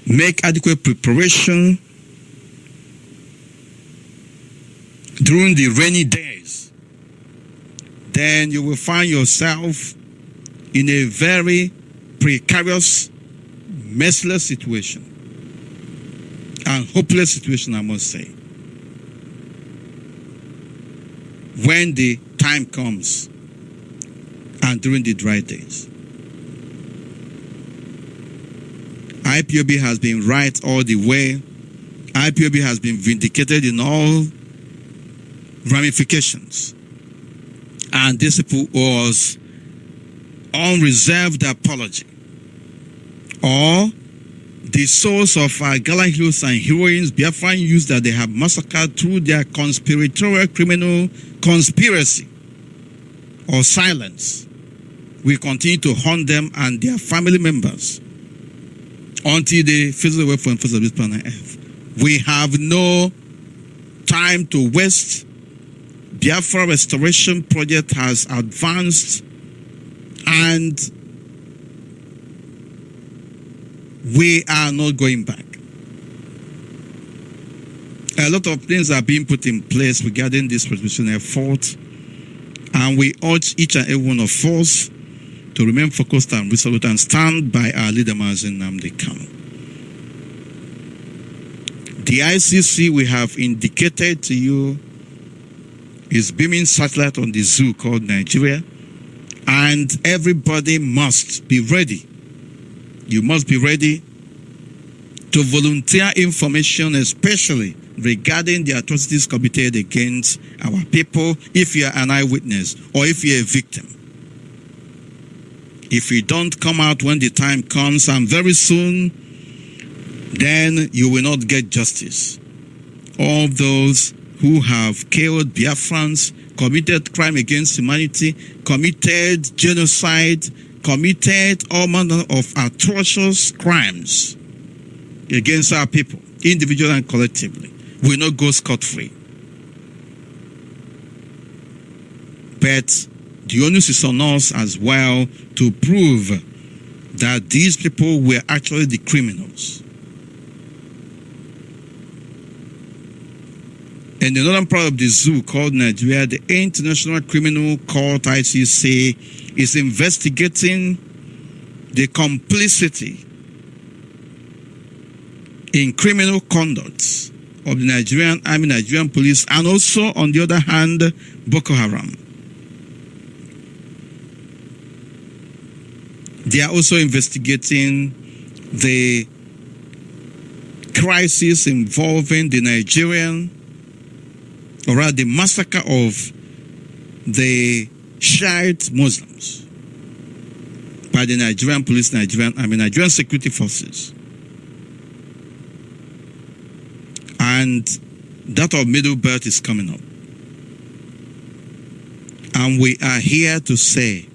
Speaker 8: make adequate preparation during the rainy days, then you will find yourself in a very precarious, merciless situation and hopeless situation, I must say, when the time comes and during the dry days. IPOB has been right all the way. IPOB has been vindicated in all ramifications. And this was unreserved apology, or the souls of our gallant heroes and heroines, Biafran youths that they have massacred through their conspiratorial criminal conspiracy or silence. We continue to haunt them and their family members until they fizzle away from the face of this planet Earth. We have no time to waste. Biafra Restoration Project has advanced, and we are not going back. A lot of things are being put in place regarding this restoration effort, and we urge each and every one of us to remain focused and resolute and stand by our leader, Mazi Nnamdi Kanu. The ICC we have indicated to you is beaming satellite on the zoo called Nigeria, and everybody must be ready. You must be ready to volunteer information, especially regarding the atrocities committed against our people, if you are an eyewitness or if you're a victim. If you don't come out when the time comes, and very soon, then you will not get justice. All those who have killed Biafrans, committed crime against humanity, committed genocide, committed all manner of atrocious crimes against our people, individually and collectively, will not go scot-free. But the onus is on us as well to prove that these people were actually the criminals. In the northern part of the zoo called Nigeria, the International Criminal Court, ICC, is investigating the complicity in criminal conduct of the Nigerian Army, Nigerian police, and also, on the other hand, Boko Haram. They are also investigating the crisis involving the Nigerian, or rather the massacre of the Shiite Muslims by the Nigerian police, Nigerian Army, Nigerian security forces. And that of Middle Belt is coming up. And we are here to say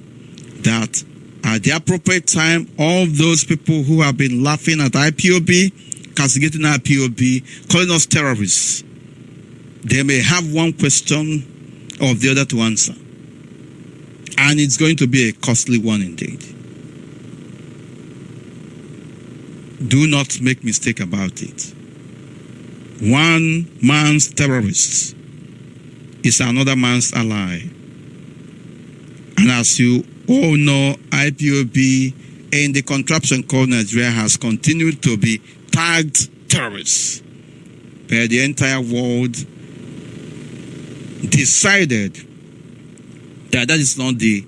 Speaker 8: that at the appropriate time, all those people who have been laughing at IPOB, castigating IPOB, calling us terrorists, they may have one question or the other to answer. And it's going to be a costly one indeed. Do not make mistake about it. One man's terrorist is another man's ally. And as you all know, IPOB in the contraption called Nigeria has continued to be tagged terrorists. Where the entire world decided that that is not the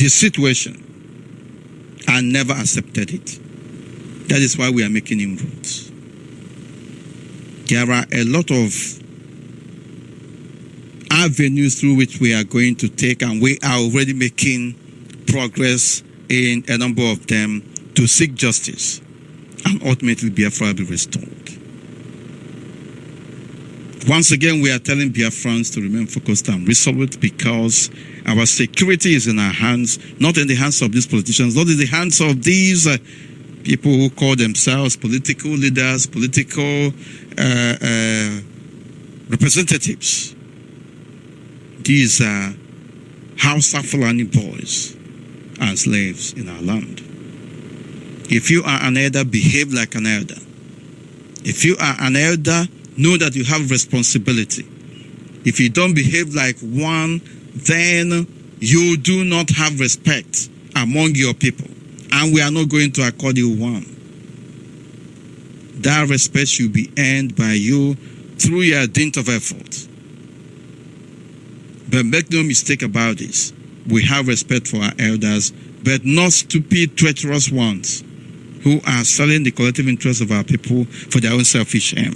Speaker 8: situation and never accepted it. That is why we are making inroads. There are a lot of avenues through which we are going to take, and we are already making progress in a number of them to seek justice and ultimately Biafra will be restored. Once again, we are telling Biafrans to remain focused and resolute, because our security is in our hands, not in the hands of these politicians, not in the hands of these people who call themselves political leaders, political representatives. These are Hausa Fulani boys and slaves in our land. If you are an elder, behave like an elder. If you are an elder, know that you have responsibility. If you don't behave like one, then you do not have respect among your people. And we are not going to accord you one. That respect should be earned by you through your dint of effort. But make no mistake about this. We have respect for our elders, but not stupid, treacherous ones who are selling the collective interests of our people for their own selfish aim.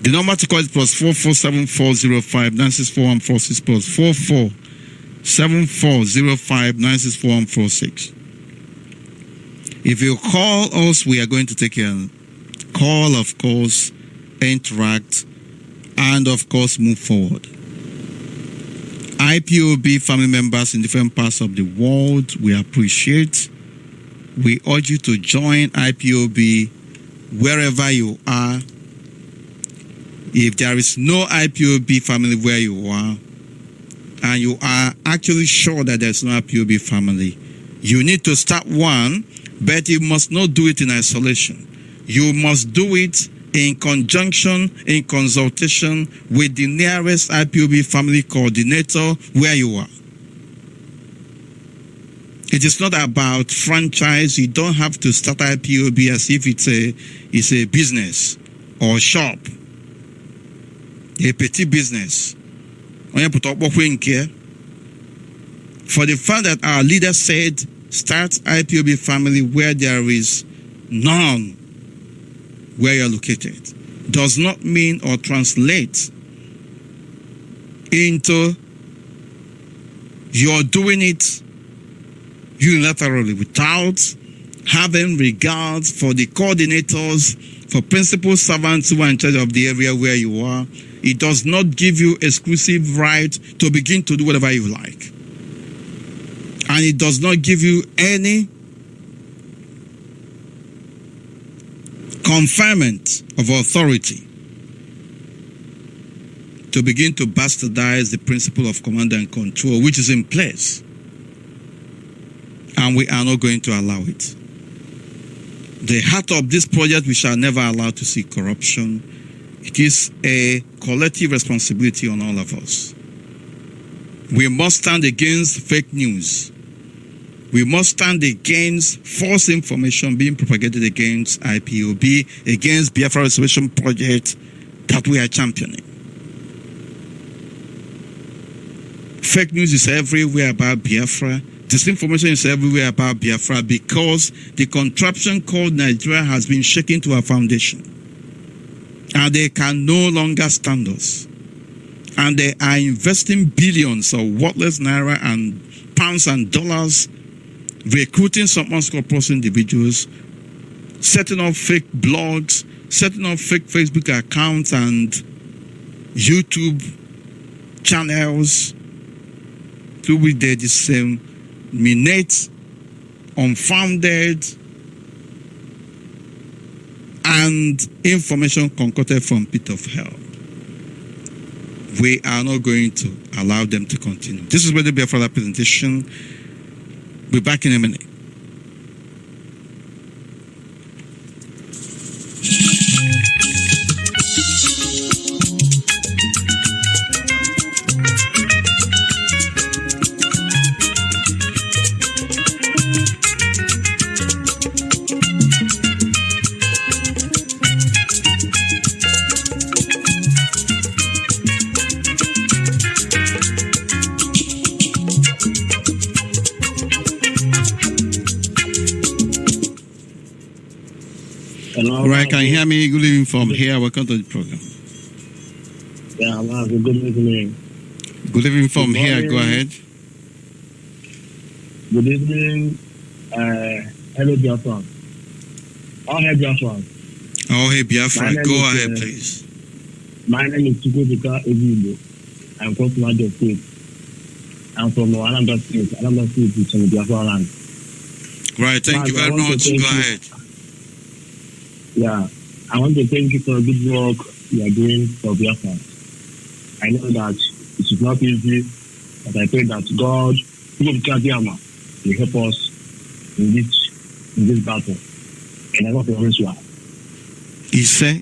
Speaker 8: The number to call is +447405 964 +447405 964 If you call us, we are going to take a call, of course, interact, and of course move forward. IPOB family members in different parts of the world, we appreciate. We urge you to join IPOB wherever you are. If there is no IPOB family where you are, and you are actually sure that there's no IPOB family, you need to start one, but you must not do it in isolation. You must do it in conjunction, in consultation with the nearest IPOB family coordinator where you are. It is not about franchise. You don't have to start IPOB as if it's a business or shop, a petit business. For the fact that our leader said, start IPOB family where there is none where you're located, does not mean or translate into you're doing it unilaterally without having regards for the coordinators, for principal servants who are in charge of the area where you are. It does not give you exclusive right to begin to do whatever you like. And it does not give you any conferment of authority to begin to bastardize the principle of command and control which is in place. And we are not going to allow it. The heart of this project, we shall never allow to see corruption. It is a collective responsibility on all of us. We must stand against fake news. We must stand against false information being propagated against IPOB, against Biafra Restoration Project that we are championing. Fake news is everywhere about Biafra. Disinformation is everywhere about Biafra because the contraption called Nigeria has been shaken to our foundation. And they can no longer stand us. And they are investing billions of worthless naira and pounds and dollars, recruiting some unscrupulous individuals, setting up fake blogs, setting up fake Facebook accounts and YouTube channels through which they disseminate unfounded and information concocted from pit of hell. We are not going to allow them to continue. This is where the Biafra presentation. We'll be back in a minute. All right, can you hear me? Good evening from here. Welcome to the program.
Speaker 9: Yeah, good evening.
Speaker 8: Good evening from here. Go ahead.
Speaker 9: Good evening. Hello, Biafra. Oh, hey, Biafra.
Speaker 8: Oh, hey, Biafra. Go ahead, please.
Speaker 9: My name is Chukwuka Evibo. I'm from Niger State. I'm from Anambra State. Anambra State is from Biafra land.
Speaker 8: Right. Thank you very much. Go ahead.
Speaker 9: Yeah, I want to thank you for the good work you are doing for Biafra. I know that it is not easy, but I pray that God will help us in this battle. And I want to answer.
Speaker 8: He said.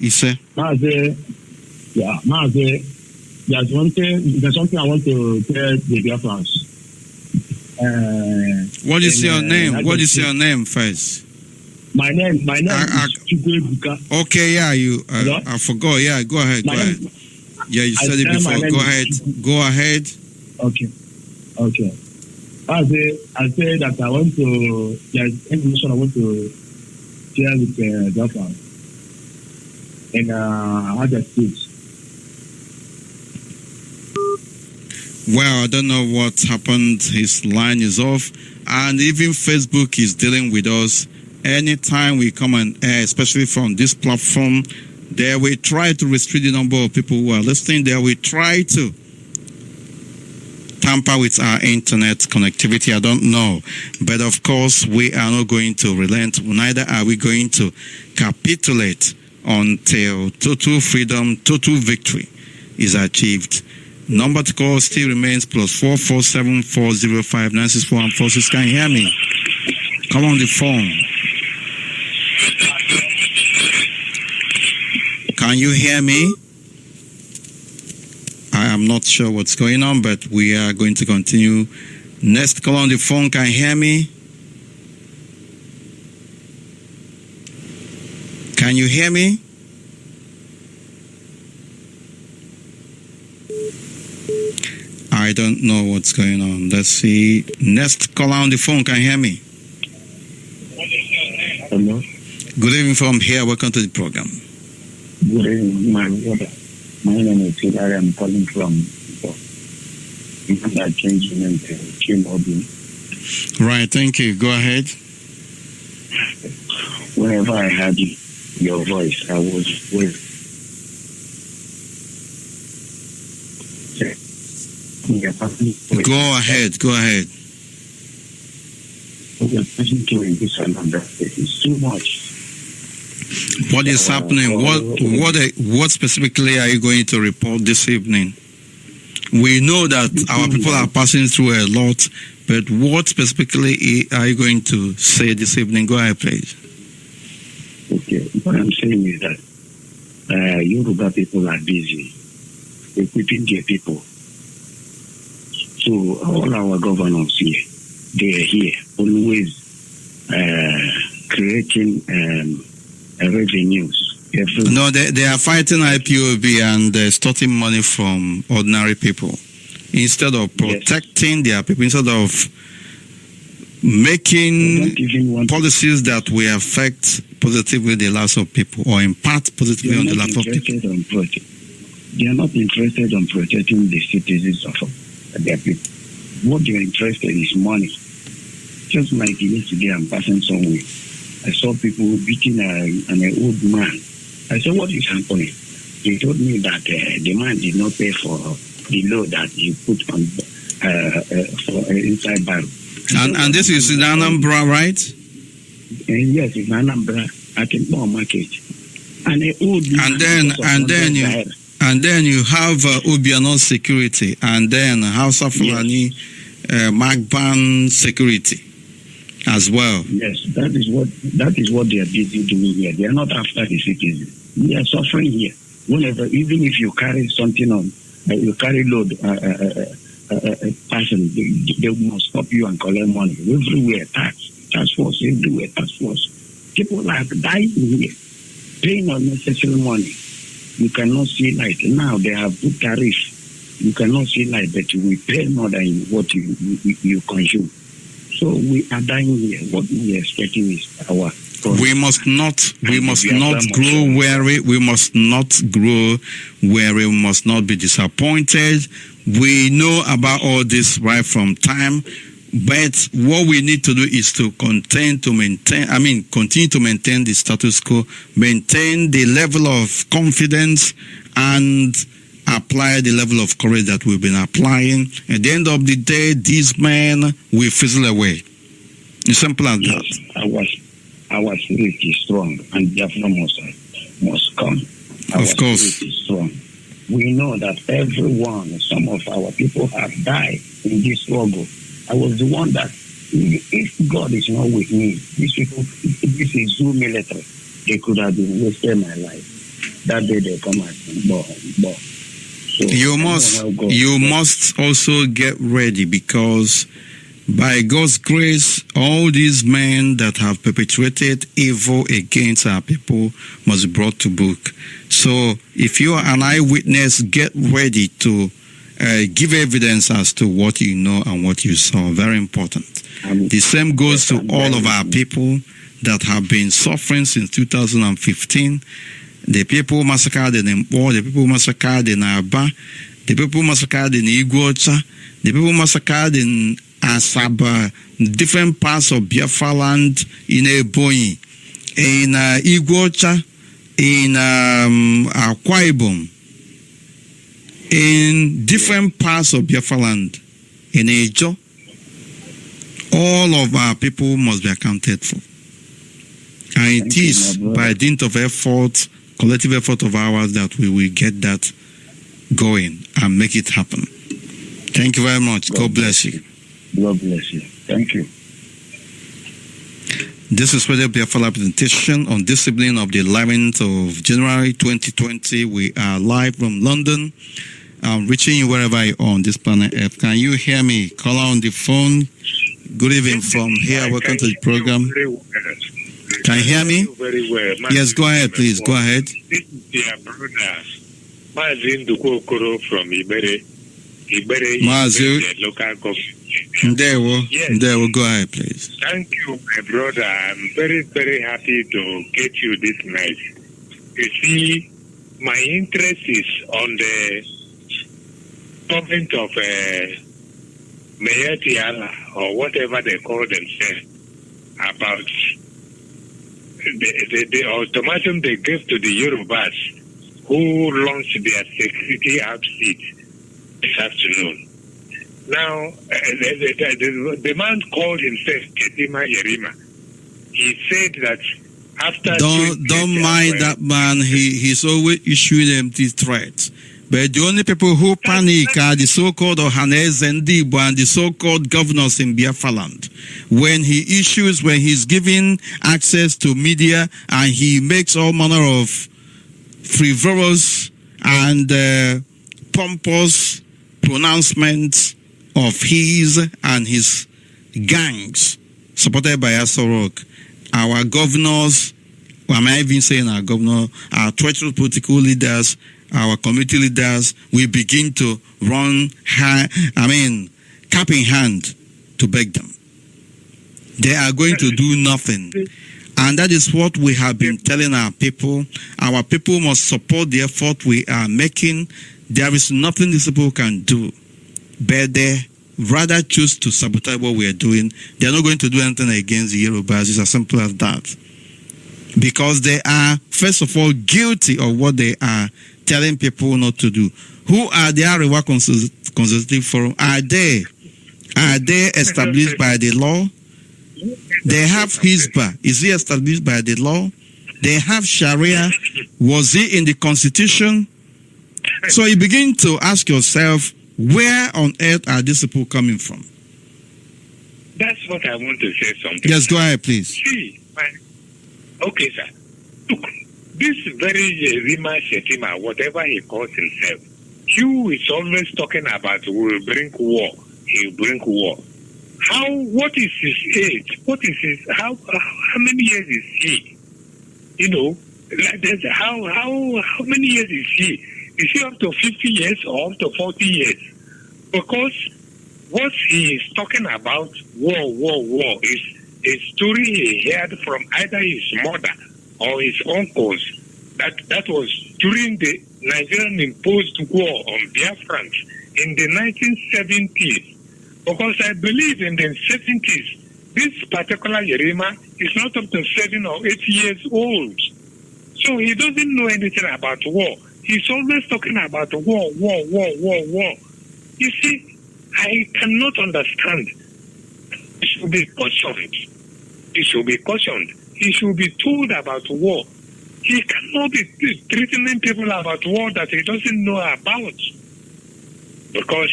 Speaker 9: Maze, there's something I want to tell the Biafrans.
Speaker 8: What is your name? What is your name first?
Speaker 9: My name is Chukwuebuka.
Speaker 8: Okay, yeah, I forgot. Yeah, go ahead. Yeah, you said it before. Go ahead.
Speaker 9: Okay. I say that I want to. There's information I want to share with Biafra and other states.
Speaker 8: Well, I don't know what happened. His line is off, and even Facebook is dealing with us. Anytime we come on air, especially from this platform, there we try to restrict the number of people who are listening. There we try to tamper with our internet connectivity. I don't know. But of course, we are not going to relent. Neither are we going to capitulate until total freedom, total victory is achieved. Number to call still remains +447 405 964 146. Can you hear me? Come on the phone. Can you hear me? I am not sure what's going on, but we are going to continue. Next call on the phone. Can you hear me? Can you hear me? I don't know what's going on. Let's see. Next call on the phone. Can you hear me?
Speaker 9: Hello.
Speaker 8: Good evening from here. Welcome to the program.
Speaker 9: Good evening, my brother. My name is Hilary. I'm calling from that changing name to Chimobi.
Speaker 8: Right. Thank you. Go ahead.
Speaker 9: Whenever I heard your voice, I was with.
Speaker 8: Go ahead.
Speaker 9: It's too much.
Speaker 8: What is happening? What specifically are you going to report this evening? We know that our people are passing through a lot, but what specifically are you going to say this evening? Go ahead, please.
Speaker 9: Okay, what I'm saying is that Yoruba people are busy equipping their people. So all our governors here, they are here, always creating revenues.
Speaker 8: No, they are fighting IPOB and extorting money from ordinary people. Instead of protecting their people, instead of making policies that will affect positively the lives of people or impact positively on the lives of people.
Speaker 9: They are not interested in protecting the citizens of their people. What they are interested in is money. Just like yesterday, I'm passing somewhere. I saw people beating an old man. I said, what is happening? They told me that the man did not pay for the load that he put on for inside barrel.
Speaker 8: And this is in Anambra, right?
Speaker 9: Yes, in Anambra at the market. And an old man.
Speaker 8: And then you have Obiano security, and then House of Fulani Magban security as well.
Speaker 9: Yes, that is what they are busy doing here. They are not after the citizens. We are suffering here. Whenever, even if you carry something on, you carry load person, they must stop you and collect money. Everywhere, tax force, everywhere, tax force. People are dying here, paying unnecessary money. You cannot see light. Now they have put tariff. You cannot see light, but we pay more than what you consume. So we are dying here. What we are expecting is our.
Speaker 8: We must not grow weary. We must not grow weary. We must not be disappointed. We know about all this right from time. But what we need to do is to continue to maintain the status quo, maintain the level of confidence, and apply the level of courage that we've been applying. At the end of the day, these men will fizzle away. It's simple as
Speaker 9: Yes,
Speaker 8: that.
Speaker 9: our spirit is strong, and Biafra must come. Our
Speaker 8: Of course.
Speaker 9: spirit is strong. We know that some of our people have died in this struggle. I was the one that, if God is not with me, these people, this is Zoo military, they could have been wasted my life. That day they come and so
Speaker 8: you must also get ready, because by God's grace, all these men that have perpetrated evil against our people must be brought to book. So if you are an eyewitness, get ready to give evidence as to what you know and what you saw. Very important. The same goes to all of our people that have been suffering since 2015. The people massacred in Mpo, the people massacred in Aba, the people massacred in Iguacha, the people massacred in Asaba, different parts of Biafra land, in Ebonyi, in Iguacha, in Akwa Ibom, in different parts of Biafra land, in Ejo. All of our people must be accounted for. And it is by dint of effort, collective effort of ours, that we will get that going and make it happen. Thank you very much. God bless you.
Speaker 9: God bless you. Thank you.
Speaker 8: This is Radio Biafra presentation on this evening of the 11th of January 2020. We are live from London. I'm reaching you wherever you are on this planet Earth. Can you hear me? Call on the phone. Good evening from here. Welcome to the program. Can you hear me?
Speaker 10: Very well.
Speaker 8: Yes, go ahead, please. Go ahead.
Speaker 10: This is their brother, Mazin Dukokoro from Ibere.
Speaker 8: Mazu,
Speaker 10: local government.
Speaker 8: there will go ahead, please.
Speaker 10: Thank you, my brother. I'm very, very happy to get you this night. You see, my interest is on the comment of Mayor Tiala, or whatever they call themselves, about the ultimatum they gave to the Yorubas who launched their security outfit this afternoon. Now, the man called himself Ketima Yerima. He said that after...
Speaker 8: Don't mind that man. He's always issuing empty threats. But the only people who panic are the so-called Ohanes and Dibo and the so-called governors in Biafra land. When he's given access to media and he makes all manner of frivolous and pompous pronouncements of his and his gangs supported by Asorok, our governors, or am I even saying our governor, our treacherous political leaders, our community leaders, we begin to run cap in hand to beg them. They are going to do nothing. And that is what we have been telling our people. Our people must support the effort we are making. There is nothing these people can do, but they rather choose to sabotage what we are doing. They are not going to do anything against the Yorubas. It's as simple as that. Because they are, first of all, guilty of what they are telling people not to do. Who are the Arewa Consultative Forum? Are they established by the law? They have Hizbah. Is he established by the law? They have Sharia. Was he in the Constitution? So you begin to ask yourself, where on earth are these people coming from?
Speaker 10: That's what I want to say something.
Speaker 8: Yes, go ahead, please.
Speaker 10: Okay, sir. Look, this very Rima Shetima, whatever he calls himself, he is always talking about we will bring war. He will bring war. What is his age? What is his, how many years is he? You know, like this, how many years is he? Is he up to 50 years or up to 40 years? Because what he is talking about, war, is a story he heard from either his mother or his uncles. That was during the Nigerian imposed war on Biafrans in the 1970s. Because I believe in the 70s, this particular Yerima is not up to 7 or 8 years old. So he doesn't know anything about war. He's always talking about war. You see, I cannot understand. It should be cautioned He should be cautioned. He should be told about war. He cannot be threatening people about war that he doesn't know about. Because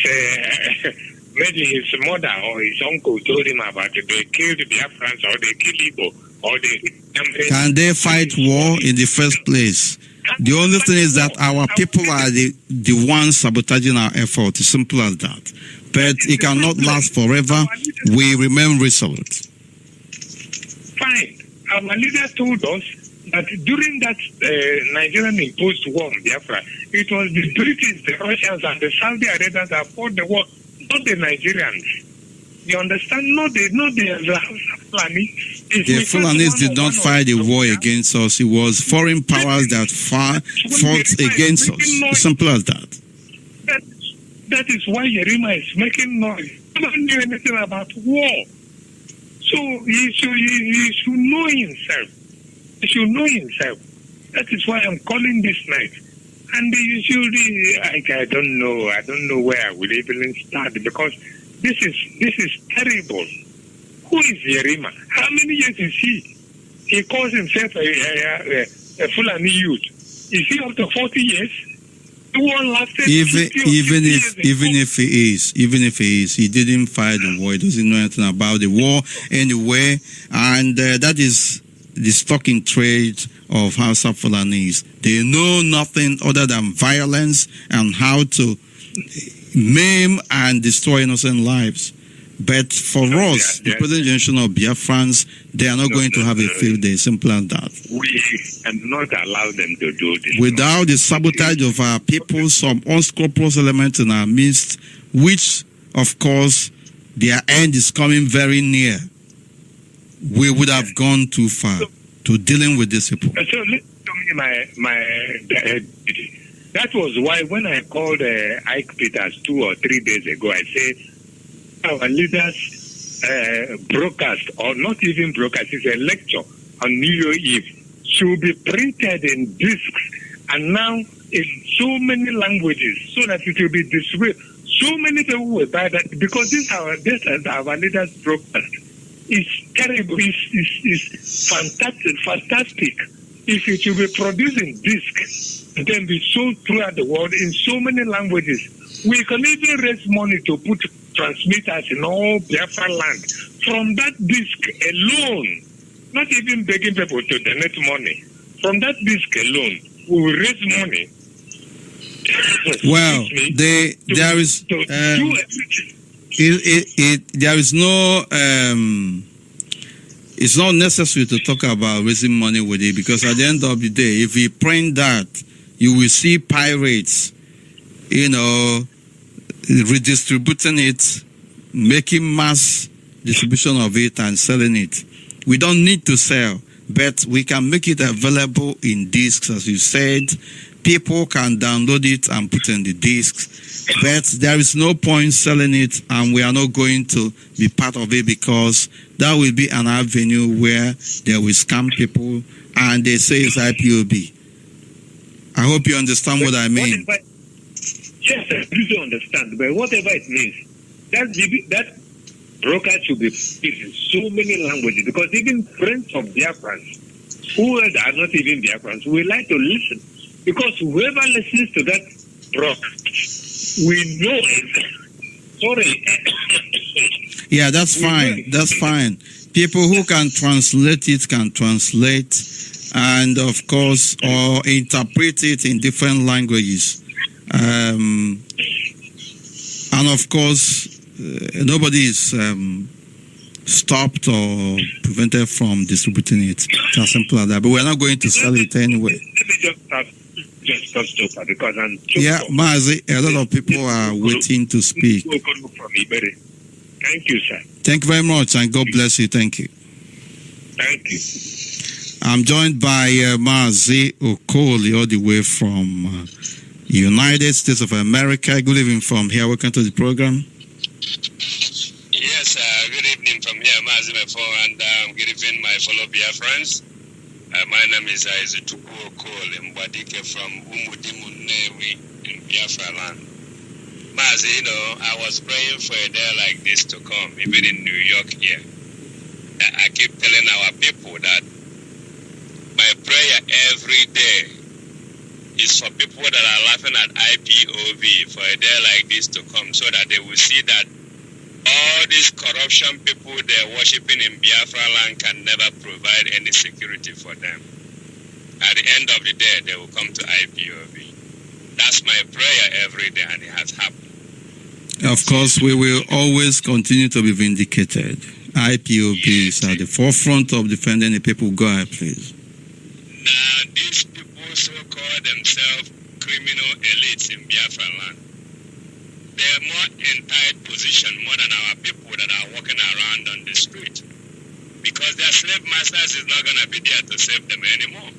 Speaker 10: maybe his mother or his uncle told him about it. They killed the Biafrans or they killed Igbo or they...
Speaker 8: Can they fight war in the first place? The only thing is that our people are the ones sabotaging our effort. It's simple as that. But it cannot last forever. We remain resolute.
Speaker 10: Fine. Our leader told us that during that Nigerian imposed war on Biafra, it was the British, the Russians, and the Saudi Arabians that fought the war, not the Nigerians. You understand? Not the Fulani.
Speaker 8: The Fulanis did not fight the war against us. It was foreign powers that fought against us. Simple as that.
Speaker 10: That is why Yerima is making noise. He doesn't know anything about war. So he should know himself. He should know himself. That is why I'm calling this night. And usually, I don't know. I don't know where I will even start because this is terrible. Who is Yerima? How many years is he? He calls himself a Fulani youth. Is he up to 40 years?
Speaker 8: Even if he is, he didn't fight the war. He doesn't know anything about the war anyway, and that is the stock in trade of Hausa Fulanis. They know nothing other than violence and how to maim and destroy innocent lives. But for us, the present generation of Biafrans, they are not going to have a field day. Simple as that.
Speaker 10: We cannot allow them to do this.
Speaker 8: Without the sabotage of our people, some unscrupulous elements in our midst, which, of course, their end is coming very near, we would have gone too far to dealing with these people.
Speaker 10: So listen to me, that was why when I called Ike Peters 2 or 3 days ago, I said, our leaders broadcast, or not even broadcast, it's a lecture on New Year Eve, should be printed in discs and now in so many languages so that it will be distributed. So many people will buy that because this our leaders broadcast. It's terrible. It's fantastic. If it will be produced in disc and then be sold throughout the world in so many languages, we can even raise money to put transmitters in all Biafra land. From that disc alone, not even begging people to donate money. From that disc alone, we will raise money.
Speaker 8: Well, there is no. It's not necessary to talk about raising money with it because at the end of the day, if we print that, you will see pirates, redistributing it, making mass distribution of it and selling it. We don't need to sell, but we can make it available in discs, as you said. People can download it and put in the discs, but there is no point selling it, and we are not going to be part of it because that will be an avenue where they will scam people, and they say it's IPOB. I hope you understand what I mean.
Speaker 10: Yes, I do understand, but whatever it means, that broadcast should be in so many languages because even friends of Biafrans, who are not even Biafrans, we like to listen because whoever listens to that broadcast, we know it. Sorry.
Speaker 8: Yeah, that's fine. That's fine. People who can translate it can translate, and of course, or interpret it in different languages. And of course, nobody is stopped or prevented from distributing it. It's as simple as that. But we're not going to sell it anyway.
Speaker 10: Let me just stop because
Speaker 8: yeah, Mazi, a lot of people are waiting to speak.
Speaker 10: Thank you, sir.
Speaker 8: Thank you very much, and God bless you. Thank you.
Speaker 10: Thank you.
Speaker 8: I'm joined by Mazi Okoli, all the way from United States of America. Good evening from here. Welcome to the program.
Speaker 11: Yes, good evening from here, Mazi Mefo, and good evening, my fellow Biafrans. My name is Isaac Okoli Mbadike from Umudimu Newi in Biafra land. Mazi, I was praying for a day like this to come, even in New York here. I keep telling our people that my prayer every day is for people that are laughing at IPOB for a day like this to come, so that they will see that all these corruption people they're worshipping in Biafra land can never provide any security for them. At the end of the day, they will come to IPOB. That's my prayer every day, and it has happened.
Speaker 8: Of course, we will always continue to be vindicated. IPOB is at the forefront of defending the people. Go ahead, please.
Speaker 11: Now, these people so-call themselves criminal elites in Biafra land, they're more entitled position more than our people that are walking around on the street. Because their slave masters is not going to be there to save them anymore.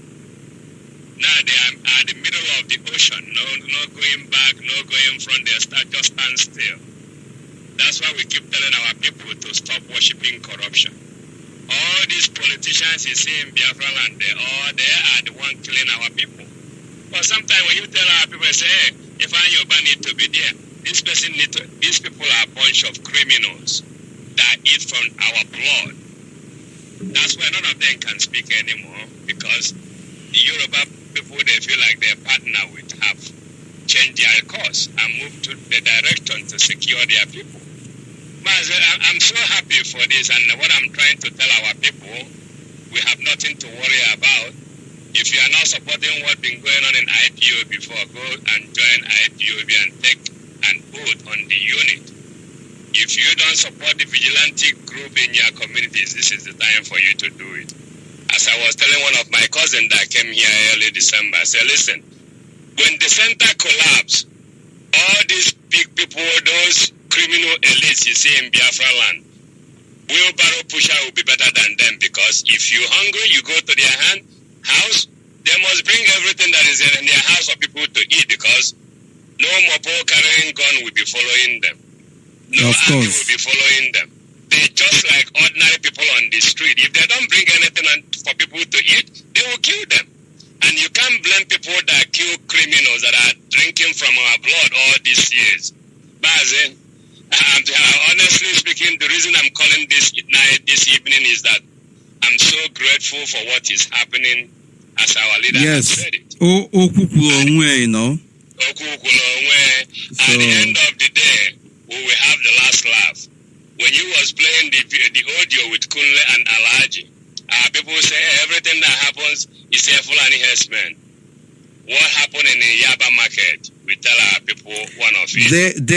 Speaker 11: Now they are at the middle of the ocean, no going back, no going front, they just stand still. That's why we keep telling our people to stop worshipping corruption. All these politicians you see in Biafra land, they are the one killing our people. But sometimes when you tell our people, say, hey, if Yoruba need to be there, these people are a bunch of criminals that eat from our blood. That's why none of them can speak anymore, because the Yoruba people, they feel like their partner would have changed their course and moved to the direction to secure their people. I'm so happy for this, and what I'm trying to tell our people, we have nothing to worry about. If you are not supporting what's been going on in IPO before, go and join IPOB and take an oath on the unit. If you don't support the vigilante group in your communities, this is the time for you to do it. As I was telling one of my cousins that came here early December, I said, listen, when the center collapsed, all these big people, those criminal elites you see in Biafra land, wheelbarrow pusher will be better than them, because if you're hungry, you go to their house, they must bring everything that is in their house for people to eat, because no mopo carrying gun will be following them. No army will be following them. They're just like ordinary people on the street. If they don't bring anything for people to eat, they will kill them. And you can't blame people that kill criminals that are drinking from our blood all these years. But honestly speaking, the reason I'm calling this night, this evening, is that I'm so grateful for what is happening as our leader has said it. At the end of the day, we will have the last laugh. When you was playing the audio with Kunle and Alaji, people say everything that happens is a Fulani herdsmen. What happened in the Yaba market? We tell our people one of it.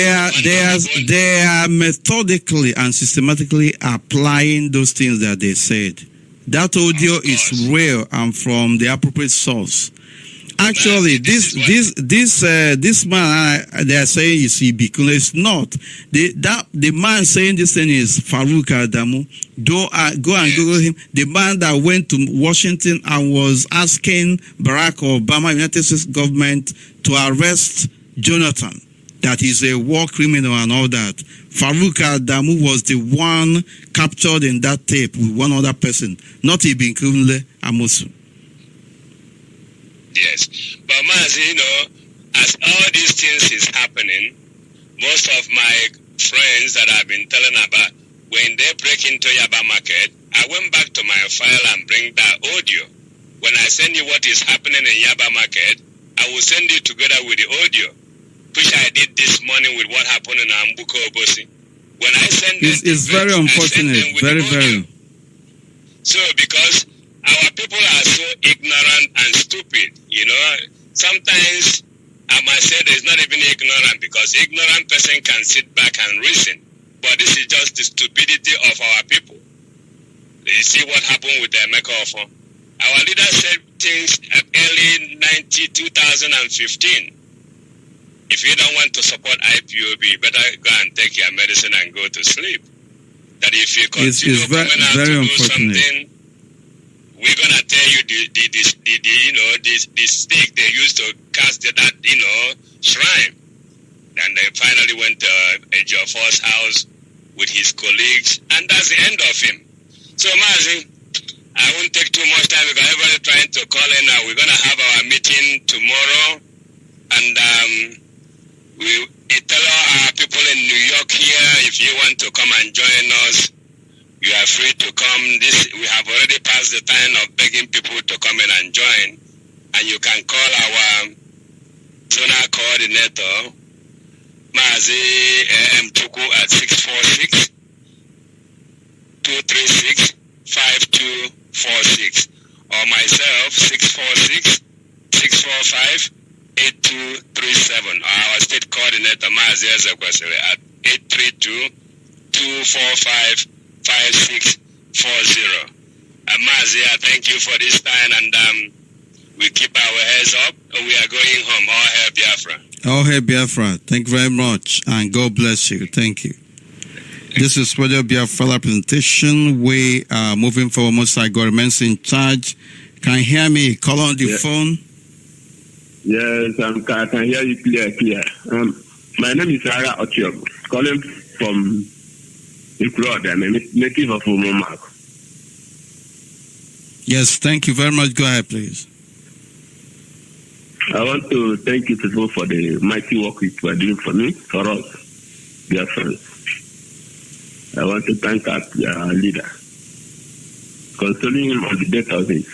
Speaker 8: They are methodically and systematically applying those things that they said. That audio is real and from the appropriate source. Actually, this man they are saying is Ibikun. It's not. The man saying this thing is Farouk Adamu. Go and Google him. The man that went to Washington and was asking Barack Obama, United States government, to arrest Jonathan, that he's a war criminal and all that. Farouk Adamu was the one captured in that tape with one other person, not Ibikun Amosu.
Speaker 11: Yes, but Mazi, as all these things is happening, most of my friends that I've been telling about, when they break into Yaba market, I went back to my file and bring that audio. When I send you what is happening in Yaba market, I will send it together with the audio, which I did this morning with what happened in Ambuko Obosi. When I send it,
Speaker 8: it's very unfortunate, very.
Speaker 11: So because our people are so ignorant and stupid, sometimes I might say there's not even ignorant, because ignorant person can sit back and reason. But this is just the stupidity of our people. You see what happened with the Emeka Ofo. Our leader said things early 2015. If you don't want to support IPOB, you better go and take your medicine and go to sleep. That if you continue coming out to do something, we're gonna tell you the stick they used to cast that shrine. And they finally went to Ejiofor's house with his colleagues, and that's the end of him. So Mazi, I won't take too much time because everybody's trying to call in now. We're gonna have our meeting tomorrow, and we tell our people in New York here, if you want to come and join us, You are free to come. We have already passed the time of begging people to come in and join. And you can call our zonal coordinator, Mazi Mtuku, at 646-236-5246, or myself, 646-645-8237, or our state coordinator, Mazi Ezekwesili, at 832-245-5640. Mazi, I thank you for this time, and we keep our heads up. We are going home. All hail Biafra.
Speaker 8: All hail Biafra. Thank you very much, and God bless you. Thank you. This is Radio Biafra presentation. We are moving forward. Most I governments in charge. Can you hear me? Call on the phone.
Speaker 2: Yes, I can hear you clear. My name is Ara Ochiog, calling from Ikroad. I'm a native of Umumak.
Speaker 8: Yes, thank you very much. Go ahead, please.
Speaker 2: I want to thank you people for the mighty work you are doing for me, for us, dear friends. I want to thank our leader, consoling him on the death of his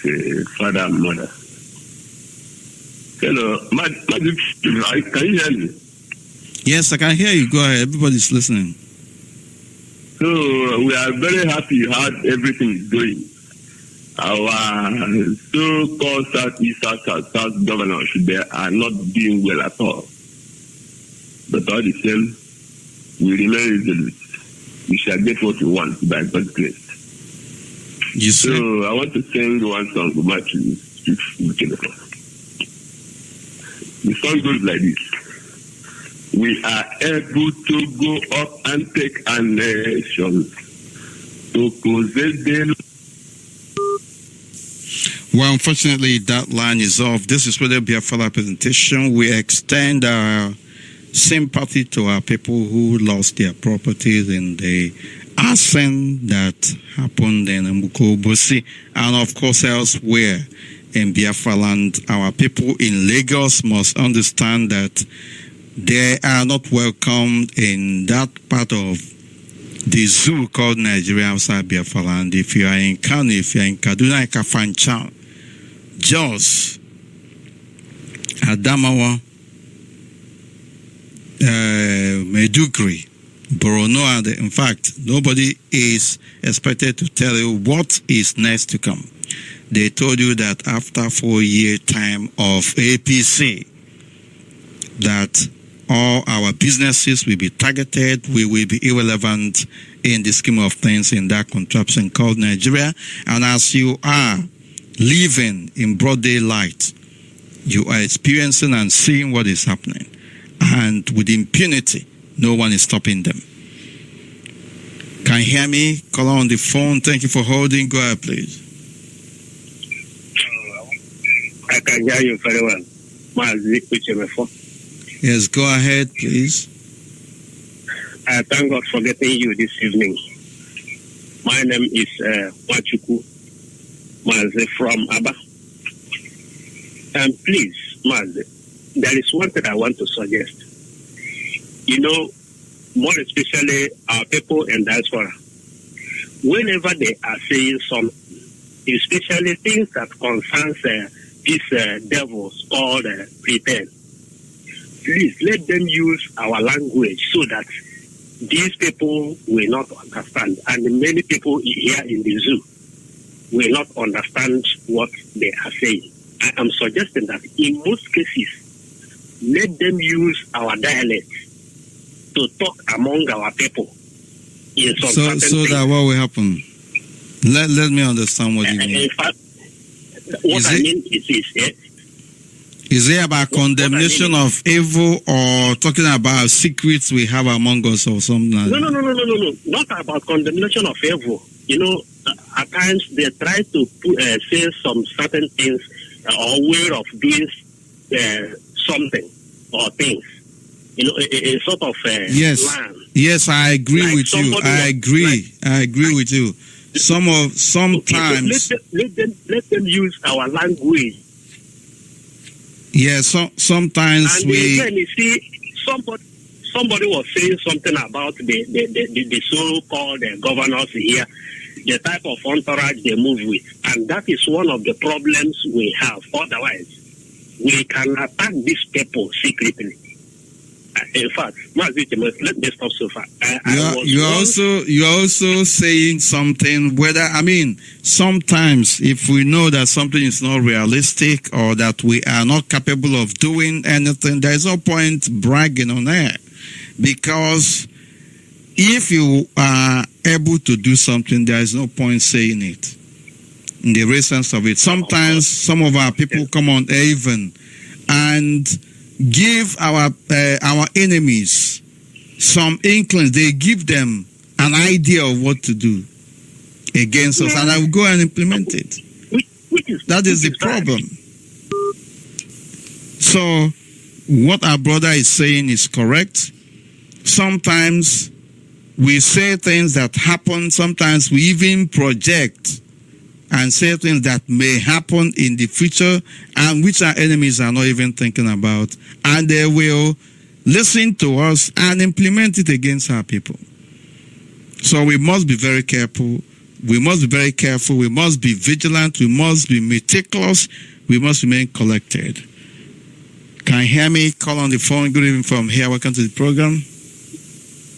Speaker 2: father and mother. Hello, can you hear me?
Speaker 8: Yes, I can hear you. Go ahead. Everybody's listening.
Speaker 2: So we are very happy how everything is going. Our so-called Southeast, South governors, they are not doing well at all. But all the same, we remain resolute. We shall get what we want by God's grace.
Speaker 8: Yes, sir.
Speaker 2: So I want to sing one song to match you. The song goes like this. We are able to go up and take a nation to possess the.
Speaker 8: Well, unfortunately, that line is off. This is where the Biafra presentation. We extend our sympathy to our people who lost their properties in the arson that happened in Mbukobosi and, of course, elsewhere in Biafra land. Our people in Lagos must understand that they are not welcomed in that part of the zoo called Nigeria outside Biafra land. If you are in Kano, if you are in Kaduna, Kafanchan, Jos, Adamawa, Meduguri, Borno, and in fact, nobody is expected to tell you what is next to come. They told you that after 4-year time of APC, that all our businesses will be targeted, we will be irrelevant in the scheme of things in that contraption called Nigeria. And as you are living in broad daylight, you are experiencing and seeing what is happening. And with impunity, no one is stopping them. Can you hear me? Call on the phone. Thank you for holding. Go ahead, please.
Speaker 9: I can hear you very well.
Speaker 8: Yes, go ahead, please.
Speaker 9: I thank God for getting you this evening. My name is Machuku Maze from Aba. And please, Maze, there is one thing I want to suggest. You know, more especially our people in diaspora, whenever they are saying something, especially things that concerns these devils called pretend, please let them use our language so that these people will not understand, and many people here in the zoo will not understand what they are saying. I am suggesting that in most cases, let them use our dialect to talk among our people. In some
Speaker 8: so that what will happen? Let me understand what you mean.
Speaker 9: In fact, what I mean
Speaker 8: is it about condemnation of evil or talking about secrets we have among us or something like that?
Speaker 9: No. Not about condemnation of evil. You know, at times they try to say some certain things or way of doing something or things. You know, a sort of
Speaker 8: yes.
Speaker 9: plan.
Speaker 8: Yes, I agree like with you. I agree with you. Sometimes
Speaker 9: let them use our language.
Speaker 8: Yeah, sometimes
Speaker 9: and then you see somebody was saying something about the so-called governors here.
Speaker 12: the type of entourage they move with. And that is one of the problems we have. Otherwise, we can attack these people secretly. In fact, let me stop so far.
Speaker 8: You are also saying something, sometimes if we know that something is not realistic or that we are not capable of doing anything, there is no point bragging on air. Because if you are able to do something, there is no point saying it. In the real sense of it. Sometimes some of our people come on air even and give our enemies some inklings. They give them an idea of what to do against us, and I will go and implement it. That is the problem. So what our brother is saying is correct. Sometimes we say things that happen. Sometimes we even project and say things that may happen in the future and which our enemies are not even thinking about. And they will listen to us and implement it against our people. So we must be very careful. We must be very careful. We must be vigilant. We must be meticulous. We must remain collected. Can you hear me? Call on the phone. Good evening from here. Welcome to the program.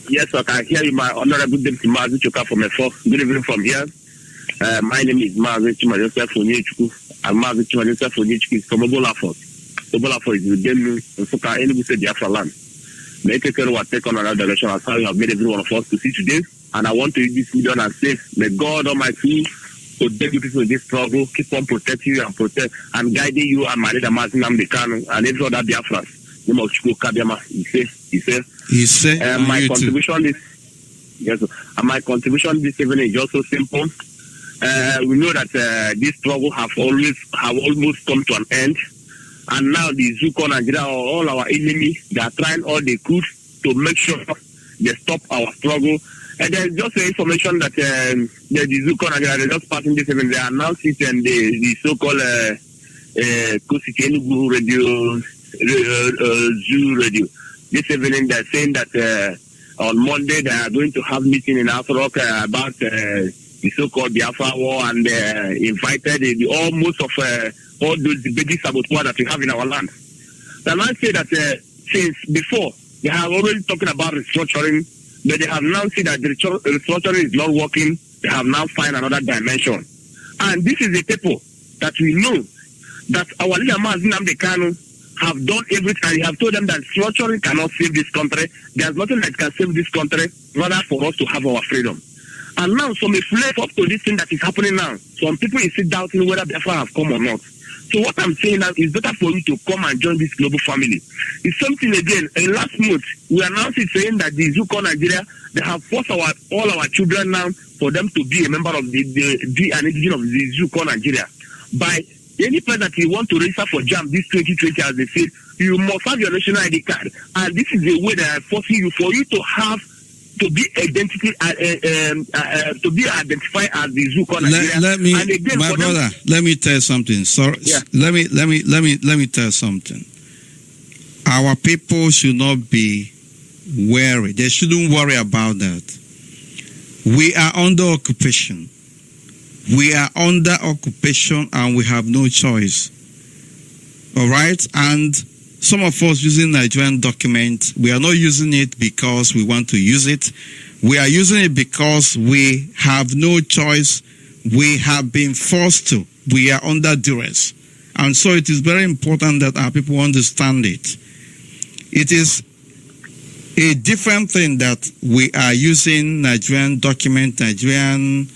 Speaker 12: Yes, I can hear you, my honorable Deputy Mazi Choka from Efo. Good evening from here. My name is Mazi Chimajosa Fonyechku. And Mazi Chimajosa Fonyechku is from Obolafort. Obolafort is within Soka Enugu State Biafra land. May take care of take on another direction as how you have made every one of us to see today. And I want to use this medium and say, may God Almighty protect you people in this struggle, keep on protecting you and protect and guiding you and my leader Martin Amdekano and every other Biafras. Name of Chukwu Kabiama. He said. My contribution is my contribution this evening is just so simple. We know that this struggle have almost come to an end, and now the Zuko Nigeria, all our enemies, they are trying all they could to make sure they stop our struggle. And there's just information that the Zuko Nigeria, they're just passing this evening. They announced it and the so-called Kosike Enugu radio, Zoo radio. This evening they're saying that on Monday they are going to have meeting in Afrock about the so-called Biafra war, and invited almost of all those big saboteur that we have in our land. And I say that since before they have already talking about restructuring, but they have now seen that the restructuring is not working. They have now found another dimension, and this is a people that we know that our leader Mazi Amdekano have done everything. He have told them that structuring cannot save this country. There's nothing that can save this country, rather for us to have our freedom. And now, some may flip up to this thing that is happening now. Some people is still doubting whether Biafra have come or not. So what I'm saying now is better for you to come and join this global family. It's something again. In last month, we announced it saying that the Zuko Nigeria, they have forced all our children now for them to be a member of be an indigenous of the Zuko Nigeria. By any person that you want to register for JAM this 2020, as they said, you must have your national ID card. And this is the way they are forcing you for you to have to be identified as the Zuko Nigeria.
Speaker 8: Let me tell you something. Let me tell you something. Our people should not be wary. They shouldn't worry about that. We are under occupation. We are under occupation and we have no choice. All right? And some of us using Nigerian document, we are not using it because we want to use it. We are using it because we have no choice. We have been forced to. We are under duress. And so it is very important that our people understand it. It is a different thing that we are using Nigerian document, Nigerian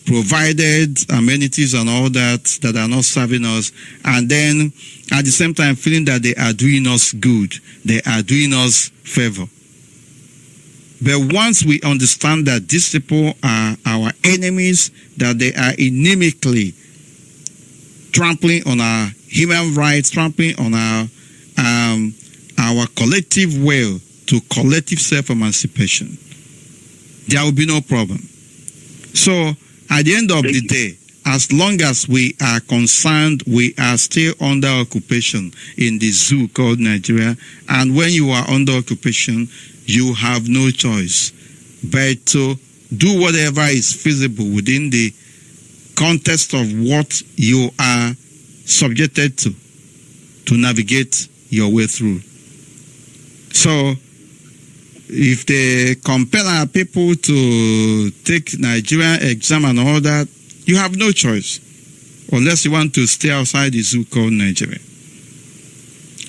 Speaker 8: provided amenities and all that are not serving us, and then at the same time feeling that they are doing us good, they are doing us favor. But once we understand that these people are our enemies, that they are inimically trampling on our human rights, trampling on our collective will to collective self-emancipation, there will be no problem. So at the end of the day, as long as we are concerned, we are still under occupation in the zoo called Nigeria. And when you are under occupation, you have no choice but to do whatever is feasible within the context of what you are subjected to navigate your way through. So, if they compel our people to take Nigerian exam and all that, you have no choice, unless you want to stay outside the zoo called Nigeria.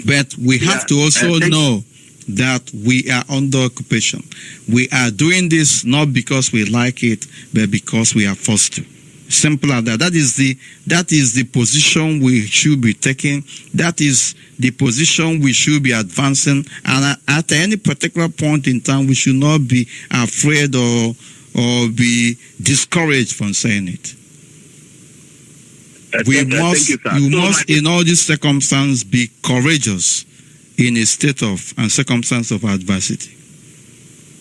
Speaker 8: But we have to also know that we are under occupation. We are doing this not because we like it, but because we are forced to. Simple as that. That is the position we should be taking. That is the position we should be advancing. And at any particular point in time, we should not be afraid or be discouraged from saying it. You must, in all these circumstances, be courageous in a state of and circumstance of adversity.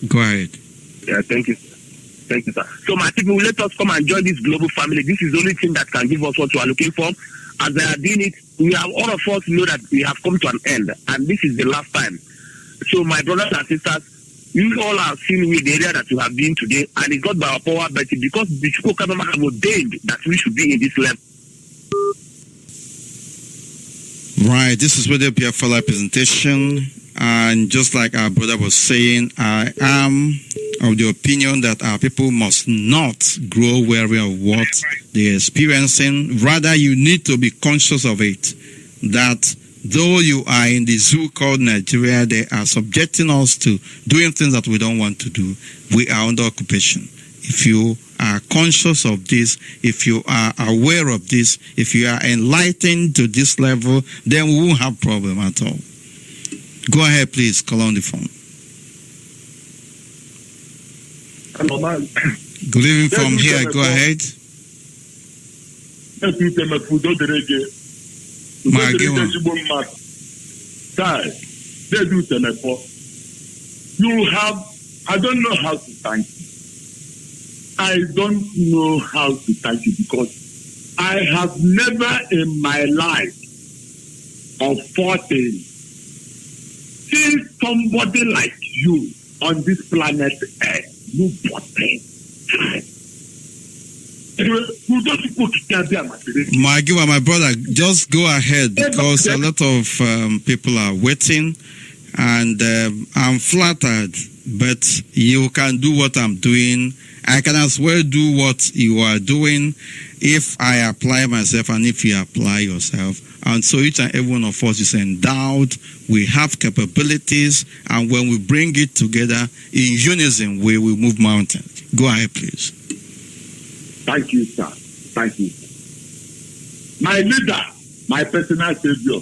Speaker 8: Go ahead.
Speaker 12: Yeah, thank you. Thank you, sir. So, my people, let us come and join this global family. This is the only thing that can give us what we are looking for. As they are doing it, we have all of us know that we have come to an end, and this is the last time. So, my brothers and sisters, you all have seen with the area that you have been today, and it's not by our power, but because the Chuko Kabama have ordained that we should be in this level.
Speaker 6: Right, this is where the Biafra presentation, and just like our brother was saying, I am of the opinion that our people must not grow weary of what they're experiencing. Rather, you need to be conscious of it, that though you are in the zoo called Nigeria, they are subjecting us to doing things that we don't want to do. We are under occupation. If you are conscious of this, if you are aware of this, if you are enlightened to this level, then we won't have problem at all. Go ahead, please. Call on the phone. Good evening from here. Go ahead.
Speaker 13: You have, I don't know how to thank you. I don't know how to thank you because I have never in my life of 14 seen somebody like you on this planet Earth. You bottom.
Speaker 6: My brother, just go ahead because a lot of people are waiting, and I'm flattered, but you can do what I'm doing. I can as well do what you are doing if I apply myself and if you apply yourself. And so each and every one of us is endowed. We have capabilities, and when we bring it together in unison, we will move mountains. Go ahead, please.
Speaker 13: Thank you, sir. Thank you. My leader, my personal savior.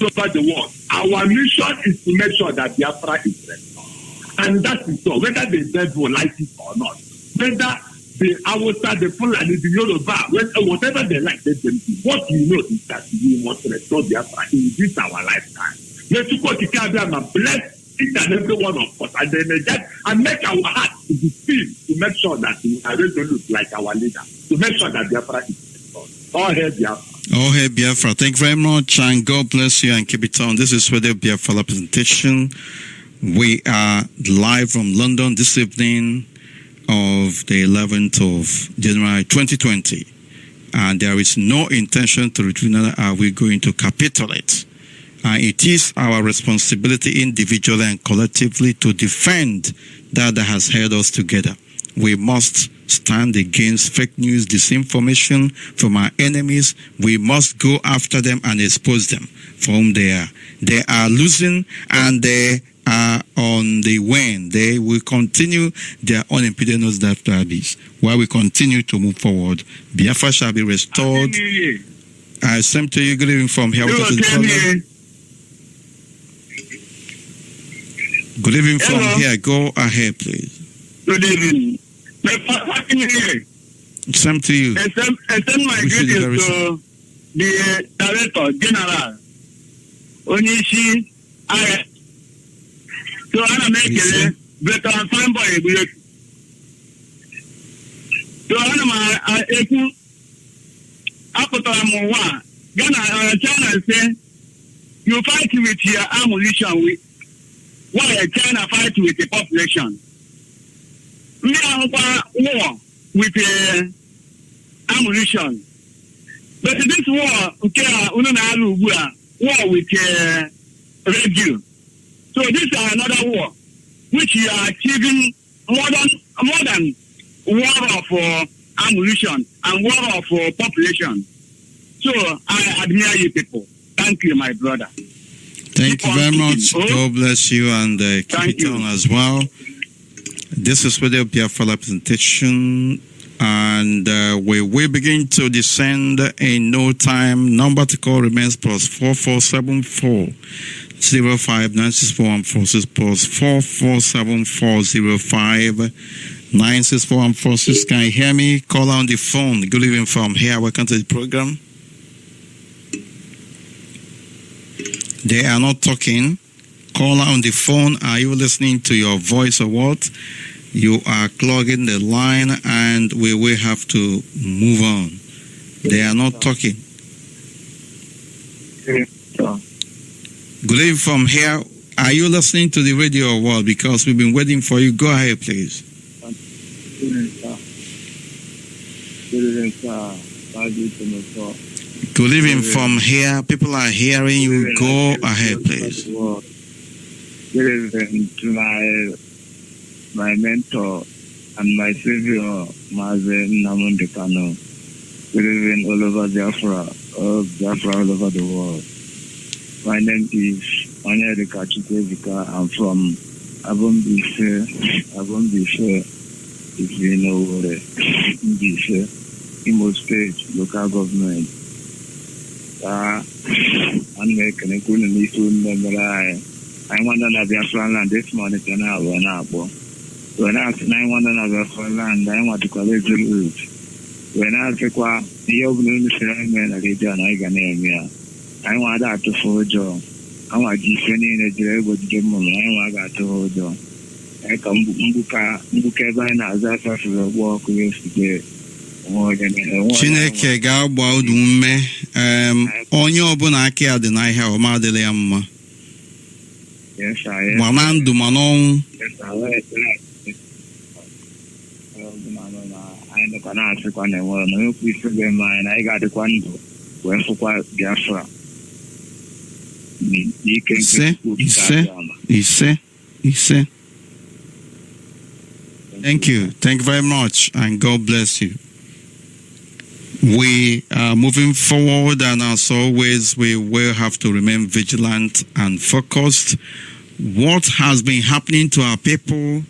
Speaker 13: Over the world. Our mission is to make sure that Biafra is restored. And that is all. Whether the dead will like it or not. Whether the Hausa, the Fulani, the Yoruba, whatever they like, let them do. What we know is that we must restore Biafra in this our lifetime. Let's go to Kabia and bless each and every one of us and make our heart to be filled to make sure that we are resolute like our leader. To make sure that Biafra is restored. All hail Biafra.
Speaker 6: Oh, hey, Biafra. Thank you very much, and God bless you and keep it on. This is the Biafra presentation. We are live from London this evening of the 11th of January 2020, and there is no intention to retreat, neither are we going to capitulate. It is our responsibility individually and collectively to defend that has held us together. We must stand against fake news, disinformation from our enemies. We must go after them and expose them for whom they are. They are losing and they are on the wane. They will continue their unimpeded nose after abyss. While we continue to move forward, Biafra shall be restored. I same to you. Good evening from here. Good evening from here. Go ahead, please.
Speaker 13: Good evening.
Speaker 6: Same to you.
Speaker 13: I send my greetings to the Director General Onishi Aye. So I make it better and fine boy. So I eku apotara one. Ghana China say you fight with your ammunition with.
Speaker 12: why China fight with the population. Me war with ammunition. But this war, war with radio. So this is another war, which you are achieving more than war of ammunition and war of population. So I admire you people. Thank you, my brother.
Speaker 6: Thank you very much. God bless you and keep it on as well. This is Radio Biafra presentation, and we will begin to descend in no time. Number to call remains plus 4474 05964146 plus 447405 96446. Can you hear me? Call on the phone. Good evening from here. Welcome to the program. They are not talking. Caller on the phone, are you listening to your voice or what? You are clogging the line and we will have to move on. They are not talking. Good evening from here. Are you listening to the radio or what? Because we've been waiting for you. Go ahead, please. Good evening from here. People are hearing you. Go ahead, please.
Speaker 9: Good evening to my mentor and my savior, Mazen Namundekano. Good evening all over Biafra, all over the world. My name is Onyedika Chukwuebuka. I'm from Abombise, if you know where Mbise, Imo State, local government. I'm making a good memory. I wonder if Biafra land this morning can have one apple. When I ask 911 Biafra land, I want to call it the route. When I ask the opening ceremony at the John Iganamia, I want that to forge on. I want to send in a driver to the moment. I want that to hold on. I come Mbuka by now, that's after the walk yesterday.
Speaker 6: Chineke ga-agba ume onye ọbụla aka ya dị n'ahịa ọma adịla ya mma ma na ndụ ma n'ọnwụ.
Speaker 9: Anyị nọkwa na-asịkwa na enwere na onye kwu isi be anyị na anyị ga-adịkwa ndụ wee fụkwa Biafra.
Speaker 6: Ise. Thank you very much and God bless you. We are moving forward, and as always, we will have to remain vigilant and focused. What has been happening to our people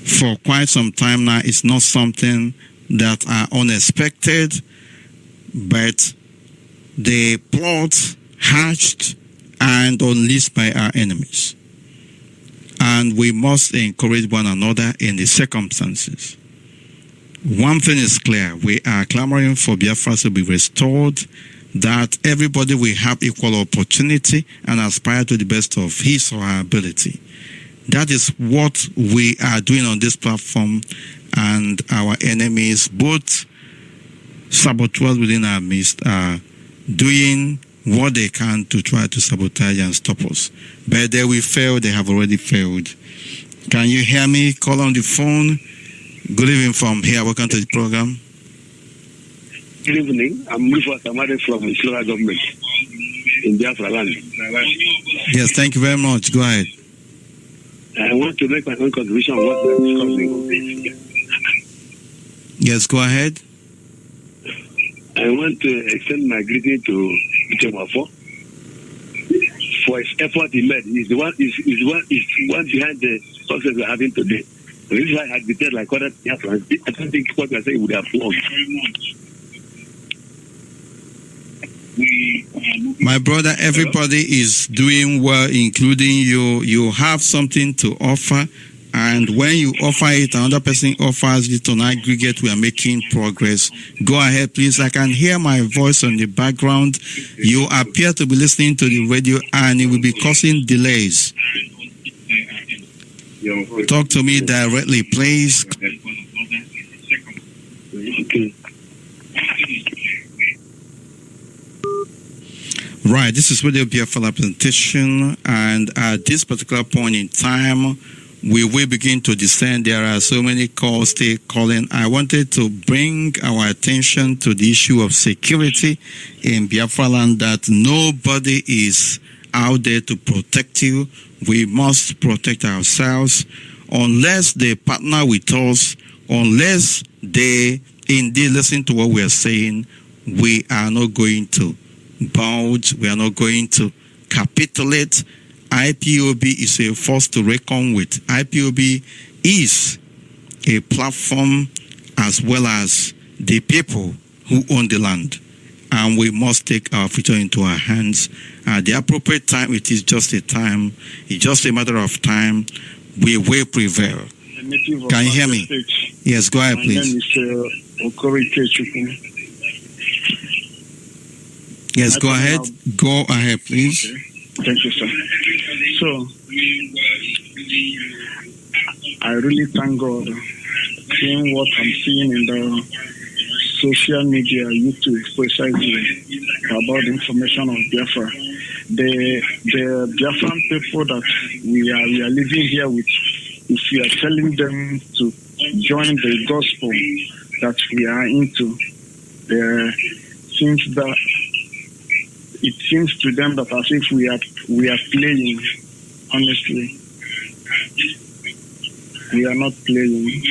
Speaker 6: for quite some time now is not something that are unexpected, but the plots hatched and unleashed by our enemies. And we must encourage one another in the circumstances. One thing is clear, we are clamoring for Biafra to be restored, that everybody will have equal opportunity and aspire to the best of his or her ability. That is what we are doing on this platform, and our enemies, both saboteurs within our midst, are doing what they can to try to sabotage and stop us. But they will fail, they have already failed. Can you hear me? Call on the phone. Good evening from here. Welcome to the program.
Speaker 14: Good evening. I'm Mufa Samade from the local government in Biafra land.
Speaker 6: Yes, thank you very much. Go ahead.
Speaker 14: I want to make my own contribution on what we're discussing.
Speaker 6: Yes, go ahead.
Speaker 14: I want to extend my greeting to Ichemafo for his effort he made. He's the one behind the success we're having today. If I had been there like other Biafrans, I don't think what we're saying would have won.
Speaker 6: My brother, everybody is doing well, including you. You have something to offer, and when you offer it, another person offers it on aggregate, we are making progress. Go ahead, please. I can hear my voice on the background. You appear to be listening to the radio, and it will be causing delays. Talk to me directly, please. Right, this is Radio Biafra presentation, and at this particular point in time, we will begin to descend. There are so many calls still calling. I wanted to bring our attention to the issue of security in Biafra land, that nobody is out there to protect you. We must protect ourselves. Unless they partner with us, unless they indeed listen to what we are saying, we are not going to budge, we are not going to capitulate. IPOB is a force to reckon with. IPOB is a platform as well as the people who own the land. And we must take our future into our hands. At the appropriate time, it is just a time, it's just a matter of time, we will prevail. Can you hear me? Yes, go ahead, please.
Speaker 15: My name is Okori Kechukwu.
Speaker 6: Yes, go ahead. Go ahead, please.
Speaker 15: Okay. Thank you, sir. So, I really thank God seeing what I'm seeing in the social media, YouTube, precisely about the information of Biafra. The Biafran people that we are living here with, if we are telling them to join the gospel that we are into, it seems to them that as if we are playing. Honestly, we are not playing.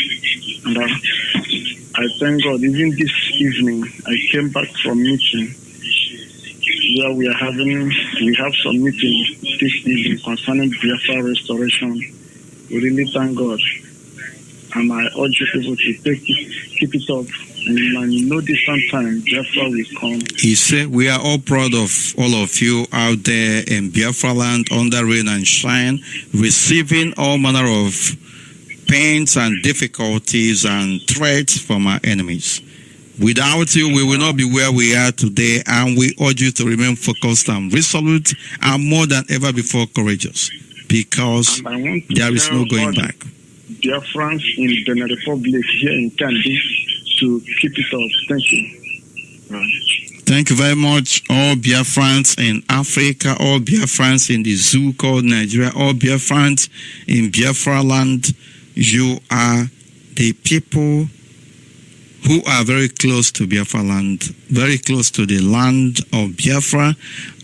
Speaker 15: And I thank God. Even this evening, I came back from meeting where we have some meeting this evening concerning Biafra restoration. We really thank God, and I urge people to keep it up. And you know, this sometime Biafra will come.
Speaker 6: He said, we are all proud of all of you out there in Biafra land under rain and shine, receiving all manner of pains and difficulties and threats from our enemies. Without you, we will not be where we are today, and we urge you to remain focused and resolute and more than ever before courageous, because there is no going back.
Speaker 15: Biafrans in the Republic here in Kandi to keep it up. Thank you. Right.
Speaker 6: Thank you very much, all Biafrans in Africa, all Biafrans in the zoo called Nigeria, all Biafrans in Biafra land. You are the people who are very close to Biafra land, very close to the land of Biafra,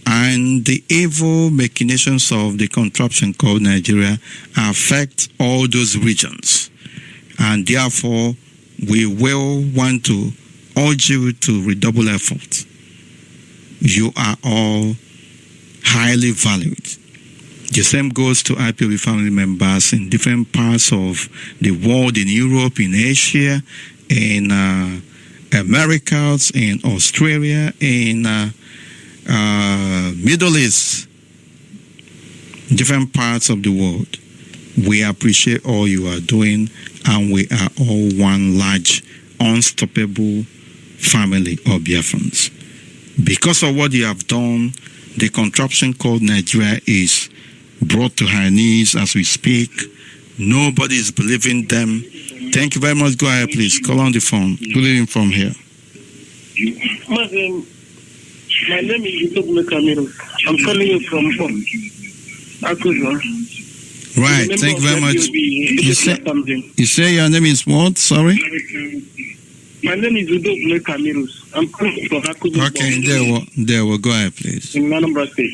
Speaker 6: and the evil machinations of the contraption called Nigeria affect all those regions. And therefore, we will want to urge you to redouble efforts. You are all highly valued. The same goes to IPOB family members in different parts of the world, in Europe, in Asia, in Americas, in Australia, in Middle East, different parts of the world. We appreciate all you are doing, and we are all one large, unstoppable family of Biafrans. Because of what you have done, the contraption called Nigeria is brought to her knees as we speak. Nobody is believing them. Thank you very much. Go ahead, please. Call on the phone. Good evening from here.
Speaker 16: My name is Yusuf Kamiro. I'm calling you from Akuza.
Speaker 6: Right, thank you very much. You say your name is what? Sorry?
Speaker 16: My name is Udo Kamirus. I'm calling from Akuza.
Speaker 6: Okay, there we go ahead, please.
Speaker 16: In Anambra State.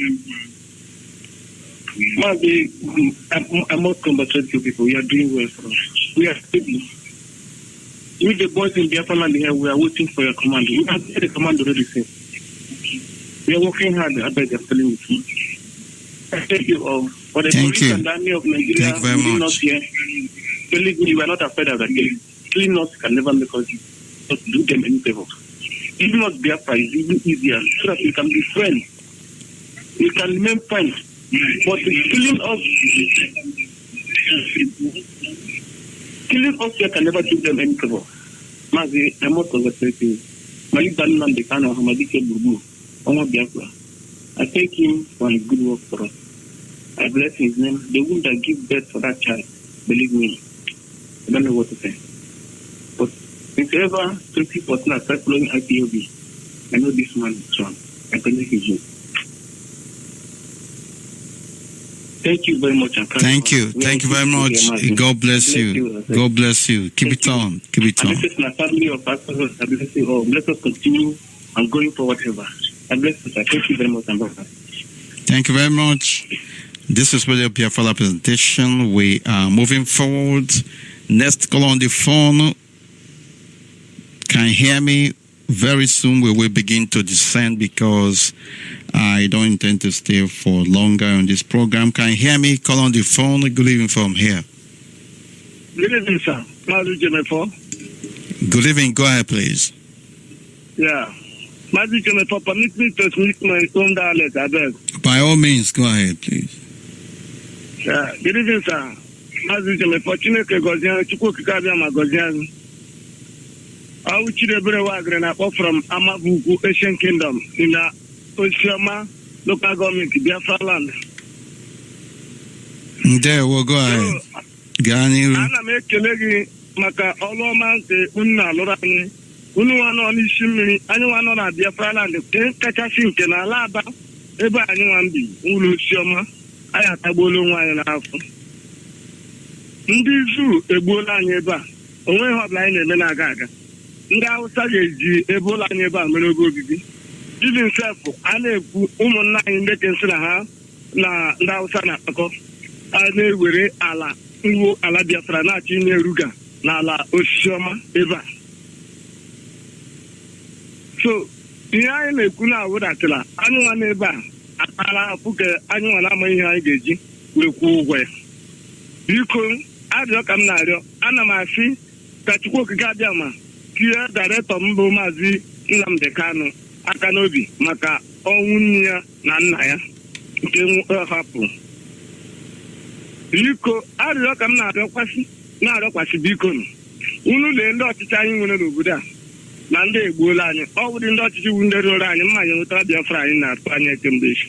Speaker 16: I must congratulate you people. We are doing well for us. We are stable. With the boys in Biafra land here, we are waiting for your command. We have the command already seen. We are working hard. I beg you, telling you. Thank you all. For the police and the army of Nigeria, not here. Believe me, we are not afraid of that. Killing us can never make us do them any favor. Even us Biafra is even easier, so that we can be friends. We can remain friends. But killing us here can never do them any favor. Mazi, I must congratulate you. Malik Danulam Dekano Hamadike Bubu, Omo Biafra. I thank him for his good work for us. I bless his name. The womb that gives birth for that child, believe me, I don't know what to say. But since ever 2014 I started following IPOB, I know this man is strong. I believe in him. Thank you very much.
Speaker 6: Thank you. Thank you very much. God bless you. God bless you. Keep it on. Keep it on.
Speaker 16: And this is my family of pastors. I bless you all. Let us continue and going for whatever. I bless you, sir. Thank you very much.
Speaker 6: Thank you very much. This is Radio Biafra presentation. We are moving forward. Next call on the phone. Can you hear me? Very soon we will begin to descend because I don't intend to stay for longer on this program. Can you hear me? Call on the phone. Good evening from here.
Speaker 16: Good evening, sir.
Speaker 6: Good evening. Go ahead, please.
Speaker 16: Yeah. Magic Jennifer, permit me to speak my own dialect, I beg.
Speaker 6: By all means, go ahead, please.
Speaker 16: Yeah. Good evening, sir. Magic Jennifer, Chineke Gozian, Chukukabia Magozian. I will children up from Amabuku, Asian Kingdom, in the Oshama local government, Biafra land.
Speaker 6: There, we'll go ahead. Gani.
Speaker 16: Ana make Kelegi, Maka, Oloman, Unna, Lorani, Unuano, Nishimini, anyone on Biafra land, Kakashin, Alaba, Eba, anyone be, Ulu Shoma, Ayatabolo, and half. Ndizu, Ebola, Neba, onwe hotline eme na aga ndị Hausa ga-eji Ebola n'ebe a mere oge obibi even self a na-ekwu ụmụnna anyị ndị kensịla ha na ndị Hausa na-akpakọ a na-ewere ala ngwo ala Biafra na-achọ ime eruga na ala Osisiọma ebe a so ihe anyị na-ekwu na-awụdatịla anyị nwa n'ebe a akpara afụ ka anyị nwa na-ama ihe anyị ga-eji wee kwụọ ụgwọ ya biko arịọ ka m na-arịọ ana m asị ka Chukwu okike abịa ma tie dairektọ mbụ Maazị Nnamdi Kanu aka n'obi maka ọnwụ nne ya na nna ya nke hapụ biko arịọ ka m na-arịọkwasị biko unu lee ndị ọchịchị anyị nwere n'obodo a na ndị egbuola anyị ọ bụrụ ndị ọchịchị wu ndị rụrụ anyị mma anyị nwetara Biafra anyị na-atụ anya kemgbe echi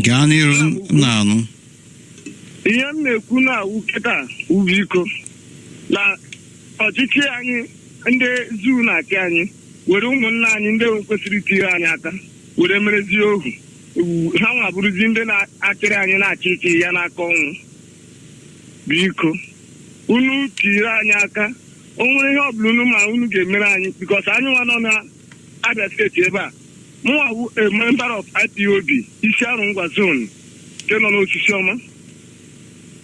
Speaker 6: gaa n'iru na-anụ
Speaker 16: ihe m na-ekwu na-awụ kịta biko na ọchịchị anyị ndị zuu na-achị anyị were ụmụnna anyị ndị kwesịrị itinye anyị aka were merezie ohu ha nwa bụrụzi ndị na-achịrị anyị na-achị iche ya n'aka ọnwụ biko unu tiri anyị aka o nwere ihe ọbụla unu ma unu ga-emere anyị bikos anyị nwa nọ na Abia steeti ebe a mụnwa bụ a member of IPOB isi arụ ngwa zone nke nọ n'Osisiọma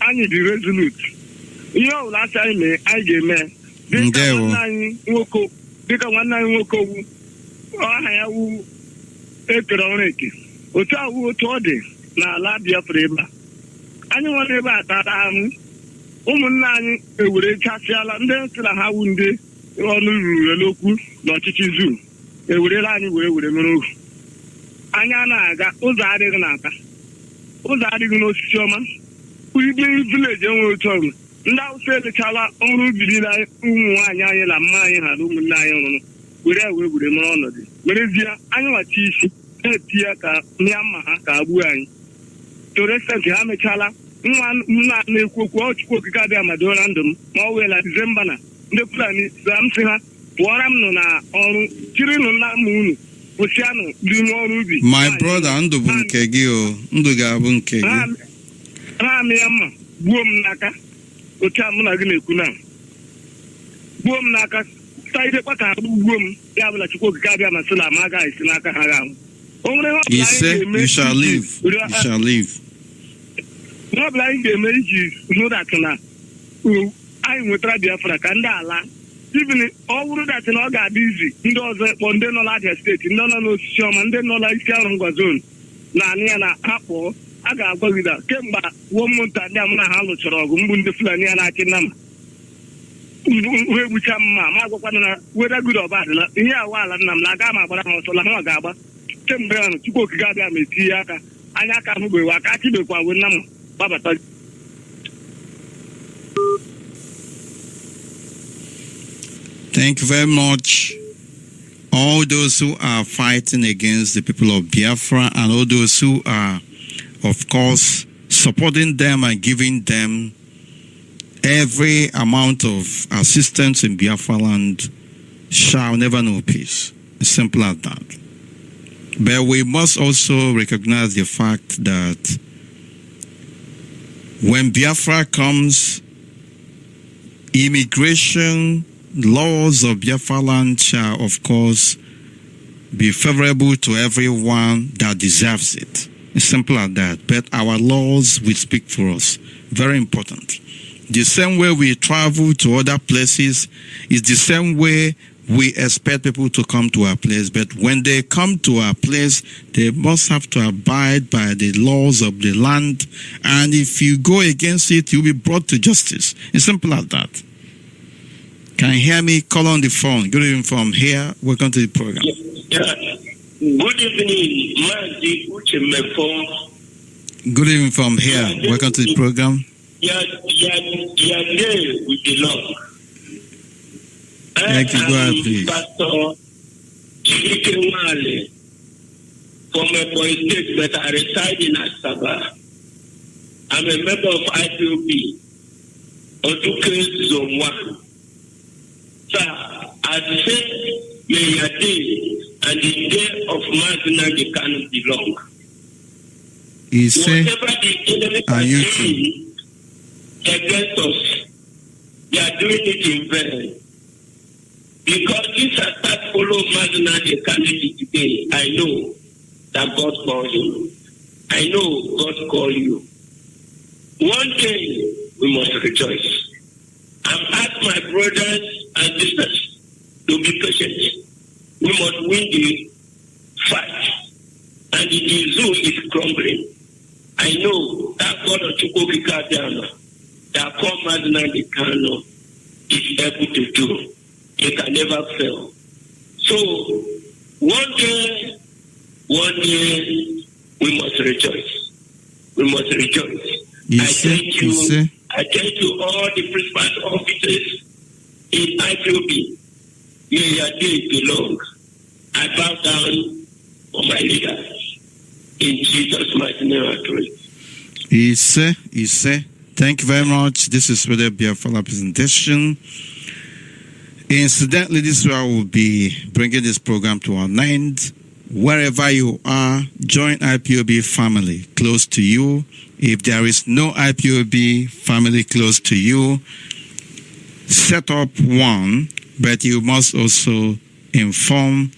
Speaker 16: anyị dị resolute ihe ọbụla asị anyị mee anyị ga-eme dịka nwanne anyị nwoke wu aha ya wu ekere ọrụ eke otu awụ otu ọ dị n'ala Biafra ebe a anyị nwa n'ebe a tara ahụ ụmụnna anyị ewere chasịala ndị nsịra ha wu ndị ọnụ ruru n'okwu n'ọchịchị zuu ewerela anyị were mere ohu anya na-aga ụzọ adịghị n'aka ụzọ adịghị n'Osisiọma ibe vileji enwere otu ọrụ ndị Hausa elechala ọrụ ubi niile ụmụ nwaanyị anyị na mma anyị ha na ụmụnne anyị rụrụ were mere ọnọdụ werezie anyị nwachi isi na-eti ya ka mịa mma ha ka gbuo anyị toresentị ha mechala nwa nna na-ekwu okwu Chukwu okike abịa ma doora ndụ m ma ọ weela Disemba na ndị Fulani m sị ha pụọra m nọ na ọrụ chirinụ nna m unu kwụsịanụ n'ime ọrụ ubi
Speaker 6: my brother ndụ bụ nke gị o ndụ ga-abụ nke gị
Speaker 16: ha amị mma gbuo m n'aka otu a mụ na gị na-ekwu na gbuo m n'aka taidekwa ka agbụ gbuo m ya bụla Chukwu okike abịa ma sị na ma agaghị esi n'aka ha ga-ahụ o nwere ihe
Speaker 6: you shall live
Speaker 16: ihe ọbụla anyị ga-eme iji hụdatị na anyị nwetara Biafra ka ndị ala ibin ọ bụrụ datị na ọ ga-adị izi ndị ọzọ ekpọ ndị nọ n'Abia steeti ndị nọ n'Osisiọma ndị nọ na isi arụ ngwa zone na anị ya na ha pụọ a ga-agwagide kemgbe womụnta ndị amụ na ha lụchara ọgụ mgbu ndị Fulani ya na-achị nna m ha egbucha mma ma agwakwana na weda good ọba adịla ihe awa ala nna m na aga m agbara ha ọsọ la ha ga-agba kemgbe ya na Chukwu okike abịa ma etinye aka anya aka ahụbeghị aka achịbekwa we nna m gbabata.
Speaker 6: Thank you very much. All those who are fighting against the people of Biafra and all those who are, of course, supporting them and giving them every amount of assistance in Biafra land shall never know peace. As simple as that. But we must also recognize the fact that when Biafra comes, immigration laws of Biafra land shall, of course, be favorable to everyone that deserves it. It's simple as that. But our laws will speak for us. Very important. The same way we travel to other places is the same way we expect people to come to our place. But when they come to our place, they must have to abide by the laws of the land. And if you go against it, you'll be brought to justice. It's simple as that. Can you hear me? Call on the phone. Good evening from here. Welcome to the program.
Speaker 17: Good evening, Mazi Uchemefo.
Speaker 6: Good evening from here. Welcome to the program.
Speaker 17: Your day will be long.
Speaker 6: Thank you. Go ahead, please.
Speaker 17: Pastor Chike Wale from a boy state, but I reside in Asaba. I'm a member of IPOB, Oduke Zone 1. Sir, I say, may your day and the day of Mazina cannot belong.
Speaker 6: He said,
Speaker 17: whatever the enemy is doing against us, they are doing it in vain. Because this attack follow Mazina today, I know that God called him. I know God called you. One day we must rejoice. I've asked my brothers and sisters to be patient. We must win the fight. And the zoo is crumbling. I know that God of Chukwukikadiano, that called Mazina Dekano, is able to do. It can never fail. So, one day, we must rejoice. We must rejoice. I thank you all the principal officers in IPOB. May your day be long. I bow down for my leaders. In Jesus' mighty name I pray.
Speaker 6: Thank you very much. This is where the Biafra presentation. Incidentally, this is where I will be bringing this program to an end. Wherever you are, join IPOB family close to you. If there is no IPOB family close to you, set up one, but you must also inform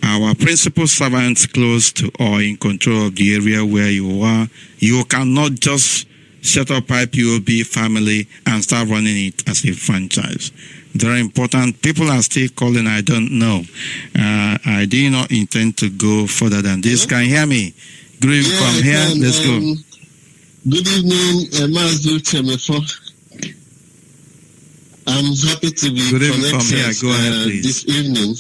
Speaker 6: our principal servants close to or in control of the area where you are. You cannot just set up IPOB family and start running it as a franchise. Very important. People are still calling. I don't know. I did not intend to go further than this. Can you hear me? Good evening from here. Let's go.
Speaker 18: Good evening, Mazu Chemefo. I'm happy to be
Speaker 6: good evening from here. Go ahead, please.
Speaker 18: This evening.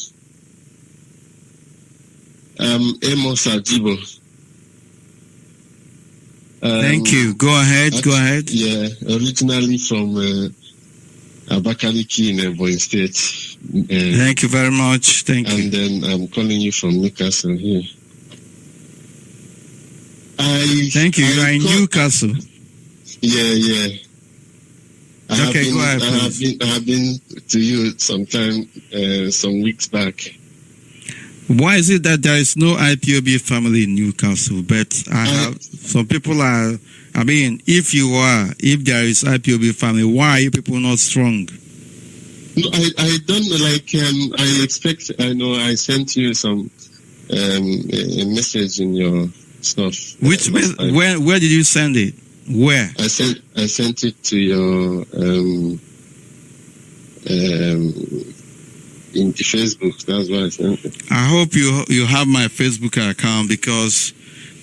Speaker 18: Amos Ajibo.
Speaker 6: Thank you. Go ahead.
Speaker 18: Yeah, originally from Abakaliki in Ebonyi State.
Speaker 6: Thank you very much. Thank you.
Speaker 18: And then I'm calling you from Newcastle here.
Speaker 6: Thank you. You are in Newcastle.
Speaker 18: Yeah.
Speaker 6: Go ahead, please.
Speaker 18: I have been to you sometime, some weeks back.
Speaker 6: Why is it that there is no IPOB family in Newcastle? But some people are, if there is IPOB family, why are you people not strong?
Speaker 18: No, I don't know, I expect, I know I sent you some, a message in your stuff.
Speaker 6: Where did you send it? Where?
Speaker 18: I sent it to your, in the Facebook. That's why I sent it.
Speaker 6: I hope you have my Facebook account, because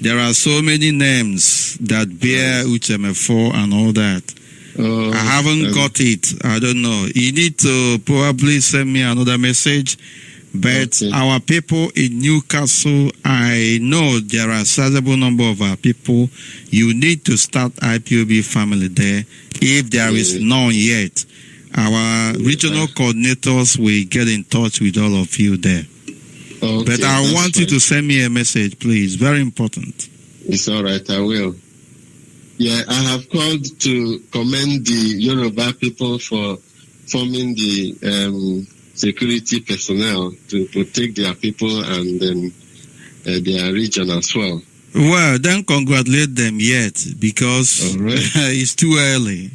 Speaker 6: there are so many names that bear Uchemefo and all that. I haven't got it. I don't know. You need to probably send me another message. But our people in Newcastle, I know there are a sizable number of our people. You need to start IPOB family there. If there is none yet, our regional coordinators will get in touch with all of you there. But I want you to send me a message, please. Very important.
Speaker 18: It's all right. I will. Yeah, I have called to commend the Yoruba people for forming the security personnel to protect their people, and then their region as well.
Speaker 6: Well, then congratulate them yet, because it's too early.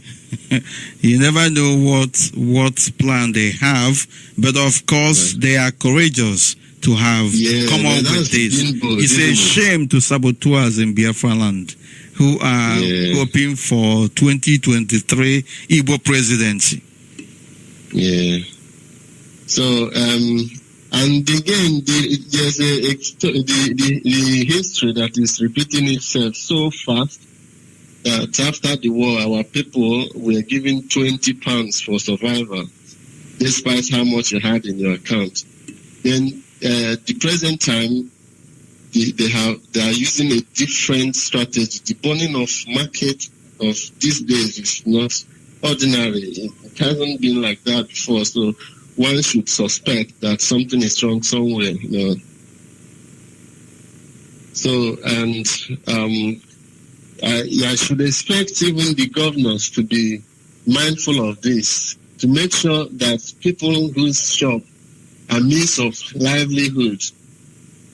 Speaker 6: You never know what plan they have, but of course they are courageous to have come up with this. It's a shame to saboteurs in Biafra land who are hoping for 2023 Igbo presidency.
Speaker 18: Yeah. So, and again, there's the history that is repeating itself so fast that after the war, our people were given £20 for survival, despite how much you had in your account. Then, the present time, they are using a different strategy. The burning of market of these days is not ordinary. It hasn't been like that before. So one should suspect that something is wrong somewhere. So, and I should expect even the governors to be mindful of this, to make sure that people whose shop and means of livelihood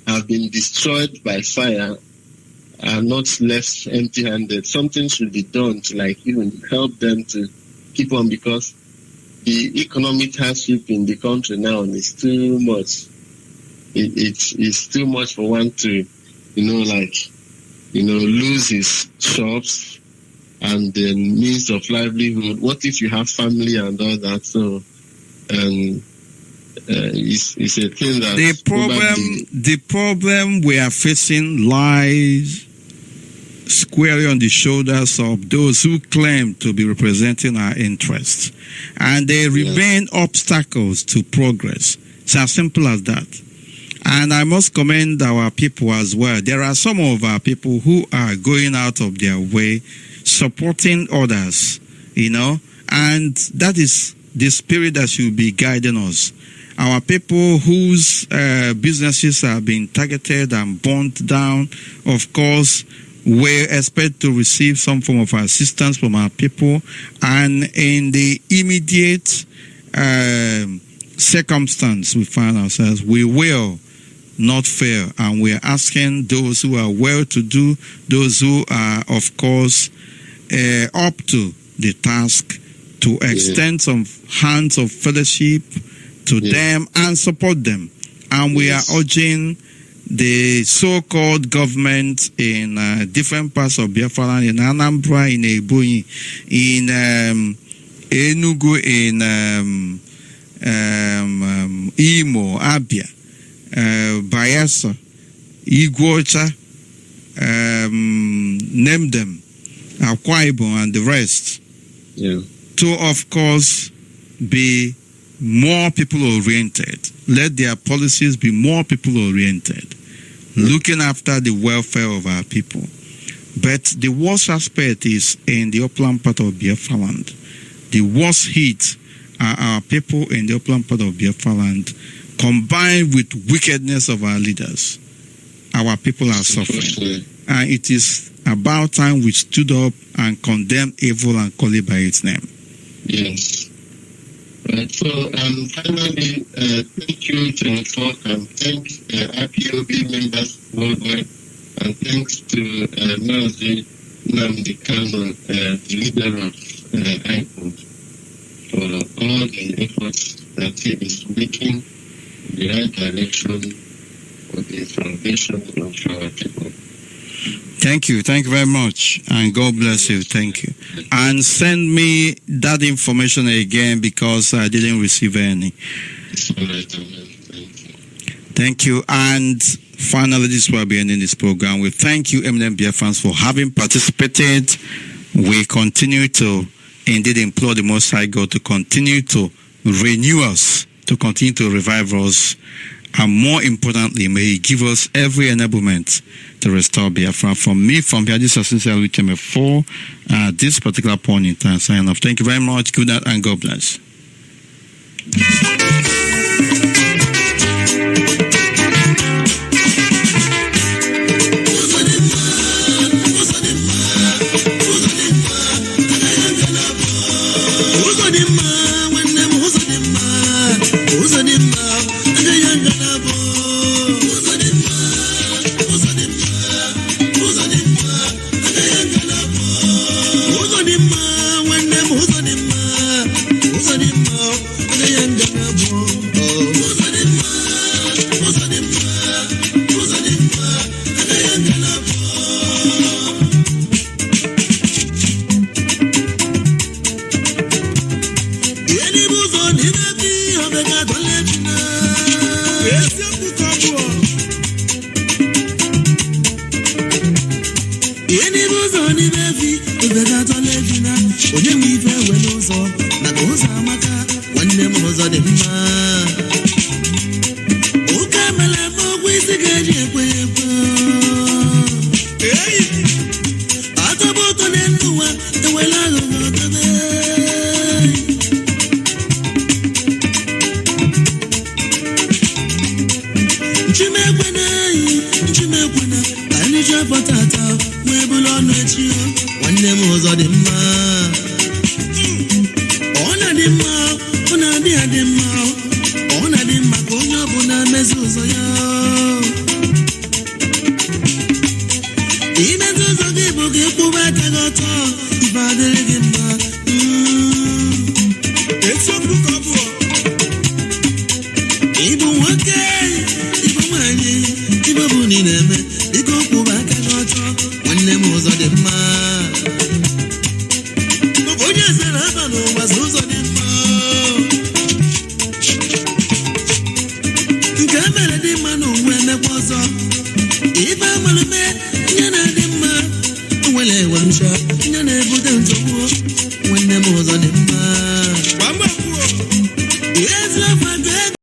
Speaker 18: have been destroyed by fire are not left empty-handed. Something should be done to even help them to keep on, because the economic hardship in the country now is too much. It's too much for one to, lose his shops and the means of livelihood. What if you have family and all that? So, it's a thing that
Speaker 6: the problem we are facing lies squarely on the shoulders of those who claim to be representing our interests, and they remain obstacles to progress. It's as simple as that. And I must commend our people as well. There are some of our people who are going out of their way, supporting others, and that is the spirit that should be guiding us. Our people whose businesses are being targeted and burnt down, of course, we expect to receive some form of assistance from our people, and in the immediate circumstance we find ourselves, we will not fail, and we are asking those who are well-to-do, those who are, of course, up to the task, to extend some hands of fellowship to them and support them. And we are urging the so-called government in different parts of Biafra land, in Anambra, in Ebonyi, in Enugu, in Imo, Abia, Bayelsa, Iguacha, name them, Akwa Ibom, and the rest, to, of course, be more people-oriented. Let their policies be more people-oriented, looking after the welfare of our people. But the worst aspect is in the upland part of Biafra land. The worst hit are our people in the upland part of Biafra land, combined with wickedness of our leaders. Our people are suffering. And it is about time we stood up and condemned evil and call it by its name.
Speaker 18: Yes. Right. So, finally, thank you to Talk, and thank IPOB members worldwide, and thanks to Nazi Nnamdi Kanu, the leader of IPOB, for all the efforts that he is making in the right direction for the salvation of our people.
Speaker 6: Thank you very much, and God bless you. Thank you. And send me that information again, because I didn't receive any. Thank you. And finally, this will be ending this program. We thank you, eminent Biafrans, for having participated. We continue to indeed implore the Most High God to continue to renew us, to continue to revive us, and more importantly, may He give us every enablement to restore Biafra. From me, from here, this is sincerely for this particular point in time. Sign off. Thank you very much. Good night and God bless.
Speaker 19: mma ọ na-adị mma ọ na-adị adị mma ọ na-adị mma ka onye ọbụla mezi ụzọ ya imezi ụzọ gị bụ ka ịkwụba aka gị ọtọ ibe adịrị gị mma eziokwu ka ọ bụ ịbụ nwoke ịbụ nwanyị ibe bụ na ị na-eme dịka ọkwụba aka gị ọtọ nwanne m ụzọ dị mma onye zere aba n'ụwa so ụzọ dị mma nke mere dị mma n'onwe emekwa ọzọ ibe amalụme ihe na-adị mma nwere enwe m chọọ